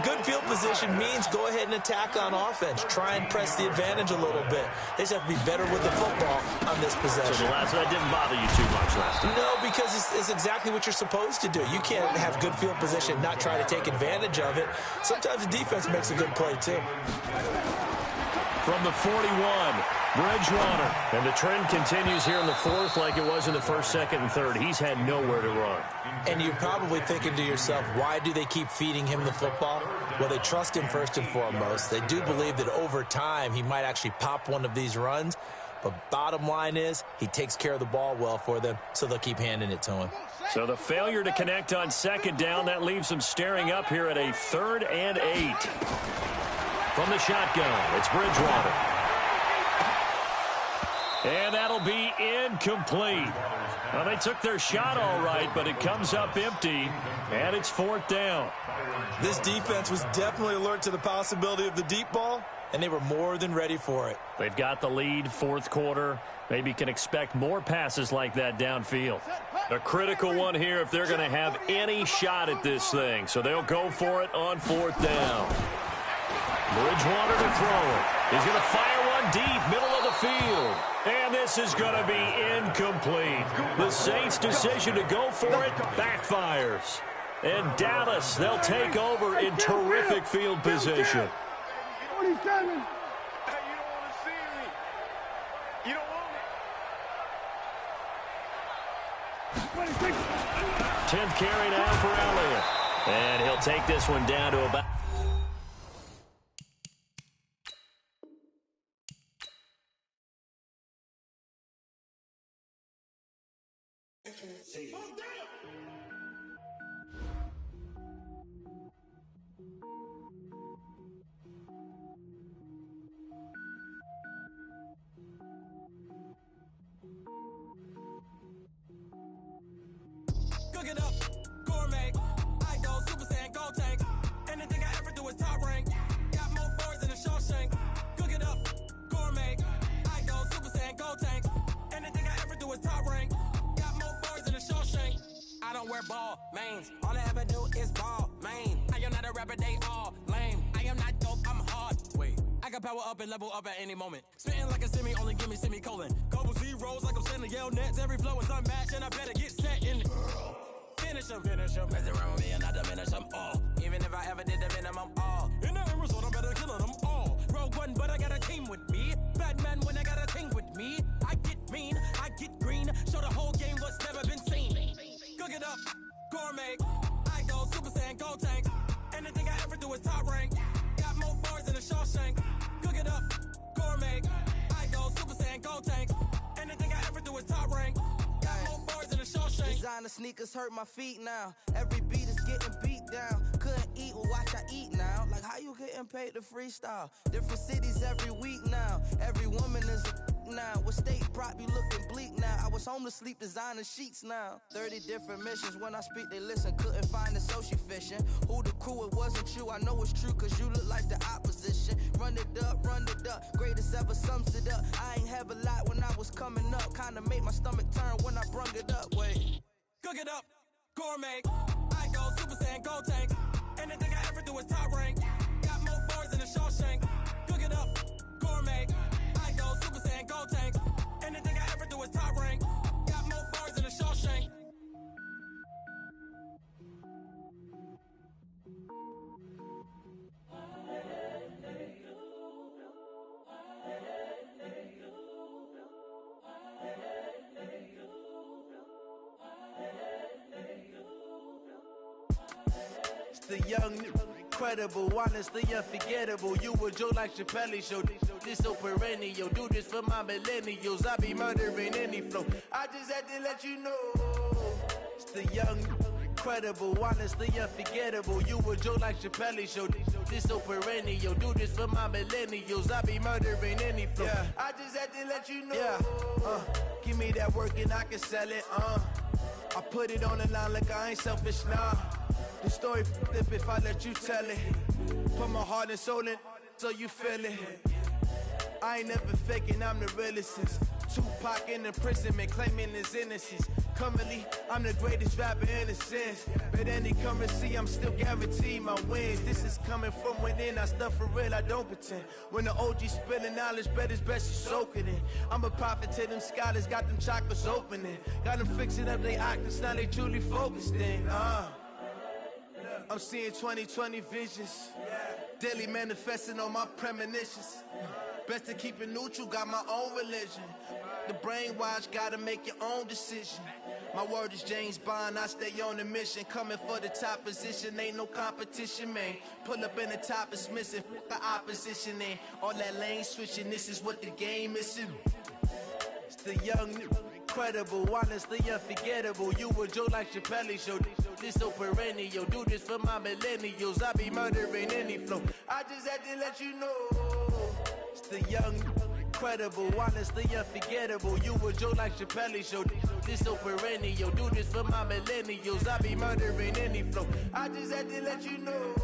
good field position means go ahead and attack on offense. Try and press the advantage a little bit. They just have to be better with the football on this possession. So that didn't bother you too much last time? No, because it's exactly what you're supposed to do. You can't have good field position and not try to take advantage of it. Sometimes the defense makes a good play, too. From the 41, Bridgewater. And the trend continues here in the 4th like it was in the 1st, 2nd, and 3rd. He's had nowhere to run. And you're probably thinking to yourself, why do they keep feeding him the football? Well, they trust him first and foremost. They do believe that over time he might actually pop one of these runs. But bottom line is he takes care of the ball well for them, so they'll keep handing it to him. So the failure to connect on 2nd down, that leaves them staring up here at a 3rd and 8. From the shotgun, it's Bridgewater. And that'll be incomplete. Well, they took their shot all right, but it comes up empty, and it's 4th down. This defense was definitely alert to the possibility of the deep ball, and they were more than ready for it. They've got the lead, 4th quarter. Maybe can expect more passes like that downfield. A critical one here if they're going to have any shot at this thing. So they'll go for it on 4th down. Bridgewater to throw it. He's going to fire one deep, middle of the field. And this is going to be incomplete. The Saints' decision to go for it backfires. And Dallas, they'll take over in terrific field position. 47. Hey, you don't want to see me. You don't want me. 10th carry now for Elliott. And he'll take this one down to about... Cook it up, gourmet. I go Super Saiyan, Gold Tank. Anything I ever do is top rank. Got more boards than a Shawshank. Cook it up, gourmet. I go Super Saiyan, Gold Tank. Anything I ever do is top rank. Got more boards than a Shawshank. I don't wear ball mains. All I ever do is ball main. I am not a rapper, they all lame. I am not dope, I'm hard. Wait, I can power up and level up at any moment. Spitting like a semi, only give me semicolon. Couple zeros like I'm sending yell nets. Every flow is unmatched and I better get set in. Finish them. Mess around with me and I diminish them all. Even if I ever did the minimum all. In the end result, I better kill them all. Rogue One, but I got a team with me. Batman when I got a team with me. I get mean, I get green. Show the whole game what's never been seen. Cook it up, gourmet. I go Super Saiyan, Gold Tank. Anything I ever do is top rank. Got more bars than a Shawshank. Cook it up, gourmet. I go Super Saiyan, Gold Tank. Anything I ever do is top rank. Designer sneakers hurt my feet now. Every beat is getting beat down. Couldn't eat, well watch I eat now. Like how you getting paid to freestyle? Different cities every week now. Every woman is a now. With state prop you looking bleak now. I was home to sleep designer sheets now. 30 different missions. When I speak they listen. Couldn't find it so she fishing. Who the crew, it wasn't you. I know it's true cause you look like the opposition. Run it up. Greatest ever sums it up. I ain't have a lot when I was coming up. Kinda made my stomach turn when I brung it up. Wait. Cook it up, gourmet. I go Super Saiyan, Gold Tank. Anything I ever do is top rank. Got more bars than a Shawshank. Cook it up, gourmet. I go Super Saiyan, Gold Tank. Anything I ever do is top rank. Got more bars than a Shawshank. The young, incredible, honestly unforgettable. You a joke like Chappelle show. This so perennial. Do this for my millennials. I be murdering any flow. I just had to let you know. It's the young, incredible, honestly unforgettable. You a joke like Chappelle show. This so perennial. Do this for my millennials. I be murdering any flow. Yeah. I just had to let you know. Yeah. Give me that work and I can sell it. I put it on the line like I ain't selfish now. The story flip if I let you tell it. Put my heart and soul in so you feel it. I ain't never faking, I'm the realest since Tupac in imprisonment, claiming his innocence. Currently, I'm the greatest rapper in a sense. But any currency, I'm still guaranteed my wins. This is coming from within, I stuff for real, I don't pretend. When the OG spilling knowledge, bet it's best you soak it in. I'm a prophet to them scholars, got them chakras opening. Got them fixing up they octaves, now they truly focused in. I'm seeing 2020 visions. Daily manifesting on my premonitions. Best to keep it neutral, got my own religion. The brainwash, gotta make your own decision. My word is James Bond, I stay on a mission. Coming for the top position, ain't no competition, man. Pull up in the top is missing, the opposition ain't. All that lane switching, this is what the game is. It's the young, incredible, honestly unforgettable. You a joke like Chappelle show. This so perennial. Do this for my millennials. I be murdering any flow. I just had to let you know. It's the young, incredible, honestly unforgettable. You a joke like Chappelle show. This so perennial. Do this for my millennials. I be murdering any flow. I just had to let you know.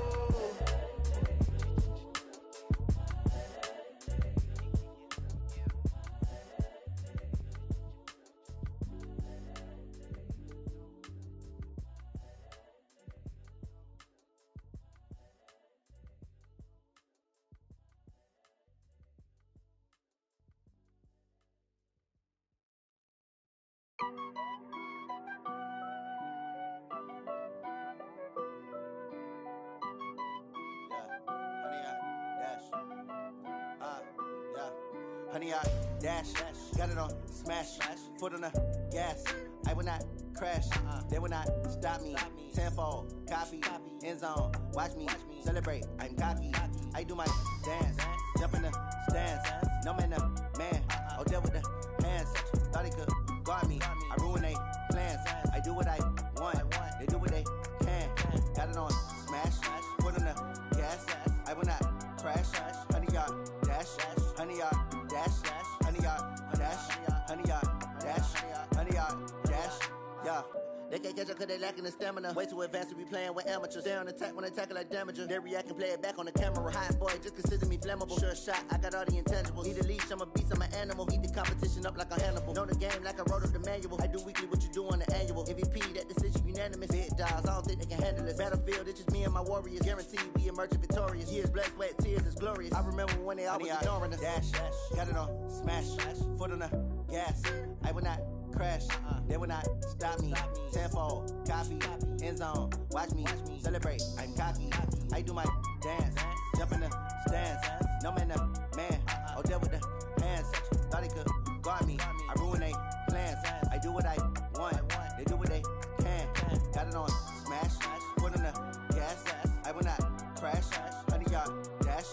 Honey, I dash. Got it on smash. Foot on the gas. I will not crash. They will not stop me. Tenfold, copy, end zone. Watch me celebrate. I'm cocky. I do my dance. Jump in the stands. No man, the man. Oh, deal with the hands. Thought he could guard me. I ruin they plans. I do what I want. They do what they can. Got it on smash. Foot on the gas. I will not crash. 100-yard dash. 100-yard dash. 100-yard dash. 100-yard dash. 100-yard dash. Yeah. They can't catch up cause they lacking the stamina. Way too advanced to be playing with amateurs. Stay on attack when they tackle like damager. They react and play it back on the camera. Hot boy, just consider me flammable. Sure shot, I got all the intangibles. Need a leash, I'm a beast, I'm an animal. Heat the competition up like a Hannibal. Know the game like I wrote up the manual. I do weekly what you do on the annual. MVP, that decision unanimous. Big dogs, I don't think they can handle it. Battlefield, it's just me and my warriors. Guaranteed we emerging victorious. Years, blood, sweat, tears, it's glorious. I remember when they always ignoring us. Dash, got it on smash. Foot on the gas. I will not crash. They will not stop me. Tenfold, copy, end zone. Watch me celebrate. I'm cocky. I do my dance. Jump in the stands. No man, the man. Oh, deal with the hands. Thought he could guard me. I ruin they plans. I do what I want. They do what they can. Got it on smash. Foot on the gas. I will not crash. 100-yard dash.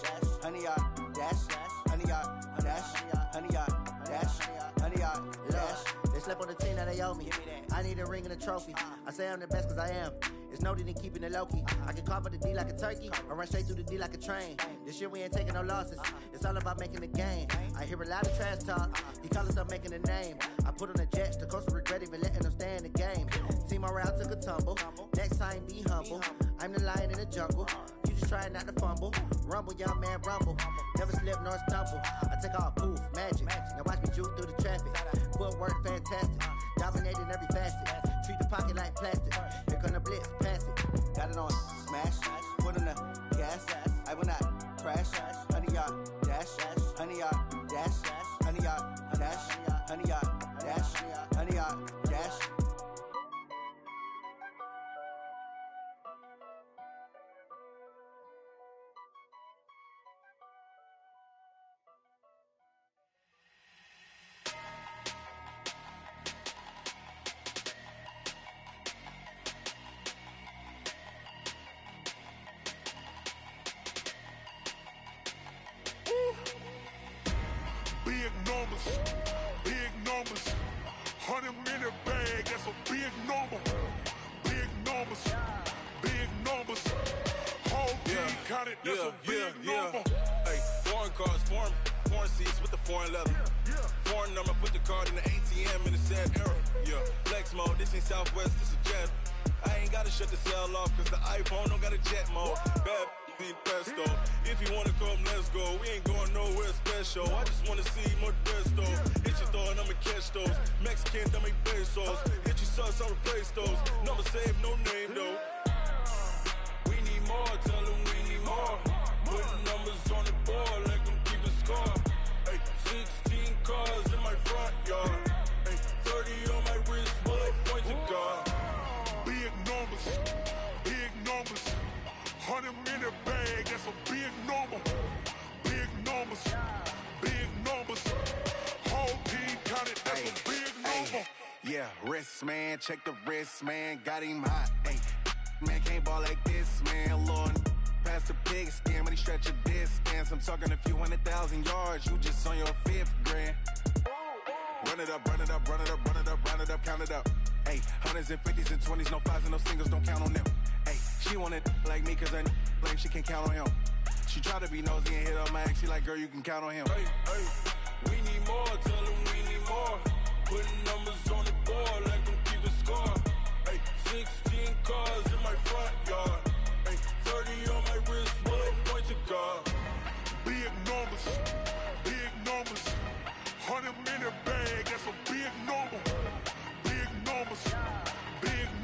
100-yard dash. 100-yard dash. 100-yard dash. 100-yard dash. They slept on the team that they owe me. I need a ring and a trophy. I say I'm the best cause I am. It's noted in keeping it low-key. I can carve for the D like a turkey. I run straight through the D like a train. This year we ain't taking no losses. It's all about making the game. I hear a lot of trash talk. He call himself making a name. I put on the Jets. The coach will regret even letting them stay in the game. Team morale took a tumble. Next time be humble. I'm the lion in the jungle. You just try not to fumble. Rumble, young man, rumble. Never slip nor stumble. I take off, poof, magic. Now watch me juke through the traffic. Footwork fantastic. Dominating every facet. Treat the pocket like plastic. Here come the blitz, pass it. Got it on smash. Foot on the gas. I will not crash. 100-yard dash. 100-yard dash. 100-yard dash. 100-yard dash. 100-yard dash. Big numbers, 100-minute bag, that's a big number. Big numbers, whole team counted, that's a big number. Hey, foreign cars, foreign seats with the foreign leather. Foreign number, put the card in the ATM in the sad era. Yeah, flex mode, this ain't Southwest, this is jet. I ain't gotta shut the cell off, cause the iPhone don't got a jet mode. Bad need pesto. If you wanna come, let's go. We ain't going nowhere special. I just wanna see more Modesto. Hit your thought, I'ma catch those. Mexican, I make pesos. Hit your sauce, I'll replace those. Number save, no name though. We need more, tell them we need more. Putting numbers on the board, let them keep the score. Hey, 16 cars in my front yard. Hey, 30 on my wrist, bullet point to God. Big numbers, 100-minute bag, that's a big number. Big numbers, whole team counted, that's a big number. Yeah, wrist man, check the wrist man, got him hot. Ay, man can't ball like this, man. Lord, past the pig skin when he stretch a distance. I'm talking a few 100,000 yards, you just on your 5th grand. Run it up, count it up. Ay, hundreds and 50s and 20s, no 5s and no singles, don't count on them. Ay, she want it like me cause her lame, she can't count on him. She try to be nosy and hit up my ex, she like, girl, you can count on him. Hey, we need more, tell them we need more. Putting numbers on the board, let them keep the score. Hey, 16 cars in my front yard. Hey, 30 on my wrist, bullet point to God. Big numbers, 100-minute bag, that's a big number. Big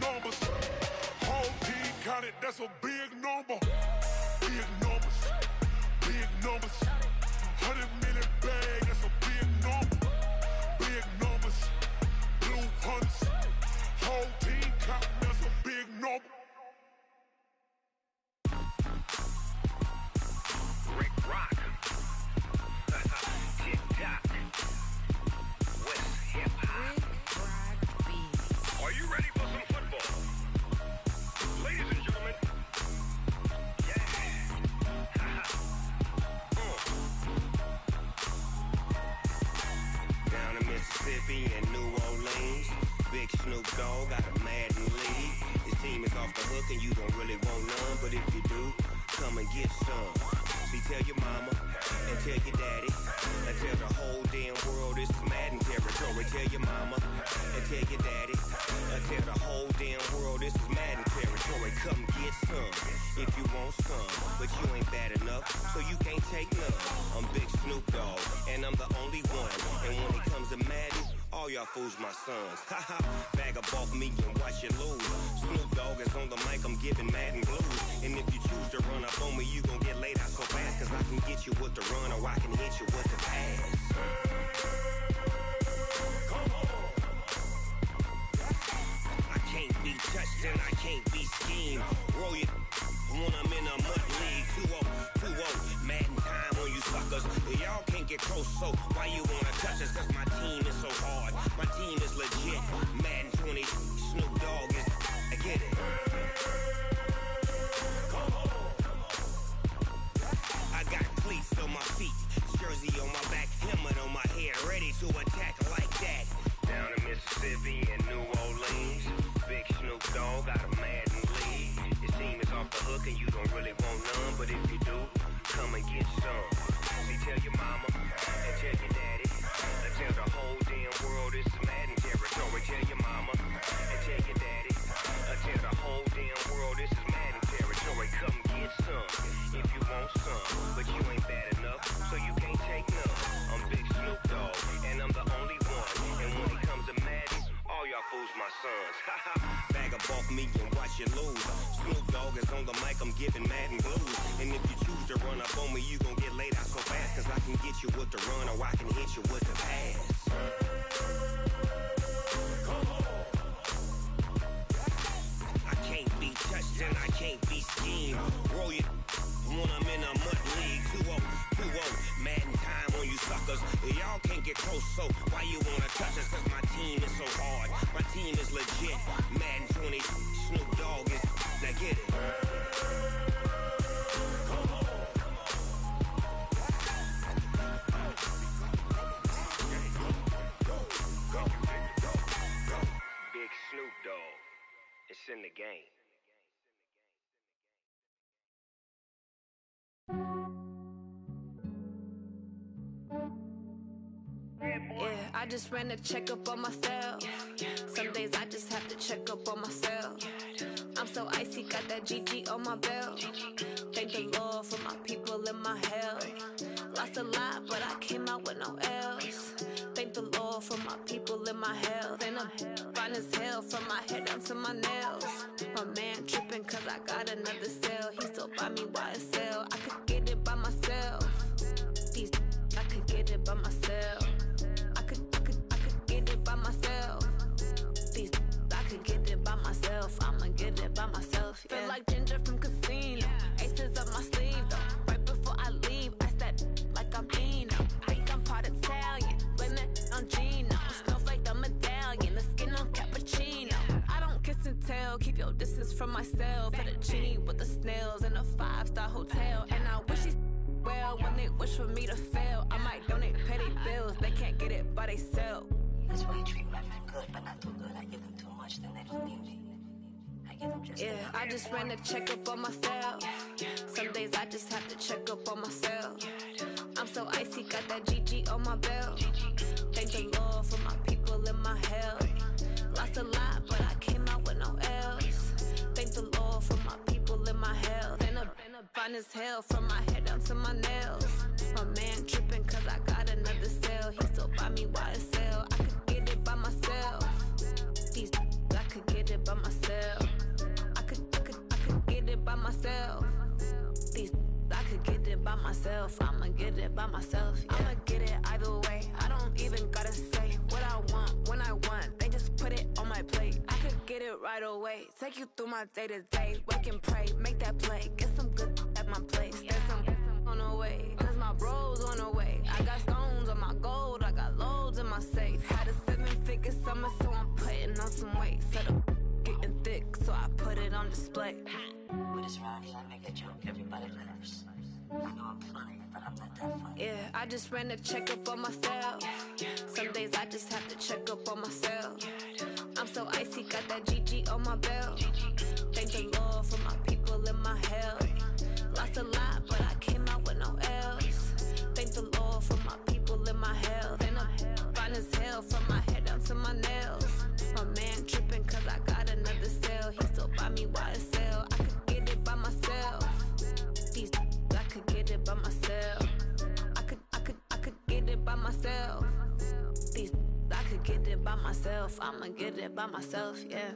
numbers, whole team counted, that's a big number. Big numbers, 100-minute bag, that's a big number. Big numbers, blue hunts, whole team counting, that's a big number. Rick Rock. Tick-tock. get some. See, tell your mama and tell your daddy and tell the whole damn world this is Madden territory. Tell your mama and tell your daddy and tell the whole damn world this is Madden territory. Come get some if you want some, but you ain't bad enough, so you can't take none. I'm Big Snoop Dogg, and I'm the only one. And when it comes to Madden, all y'all fools my sons. Haha, bag up off me and watch you lose. Snoop Dogg is on the mic, I'm giving Madden blues. And if you choose to run up on me, you gon' get laid out so fast, cause I can get you with the run or I can hit you with the pass. I can't be touched and I can't be schemed. Roll you when I'm in a mud league. 2-0, Madden time on you suckers. Y'all can't get close, so why you wanna touch us? Cause my team is so hard, my team is legit. Madden 20, Snoop Dogg is, I get it. I got cleats on my feet, jersey on my back, helmet on my head, ready to attack like that. Down in Mississippi and New Orleans, Big Snoop Dogg got a Madden league. Your team is off the hook and you don't really want none, but if you do, come and get some. See, tell your mama and tell your daddy and tell the whole damn world this is Madden territory. Tell your mama and tell your daddy and tell the whole damn world this is Madden territory. Come get some if you want some, but you ain't bad enough, so you can't take none. I'm Big Snoop Dogg, and I'm the only one. And when it comes to Madden, all y'all fools my sons. Haha, bag up off me and watch you lose. Snoop Dogg is on the mic, I'm giving Madden blues. And if you choose to run up on me, you gon' get laid out so fast, cause I can get you with the run or I can hit you with the pass. I can't be touched and I can't be schemed. Roll you when I'm in a mud league. 2-0, Madden time on you suckers. Y'all can't get close, so why you wanna touch us? Cause my team is so hard, my team is legit. Madden 20, Snoop Dogg is, now get it. Big Snoop Dogg, it's in the game. Yeah, I just ran a checkup on myself. Some days I just have to check up on myself. I'm so icy, got that GG on my belt. Thank the Lord for my people in my health. Lost a lot, but I came out with no L's. Thank the Lord for my people in my health. And I'm fine as hell from my head down to my nails. My man tripping cause I got another cell. He still buy me YSL. I could get it by myself. These I could get it by myself. I could get it by myself. These I could get it by myself. I'ma get it by myself. Yeah. Feel like Ginger from Casino. Aces up my sleeve though. Right before I leave, I said like I'm Dino. Think I'm part Italian. Blame it on Gino. Snowflake the medallion. The skin on cappuccino. I don't kiss and tell. Keep your distance from myself. Fettuccine with the snails in a 5-star hotel. And I wish he's well when they wish for me to fail. I might donate, pay their bills. They can't get it by they self. That's why you treat women good, but not too good. I give them too much, then they don't need me. I give them just yeah, I just ran a checkup on myself. Some days I just have to check up on myself. I'm so icy, got that GG on my belt. Thank the Lord for my people in my health. Lost a lot, but I came out with no L's. Thank the Lord for my people in my health. And I'm fine as hell from my head down to my nails. My man tripping cause I got another cell. He still buy me YSL. I could get it by myself. These I could get it by myself. I could get it by myself. These I could get it by myself. I'ma get it by myself. Yeah. I'ma get it either way. I don't even gotta say what I want when I want. They just put it on my plate. I could get it right away. Take you through my day to day. Wake and pray, make that play. Get some good at my place. There's some on the way. Cause my bros on the way. I got stones on my gold. I got loads in my safe. Had a 7-figure summer, so I'm putting on some weight. Set up getting thick, so I put it on display. With this round here, I make a joke. Everybody laughs. I know I'm funny, but I'm not that funny. Yeah, I just ran a checkup on myself. Some days I just have to check up on myself. I'm so icy, got that GG on my belt. Thank the Lord for my people in my health. Lost a lot, myself from my head down to my nails. My man tripping cause I got another sale. He still buy me YSL. I could get it by myself. These I could get it by myself. I could get it by myself. These I could get it by myself. I'ma get it by myself, yeah.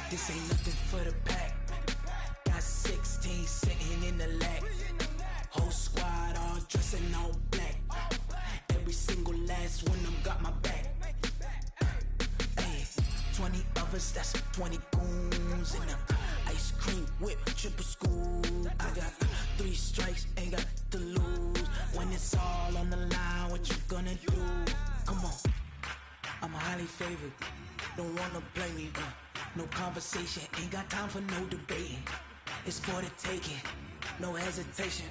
This ain't nothing for the pack. Got 16 sitting in the lag. Whole squad all dressing all black. Every single last one of them got my back. Hey, 20 of us, that's 20 goons in the ice cream whip, triple scoop. I got 3 strikes, ain't got to lose. When it's all on the line, what you gonna do? Come on, I'm highly favored. Don't wanna play me, no conversation, ain't got time for no debating. It's for the taking, no hesitation.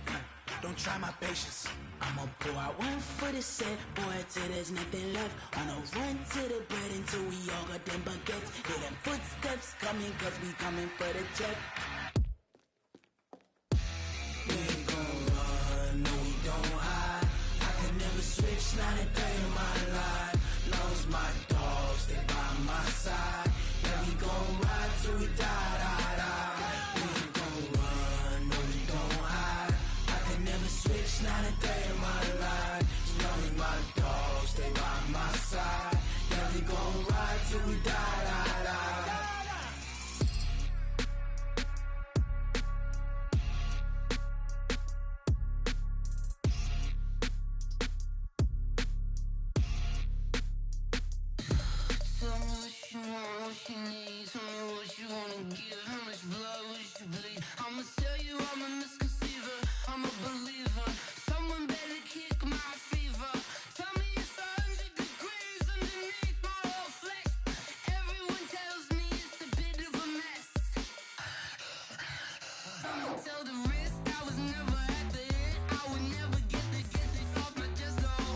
Don't try my patience. I'ma pour out one for the set, boy, till there's nothing left. On a run to the bread until we all got them baguettes. Hear them footsteps coming, cause we coming for the check. We ain't gon' run, no we don't hide. I can never switch, not a day in my life. Long as my dogs stay by my side. Yeah, we gon' ride till we die, die, die. We ain't gon' run, no we don't hide. I can never switch, not a day in my life. As long as my dogs stay by my side. Yeah, we gon' ride till we die, die, die. Tell me what you want, what you need. Tell me what you wanna give. How much blood would you bleed? I'ma tell you I'm a misconceiver. I'm a believer. Someone better kick my fever. Tell me it's 100 degrees underneath my whole flesh. Everyone tells me it's a bit of a mess. I'ma tell the risk I was never at the hit. I would never get it off my chest, though.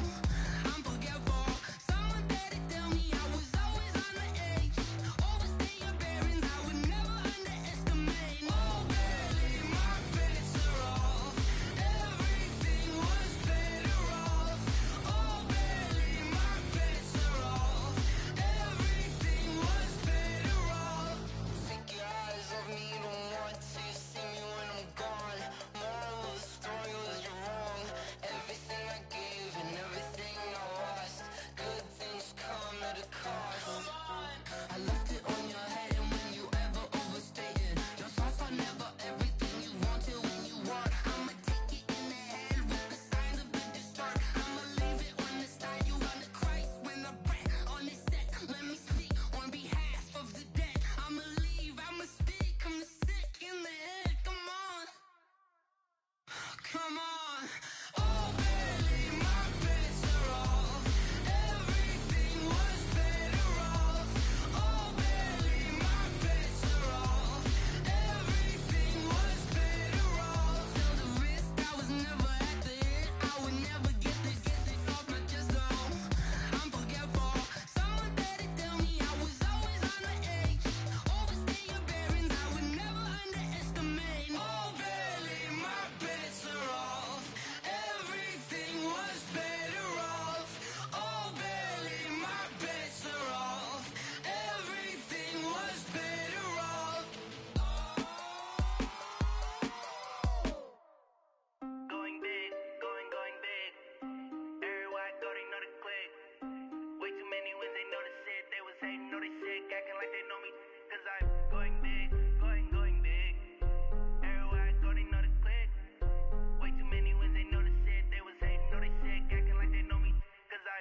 I'm forgetful. Someone better tell me I was always on the edge. Overstay your bearings, I would never underestimate. Oh, barely, my bets are off. Everything was better off. Oh, barely, my bets are off. Everything was better off. Take your eyes off me, don't want to see me when I'm gone. Morals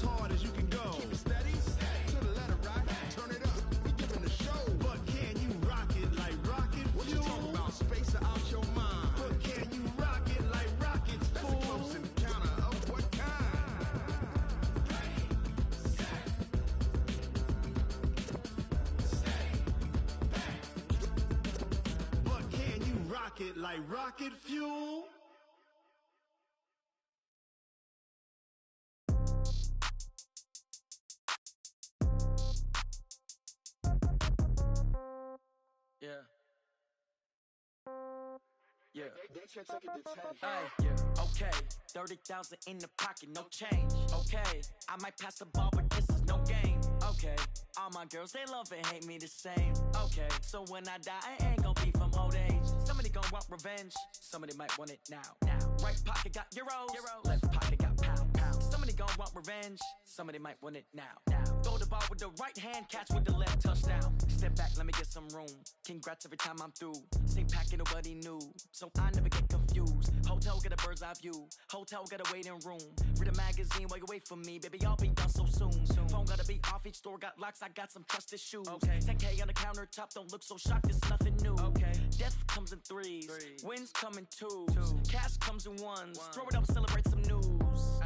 as hard as you can go. Keep it steady, to the letter, right? Turn it up, we giving the show. But can you rock it like rocket fuel? What you talking about, space or out your mind? But can you rock it like rockets, fool? That's a close encounter of what kind? But can you rock it like rocket fuel? Yeah. Yeah. Hey, yeah. Okay. 30,000 in the pocket, no change. Okay. I might pass the ball, but this is no game. Okay. All my girls, they love and hate me the same. Okay. So when I die, I ain't gon' be from old age. Somebody gon' want revenge. Somebody might want it now. Right pocket got euros. Left pocket got pound. Somebody gon' want revenge. Somebody might want it now. Throw the ball with the right hand, catch with the left, touchdown. Step back, let me get some room. Congrats every time I'm through. Same packet, nobody knew, so I never get confused. Hotel get a bird's eye view. Hotel got a waiting room. Read a magazine while you wait for me, baby. I'll be done so soon. Phone gotta be off. Each store got locks. I got some trusted shoes. 10K on the countertop. Don't look so shocked. It's nothing new. Death comes in threes. Wins come in twos. Cash comes in ones. Throw it up, celebrate some news.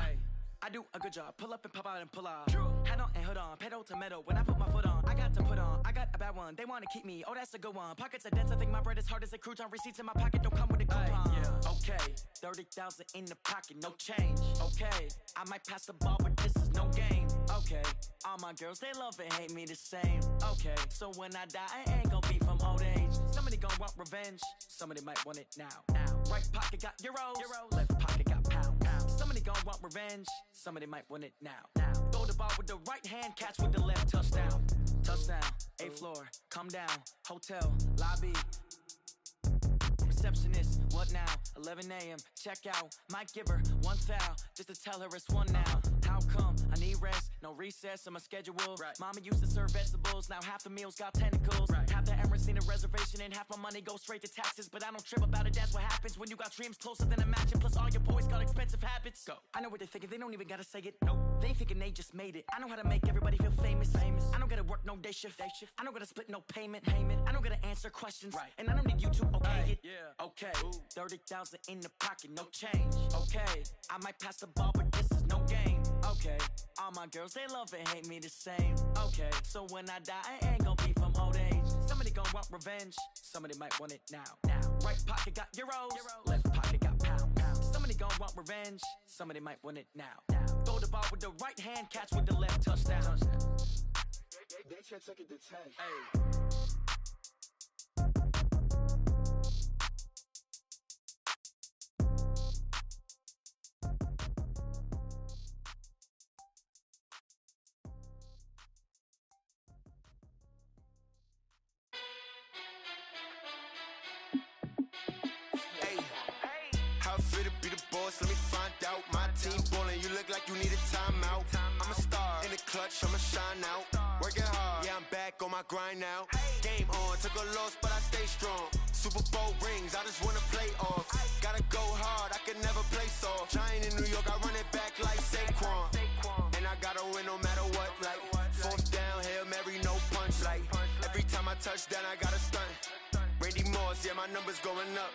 I do a good job. Pull up and pop out and pull out. Head on and hood on. Pedal to metal. When I put my foot on, I got to put on. I got a bad one. They want to keep me. Oh, that's a good one. Pockets are dense. I think my bread is hard as a crouton. Receipts in my pocket don't come with a coupon. Okay. 30,000 in the pocket. No change. Okay. I might pass the ball, but this is no game. Okay. All my girls, they love and hate me the same. Okay. So when I die, I ain't gon' be from old age. Somebody gon' want revenge. Somebody might want it now. Right pocket got euros. Left pocket got pound. Somebody gon' want revenge. Somebody might want it now. Throw the ball with the right hand, catch with the left, touchdown. Touchdown, 8th floor, come down, hotel, lobby. Receptionist, what now? 11 a.m., check out. Might give her one foul, just to tell her it's one now. How come? I need rest, no recess on my schedule. Mama used to serve vegetables, now half the meals got tentacles. Half the Emirates need a reservation and half my money goes straight to taxes. But I don't trip about it, that's what happens when you got dreams closer than a match. Plus all your boys got expensive habits. Go. I know what they're thinking, they don't even gotta say it. Nope. They thinking they just made it. I know how to make everybody feel famous. I don't gotta work no day shift. I don't gotta split no payment. I don't gotta answer questions. And I don't need you to okay it. Okay, 30,000 in the pocket, no change. Okay, I might pass the ball, but this is no game. Okay, all my girls, they love and hate me the same. Okay, so when I die, I ain't gon' be from old age. Somebody gon' want revenge. Somebody might want it now. Right pocket got euros. Left pocket got pound. Somebody gon' want revenge. Somebody might want it now. Throw the ball with the right hand, catch with the left, touchdown. They can't take it to 10. Hey. Let me find out. My team ballin', you look like you need a timeout. I'm a star in the clutch, I'ma shine out. Working hard, yeah, I'm back on my grind now. Game on, took a loss, but I stay strong. Super Bowl rings, I just wanna play off. Gotta go hard, I can never play soft. Giant in New York, I run it back like Saquon. And I gotta win no matter what, like 4th down, Hail Mary, no punch. Like every time I touch down, I gotta stunt. Randy Moss, yeah, my numbers going up.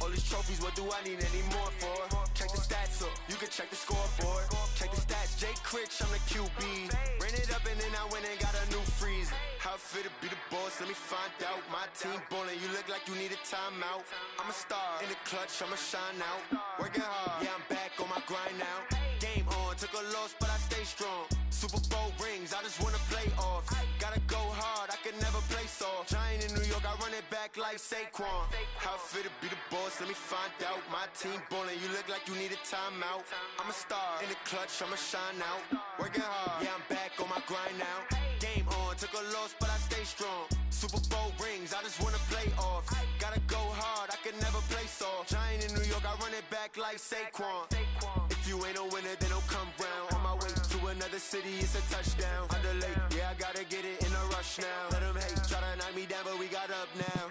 All these trophies, what do I need any more for? Check the stats up, you can check the scoreboard. Check the stats, Jay Critch, I'm the QB. Ran it up and then I went and got a new freeze. How it feel to be the boss, let me find out. My team ballin', you look like you need a timeout. I'm a star in the clutch, I'ma shine out. Working hard, yeah, I'm back on my grind now. Game on, took a loss, but I stay strong. Super Bowl rings, I just wanna play off. Gotta go hard, I can never play soft. Giant in New York, I run it back like Saquon. How it feel to be the boss, let me find out. My team ballin', you look like you need a timeout. I'm a star in the clutch, I'ma shine out. Working hard, yeah, I'm back on my grind now. Game on, took a loss, but I stay strong. Super Bowl rings, I just wanna play off. Gotta go hard, I can never play soft. Giant in New York, I run it back like Saquon. If you ain't a winner, then don't come round. On my way to another city, it's a touchdown. Underlay, yeah, I gotta get it in a rush now. Let them hate, try to knock me down, but we got up now.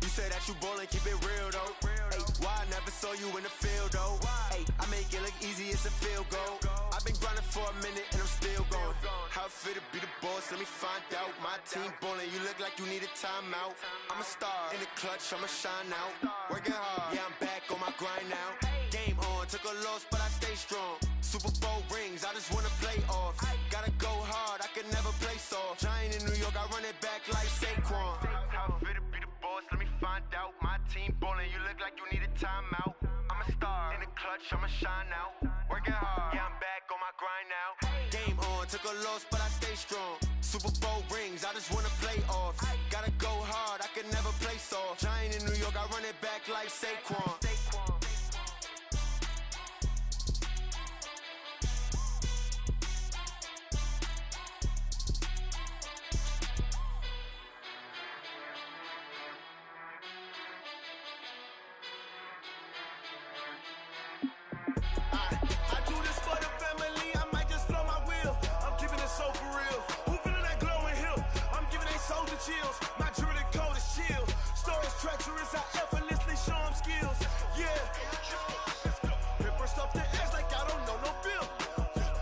You say that you ballin', keep it real though. Ay, why I never saw you in the field though? Ay, I make it look easy, it's a field goal. I've been grinding for a minute and I'm still going. How it feel to be the boss, let me find out. My team ballin', you look like you need a timeout. I'm a star, in the clutch, I'ma shine out. Working hard, yeah, I'm back on my grind now. Game on, took a loss, but I stay strong. Super Bowl rings, I just wanna play off. Gotta go hard, I can never play soft. Giant in New York, I run it back like Saquon. How it feel to be the boss, let me find out. My team ballin', you look like you need a timeout. I'm a star, in the clutch, I'ma shine out. Working hard, yeah, I'm back on my grind now. Game on, took a loss, but I stay strong. Super Bowl rings, I just wanna play off. Gotta go hard, I can never play soft. Giant in New York, I run it back like Saquon. Chills. My jewelry code is chill. Stories treacherous, I effortlessly show them skills. Yeah. Paper stuff the edge like I don't know no bill.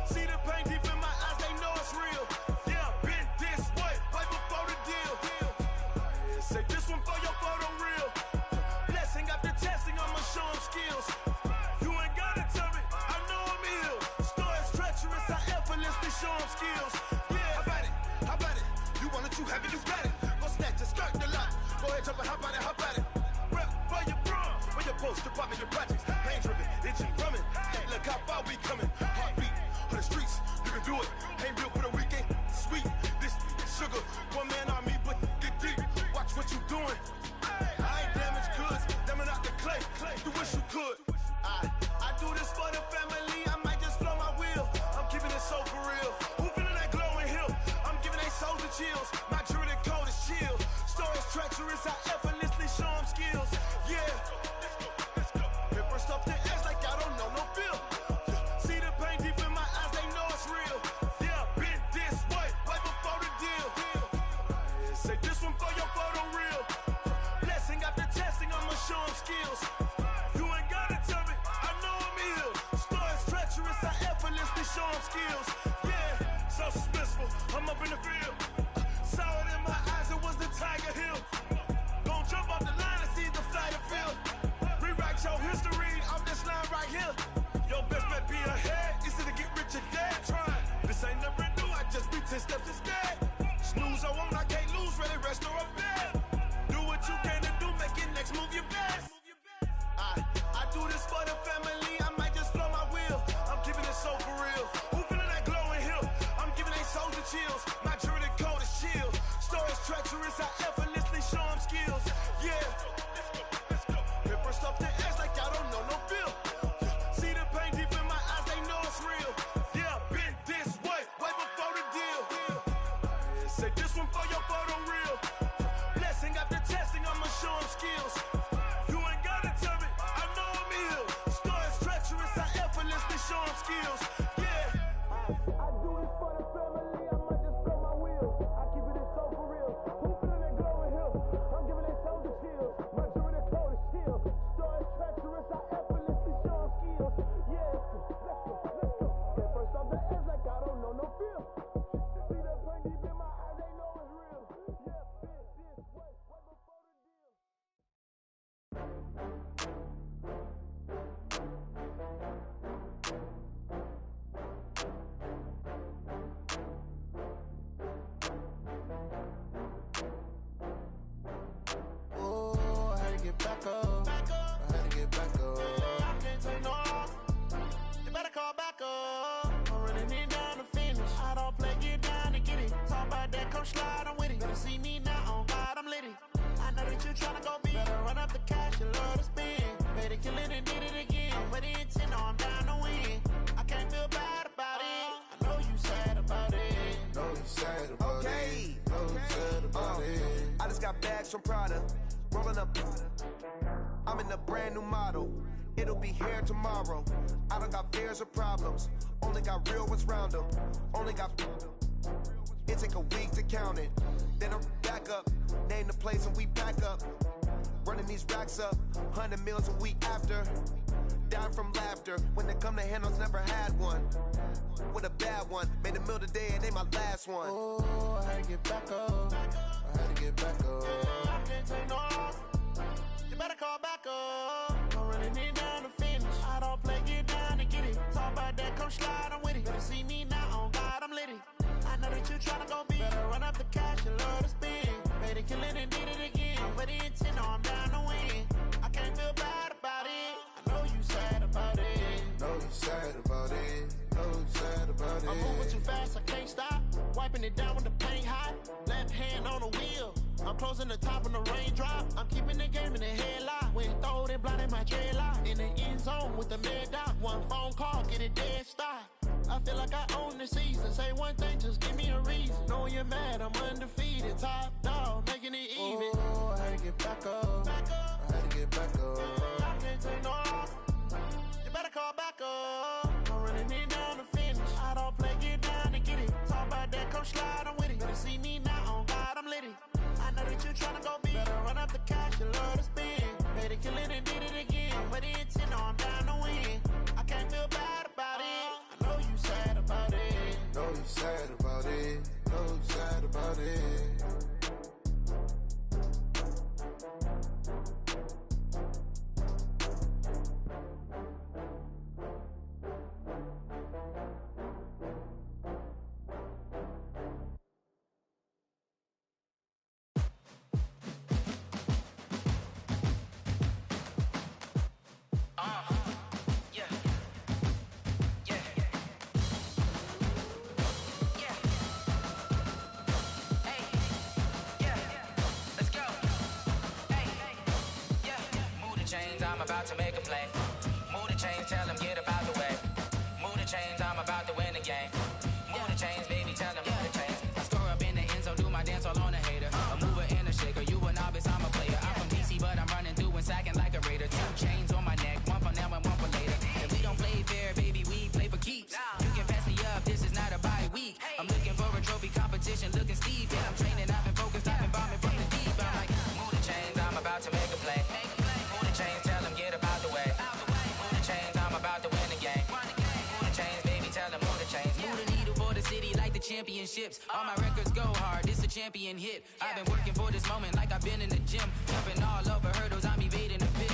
See the pain deep in my eyes, they know it's real. Yeah, been this way, right before the deal. Say this one for your photo real. Blessing after testing, I'ma show them skills. You ain't gotta tell me, I know I'm ill. Stories treacherous, I effortlessly show them skills. Yeah, how about it? How about it? You want it, you have it, you got it. Go snatch it, skirt the lot. Go ahead, jump it, hop on it, hop on it. Rep for your brum, for your post, your pop in your projects. Pain driven, itching, drumming. Hey, look how far we coming. Heartbeat on the streets, you can do it. Ain't built for the weekend. Sweet, this sugar. One man army, but get deep. Watch what you doing. I ain't damaged goods, damn it out the clay. You wish you could. I do this for the family. I might just blow my wheel. I'm keeping it so for real. Who feeling that glowing hill? I'm giving they souls the chills. My jewelry code is chill. Stories treacherous, I effortlessly show them skills. Yeah. Paper stuff the edge like I don't know no bill. See the pain deep in my eyes, they know it's real. Yeah, been this way, right before the deal. Say this one for your photo real. Blessing after testing, I'ma show them skills. You ain't gotta tell me, I know I'm ill. Stories treacherous, I effortlessly show them skills. Yeah, so suspenseful, I'm up in the field. Saw it in my eyes, it was the Tiger Hill. Gon' jump off the line and see the flight of field. Rewrite your history off this line right here. Your best bet be ahead, easy to get rich or dead trying. This ain't never new, I just be 10 steps instead. Snooze I won't, I can't lose, ready, rest or a bed. Do what you can to do, make your next move your best. I do this for the family, I might just blow my wheel. I'm keeping it so for real. Who feeling that glowing hill? I'm giving they souls the chills. My jewelry code is chill. Stories treacherous, I effortlessly show them skills. Yeah. Paper stuff the edge like I don't know no bill. See the pain deep in my eyes, they know it's real. Yeah, been this way, way before the deal. Say this one for your photo real. Blessing after testing, I'ma show them skills. You ain't gotta tell me, I know I'm ill. Stories treacherous, I effortlessly show them skills. Yeah. I do this for the family, I might just blow my wheel. I keep it so for real. Who feeling that glowing hill? I'm giving they souls the chills. My jewelry code is chill. Stories treacherous, I effortlessly show them skills. Yeah. Let's go. Get first off the edge like I don't know no feel. See the pain deep in my eyes, they know it's real. Yeah, been this way, way before the deal. Oh, I had to get back up. I had to get back up. I can't take no loss. You better call back up. I'm running it down to finish. I don't play, get down to get it. Talk about that, come slide, I'm with it. Better see me now, on God, I'm lit it. I know that you tryna go big. Better run up the cash, you love to spend. Better kill it and did it again. I'm with the intent, no, I'm down to win. I can't feel bad about it. I know you sad about it. Know you sad about it. Know you sad about it. I just got bags from Prada, rolling up. I'm in a brand new model. It'll be here tomorrow. I don't got fears or problems. Only got real ones round them. Only got. It take a week to count it. Then I'm back up. Name the place and we pack up. Running these racks up, 100 meals a week after. Down from laughter, when they come to handles, never had one. With a bad one, made a meal today and they my last one. Oh, I had to get back up. I had to get back up. I can't take no loss. You better call back up. I'm running it down to finish. I don't play, get down to get it. Talk about that, come slide, I'm with it. Better see me now, on God, I'm litty. I know that you tryna go big. Better run up the cash, you love to spin. Better kill it and did it again. But the intent, no, I'm down to win. I can't feel bad about it. I know you sad about it. Know you sad about it. Know you sad about it. I'm moving too fast, I can't stop. Wiping it down when the paint hot. Left hand on the wheel. I'm closing the top when the raindrop. I'm keeping the game in the headlock. When throw it blind in my dreadlock. In the end zone with the mid dot. One phone call, get it dead stop. I feel like I own the season. Say one thing, just give me a reason. Knowing you're mad, I'm undefeated. Top dog, making it even. Oh, I had to get back up. I had to get back up. I can't take no loss. You better call back up. I'm running it down to finish. I don't play, get down to get it. Talk about that, come slide, I'm with it. Better see me now, on God, I'm litty. I know that you tryna go big. Better run up the cash, you love to spin. Better kill it and did it again. But the intent, no, I'm down to win. I can't feel bad about it. I know you sad about it. Know you sad about it. Know you sad about it. I'm about to make a play. Move the chains, tell them get up out the way. Move the chains, I'm about to win the game. Move the chains, baby, tell them move the chains. I score up in the end zone, do my dance all on a hater. A mover and a shaker, you a novice, I'm a player. I'm from DC, but I'm running through and sacking like a raider. 2 chains on my neck, one for now and one for later. If we don't play fair, baby, we play for keeps. You can pass me up, this is not a bye week. I'm looking for a trophy competition, looking steep. And I'm training, I've been focused, I've been bombing from the deep. I'm like, move the chains, I'm about to make a play. Move the chains, tell them get up out the way. Move the chains, I'm about to win the game. Move the chains, baby, tell them move the chains. Move the needle for the city like the championships. All my records go hard, this a champion hit. I've been working for this moment like I've been in the gym. Jumping all over hurdles, I'm evading the pit.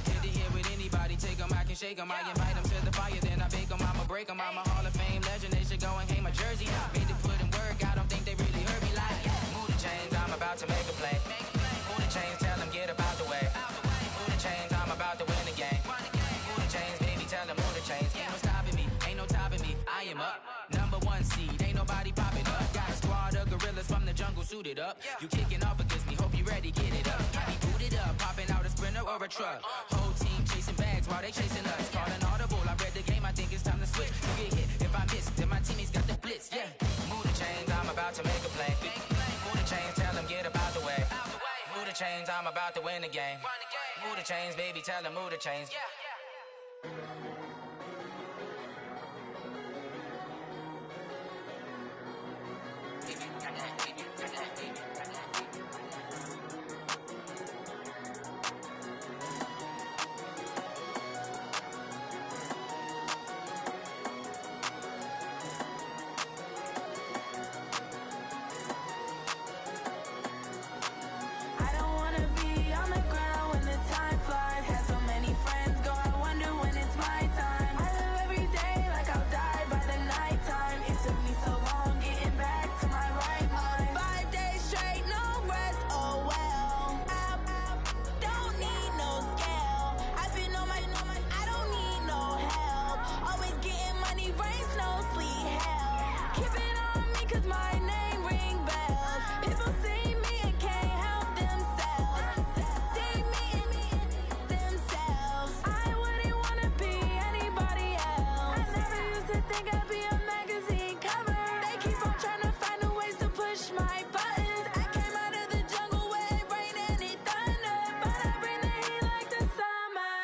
Hit to hit with anybody, take them, I can shake them. I invite them to the fire, then I bake them, I'ma break them. I'm a Hall of Fame legend, they should go and hang my jersey. Made to put in work, I don't think they really heard me like. Move the chains, I'm about to make a play. Move the chains, tell them get up out the way. Move the chains, I'm about to win the game. Move the chains, baby, tell them move the chains. Ain't no stopping me, ain't no topping me, I am up. Number 1 seed, ain't nobody popping up. Got a squad of gorillas from the jungle suited up. You kicking off against me, hope you ready, get it up. I be booted up, popping out a sprinter or a truck. Whole team chasing bags while they chasing us. Calling audible, I read the game, I think it's time to switch. You get hit, if I miss, then my teammates got the blitz, yeah. Move the chains, I'm about to make a play. Move the chains, tell them get up out the way. Move the chains, I'm about to win the game. Move the chains, baby, tell them move the chains. I don't wanna be on the ground when the time flies. Had so many friends go, I wonder when it's my time. I live every day like I'll die by the nighttime. It took me so long getting back to my right mind. 5 days straight, no rest, oh well. I don't need no scale. I've been on my, I don't need no help. Always getting money, rain, snow, sleet, hell. Keep it on me cause my name ring bells. People see me and can't help themselves. See me and themselves. I wouldn't wanna be anybody else. I never used to think I'd be a magazine cover. They keep on trying to find new ways to push my buttons. I came out of the jungle where it rained and it thundered, but I bring the heat like the summer.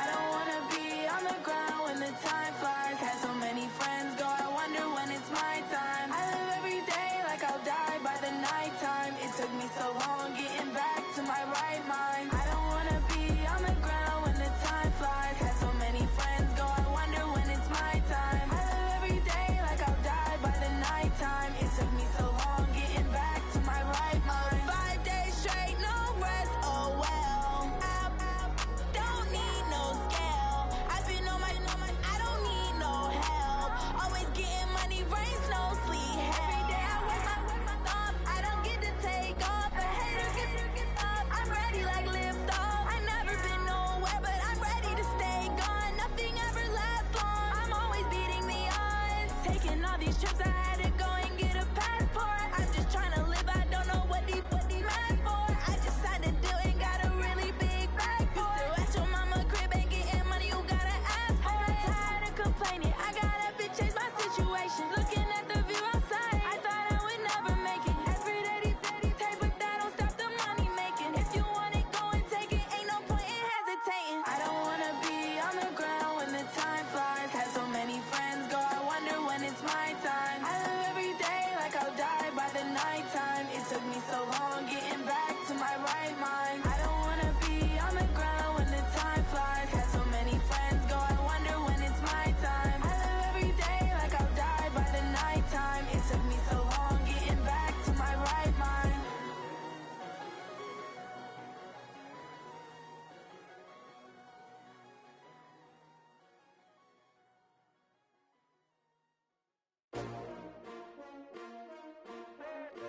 I don't wanna be on the ground when the time flies. Had so many friends go, I wonder when it's my time. I live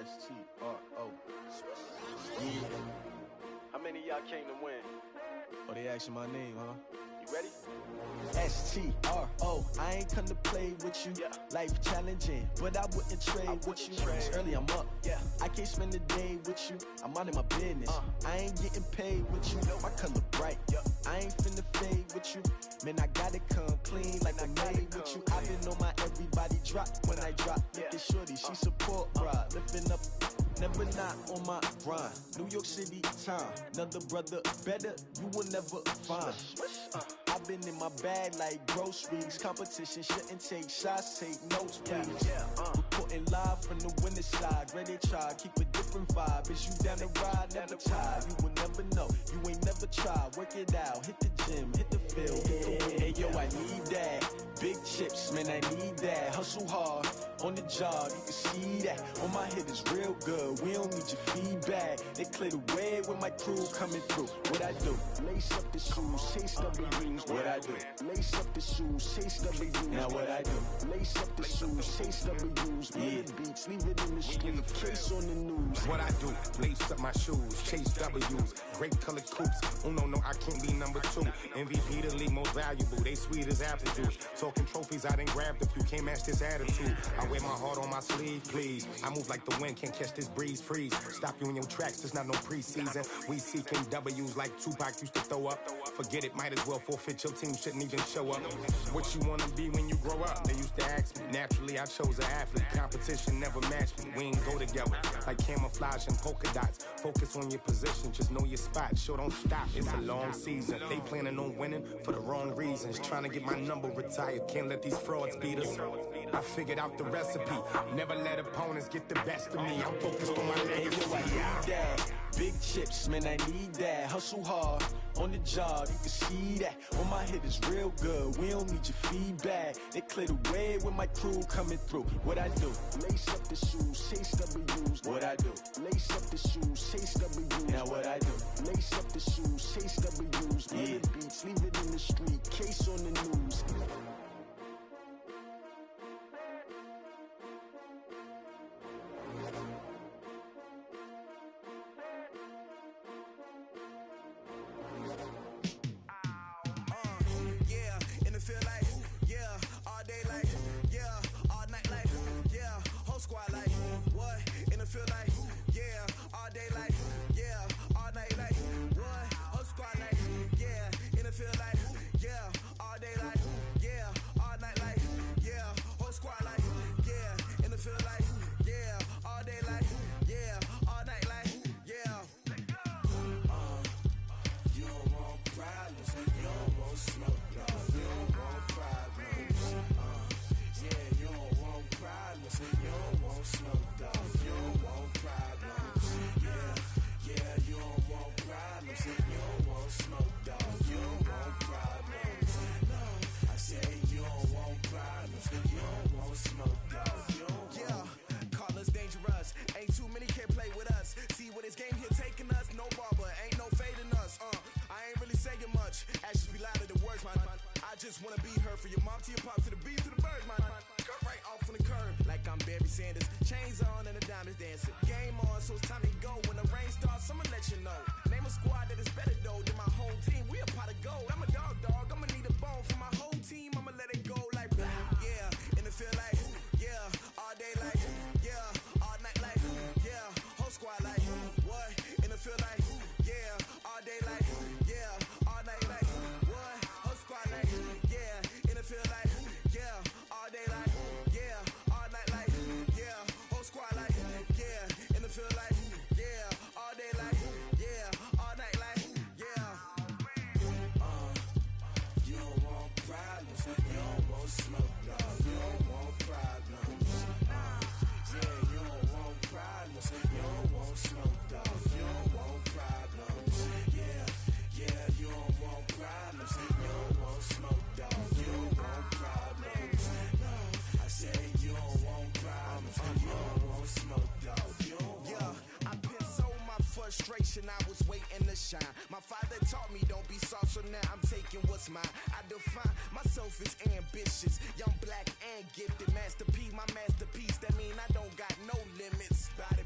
S-T-R-O. Yeah. How many of y'all came to win? Oh, they asking my name, huh? You ready? S-T-R-O. I ain't come to play with you. Life challenging, but I wouldn't trade with you. It's early, I'm up. I can't spend the day with you. I'm out of my business. I ain't getting paid with you. My color bright. I ain't finna fade with you. Man, I gotta come clean like I made with you. I been on my everybody drop when I drop. Look at shorty, she support ride. Lifting up, never not on my grind. New York City time, another brother better, you will never find. I've been in my bag like groceries. Competition shouldn't take shots, take notes, please. Reporting live from the winning side. Ready to try, keep a different vibe. Is you down the ride, never tired. You will never know, you ain't never tried. Work it out, hit the gym, hit the field. Hey yo, I need that. Big chips, man, I need that. Hustle hard, on the job, you can see that. On my head is real good, we don't need your feedback. They clear the way with my crew coming through. What I do? Lace up the shoes, chase W's. What I do? Lace up the shoes, chase W's. Now what I do? Lace up the shoes, chase W's. Yeah, beats, leave it in the street, case on the news. What I do? Lace up my shoes, chase W's. Great colored coops. Oh no, I can't be number 2. MVP the league most valuable. They sweet as apple juice. Talking trophies, I done grabbed a few. Can't match this attitude. I wear my heart on my sleeve, please. I move like the wind, can't catch this breeze. Freeze. Stop you in your tracks. There's not no preseason. We seeking W's like Tupac used to throw up. Forget it, might as well forfeit. Your team shouldn't even show up. What you wanna be when you grow up? They used to ask me. Naturally, I chose an athlete. Competition never matched me. We ain't go together. Like camouflage and polka dots. Focus on your position, just know your spot. Sure, don't stop. It's a long season. They planning on winning for the wrong reasons. Trying to get my number retired. Can't let these frauds beat us. I figured out the recipe. Never let opponents get the best of me. I'm focused on my legacy. I need that. Big chips, man, I need that. Hustle hard, on the job, you can see that. On my head is real good, we don't need your feedback. They clear the way with my crew coming through. What I do? Lace up the shoes, chase W's. What I do? Lace up the shoes, chase W's. Now what I do? Lace up the shoes, chase W's. Yeah, beats, leave it in the street, case on the news. I was waiting to shine. My father taught me don't be soft, so now I'm taking what's mine. I define myself as ambitious, young, black, and gifted. Master P, my masterpiece. That mean I don't got no limits. Bout it,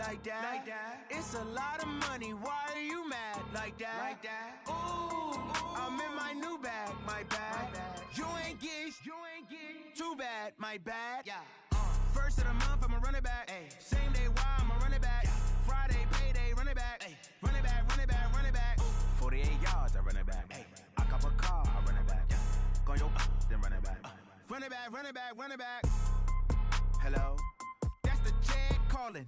like that. It's a lot of money, why are you mad like that? Ooh, I'm in my new bag, my bad. You ain't get too bad, my bad. First of the month, I'ma run it back. Same day, why I'ma run it back. Friday, payday, run it back. Run it back, run it back, run it back. 48 yards, I run it back. I cop a car, I run it back. Go yo, then run it back. Run it back, run it back, run it back. Hello? That's the jag calling.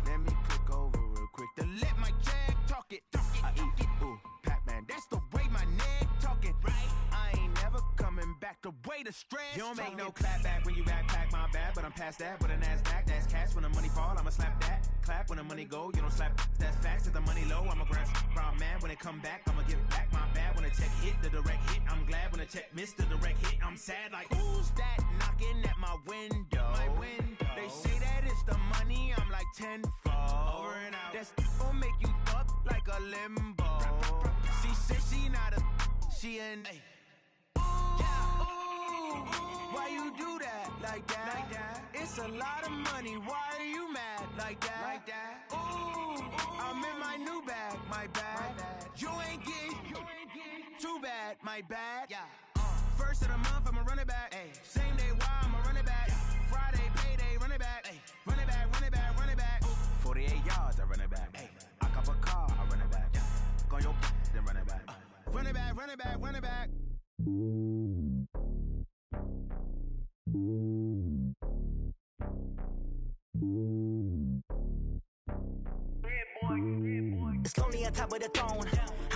Let me click over real quick to let my jag talk it. I eat it, ooh, Pac-Man. That's the way my neck talking. Right? I ain't never coming back the way the stress. You don't make no clap back when you backpack, my bad, but I'm past that. With a NASDAQ, that's cash. When the money fall, I'ma slap that. Clap when the money go, you don't slap. That's facts. If the money low, I'ma grab brown man. When it come back, I'ma give back my bad. When the check hit, the direct hit, I'm glad. When the check missed the direct hit, I'm sad. Like, who's that knocking at my window? They say that it's the money, I'm like tenfold. Over and out. That's gon' make you up like a limbo. She said she not a, she an. Ooh, why you do that like that? It's a lot of money, why are you mad like that? Ooh, I'm in my new bag, my bad. You ain't get too bad, my bad. First of the month, I'ma run it back. Same day, why I'ma run it back. Friday, payday, run it back. Run it back, run it back, run it back. 48 yards, I run it back. I cop a car, I run it back. Go yo, then run it back. Run it back, run it back, run it back. It's lonely on top of the throne.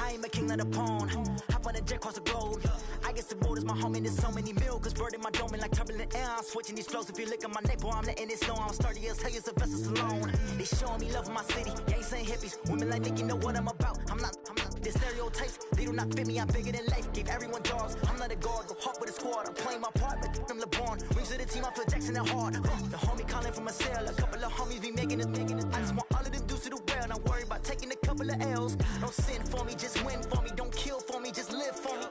I am a king of the pawn. Hop on a jet across the globe. I guess the world is my home and there's so many milk. Bird in my dome and like turbulent air. I'm switching these flows. If you look at my neck, boy, I'm letting it snow. I'm sturdy as hell as a vessel alone. They showing me love in my city. Gangs and hippies. Women like Nicky know what I'm about. I'm not the stereotypes. They do not fit me. I'm bigger than life. Gave everyone jobs. I'm not a guard. Go hard with a squad. I'm playing my part, but I'm LeBron. Rings to the team. I feel Jackson and hard. The homie calling from a cell. A couple of homies be making it. I just want all of them dudes to do well. Not worry about taking a couple of L's. Don't sin for me, just win for me. Don't kill for me, just live for me.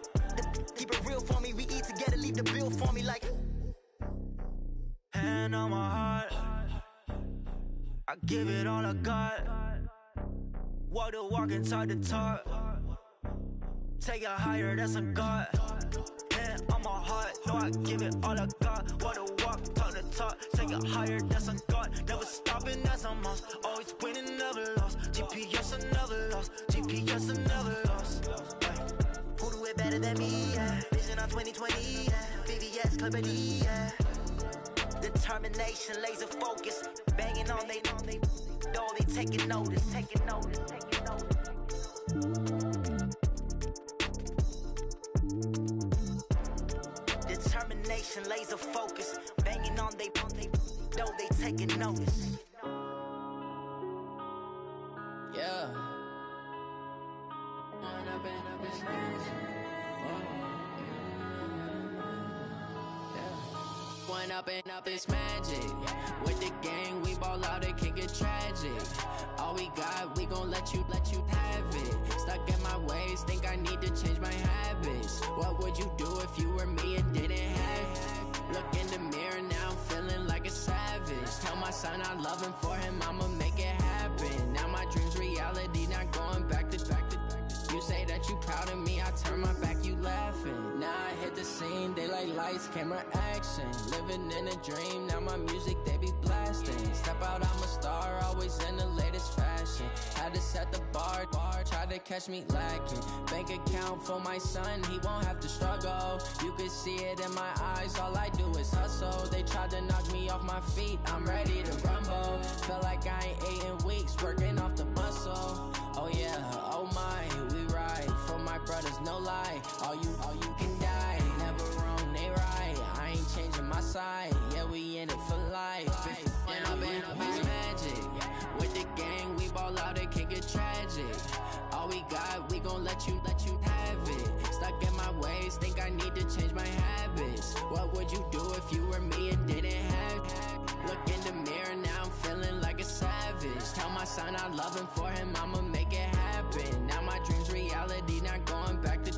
Keep it real for me. We eat together, leave the bill for me like. Hand on my heart, I give it all I got. Walk the walk inside the talk. Take it higher, that's a God. Hand on my heart, no, I give it all I got. Walk the walk, talk the talk. Take it higher, that's a God. Never stopping, that's a must. Always winning, never lost. GPS, I never lost. GPS, I never lost. Who do it better than me? Yeah. Vision on 2020. Yeah. VVS, Clarity. Yeah. Determination, laser focus. Banging on they door, they taking notice. Taking notice. Taking notice. Determination, laser focus. Banging on they door, they taking notice. Yeah. One up and up is magic. With the gang, we ball out, it can get tragic. All we got, we gon' let you have it. Stuck in my ways, think I need to change my habits. What would you do if you were me and didn't have it? Look in the mirror, now I'm feeling like a savage. Tell my son I love him, for him I'ma make it happen. Now my dream's reality, not going back to. You say that you proud of me, I turn my back, you laughing. Now I hit the scene, they like lights, camera, action. Living in a dream, now my music, they be blasting. Step out, I'm a star, always in the latest fashion. Had to set the bar, try to catch me lacking. Bank account for my son, he won't have to struggle. You could see it in my eyes, all I do is hustle. They tried to knock me off my feet, I'm ready to rumble. Feel like I ain't ate in weeks, working off the muscle. Oh yeah, oh my, we ride for my brothers, no lie. All you can die, never wrong, they right. I ain't changing my side, yeah, we in it for life. And up is magic. With the gang, we ball out, it can get tragic. All we got, we gon' let you have it. Stuck in my ways, think I need to change my habits. What would you do if you were me and didn't have it? Look in the mirror, now I'm feeling like a savage. Tell my son I love him, for him I'ma make it happen. Now my dream's reality, not going back to.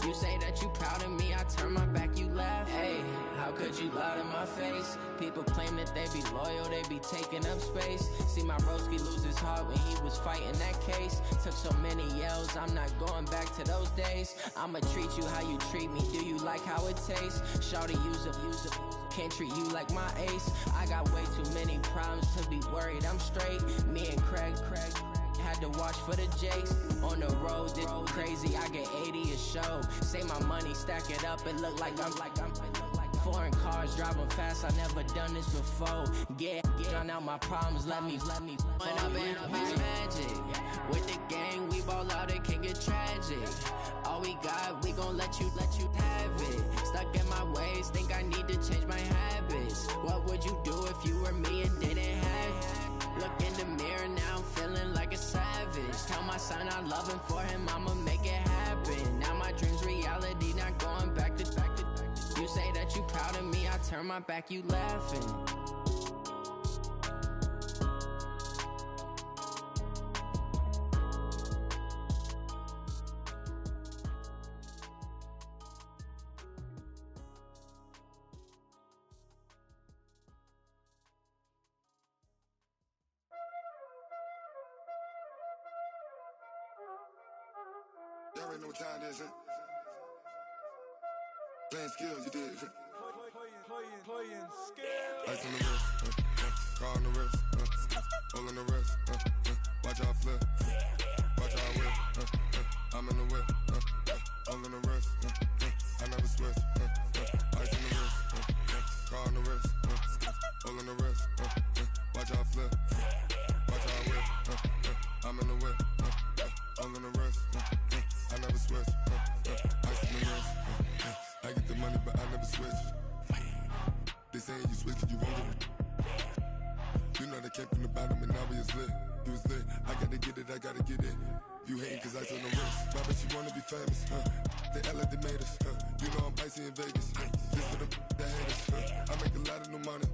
You say that you proud of me, I turn my back, you laugh. Hey, how could you lie to my face? People claim that they be loyal, they be taking up space. See my broski lose his heart when he was fighting that case. Took so many yells, I'm not going back to those days. I'ma treat you how you treat me, do you like how it tastes? Shawty use a can't treat you like my ace. I got way too many problems to be worried, I'm straight. Me and Craig had to watch for the Jakes. On the road, this crazy, I get 80 a show. Say my money, stack it up, it look like I'm foreign cars, driving fast, I never done this before. Drown out my problems, let me When up in it's magic. With the gang, we ball out, it can get tragic. All we got, we gon' let you have it. Stuck in my ways, think I need to change my habits. What would you do if you were me and didn't have it? Look in the mirror, now I'm feeling like a savage. Tell my son I love him, for him I'ma make it happen. Now my dream's reality, not going back to. You say that you proud of me, I turn my back, you laughing. Y'all already know what time it is, huh? Playing skills, you did. Playing skills. Ice on the wrist, car on the wrist, hole in the wrist, watch out flip, watch out whip, I'm in the whip, hole in the wrist, I never switch, ice on the wrist, car on the wrist, hole in the wrist, watch out flip, watch out whip, I'm in the whip, hole in the wrist, I never switch, ice on the wrist. I get the money, but I never switch. They saying you switch, you won't get it. You know they came from the bottom and now we is lit. You was lit, I gotta get it, I gotta get it. You hating cause I on the wrist. My bitch, you wanna be famous, They act like they made us, You know I'm icy in Vegas, This for the that hate us, I make a lot of new money,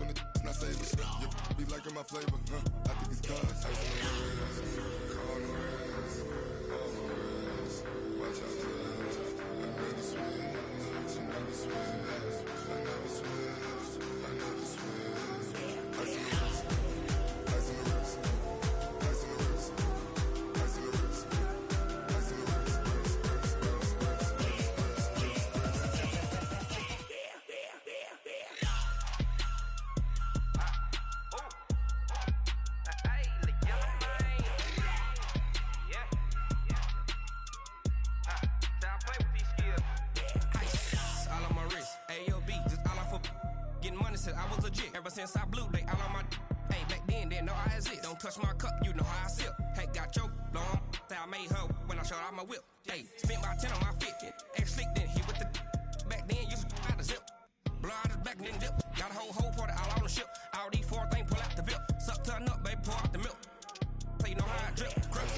When it's not savers, You be liking my flavor, I think it's cause. Ice on the wrist, car on the wrist, all the wrist. Watch out, cuz I never switch. I never switch, I never switch, I never switch. Ice in the wrist, ice in the wrist, ice in the wrist, ice in the wrist, ice in the wrist, I was legit. Ever since I blew, they all on my hey, back then, didn't know I exist. Don't touch my cup, you know how I sip. Hey, got choked, long. I made her when I showed out my whip. Hey, spent about 10 on my fit. Ex slick, then hit with the back then, used to out the zip. Blow out his back, then dip. Got a whole party all on the ship. All these four things, pull out the VIP. Suck to a nut, baby, pour out the milk. So you know how I drip. Crush.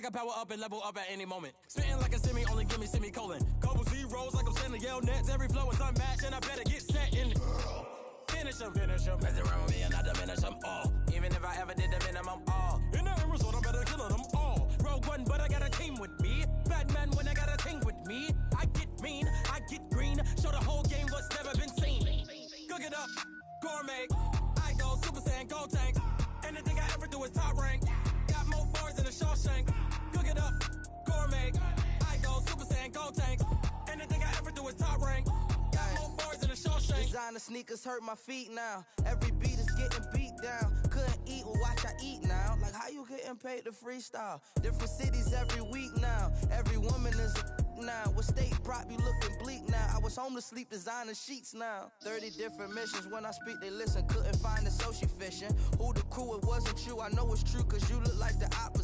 can power up and level up at any moment. Spitting like a semi, only give me semicolon. Couple zeros like I'm sending yell nets. Every flow is unmatched and I better get set in. Finish them. Mess around with me and I diminish them all. Even if I ever did the minimum all. In the end result, I'm better killing them all. Rogue One, but I got a team with me. Batman when I got a team with me. I get mean, I get green. Show the whole game what's never been seen. Cook it up, gourmet. I go Super Saiyan, gold tank. Anything I ever do is top rank. Got more bars than a Shawshank. Cook it up, gourmet. I go Super Saiyan, gold tank. Anything I ever do is top rank. Got more bars than a Shawshank. Designer sneakers hurt my feet now. Every beat is getting beat down. Couldn't eat, well watch I eat now. Like how you getting paid to freestyle? Different cities every week now. Every woman is a now. What state prop you looking bleak now? I was home to sleep designer sheets now. 30 different missions. When I speak they listen. Couldn't find the social fishing. Who the crew? It wasn't you. I know it's true cause you look like the op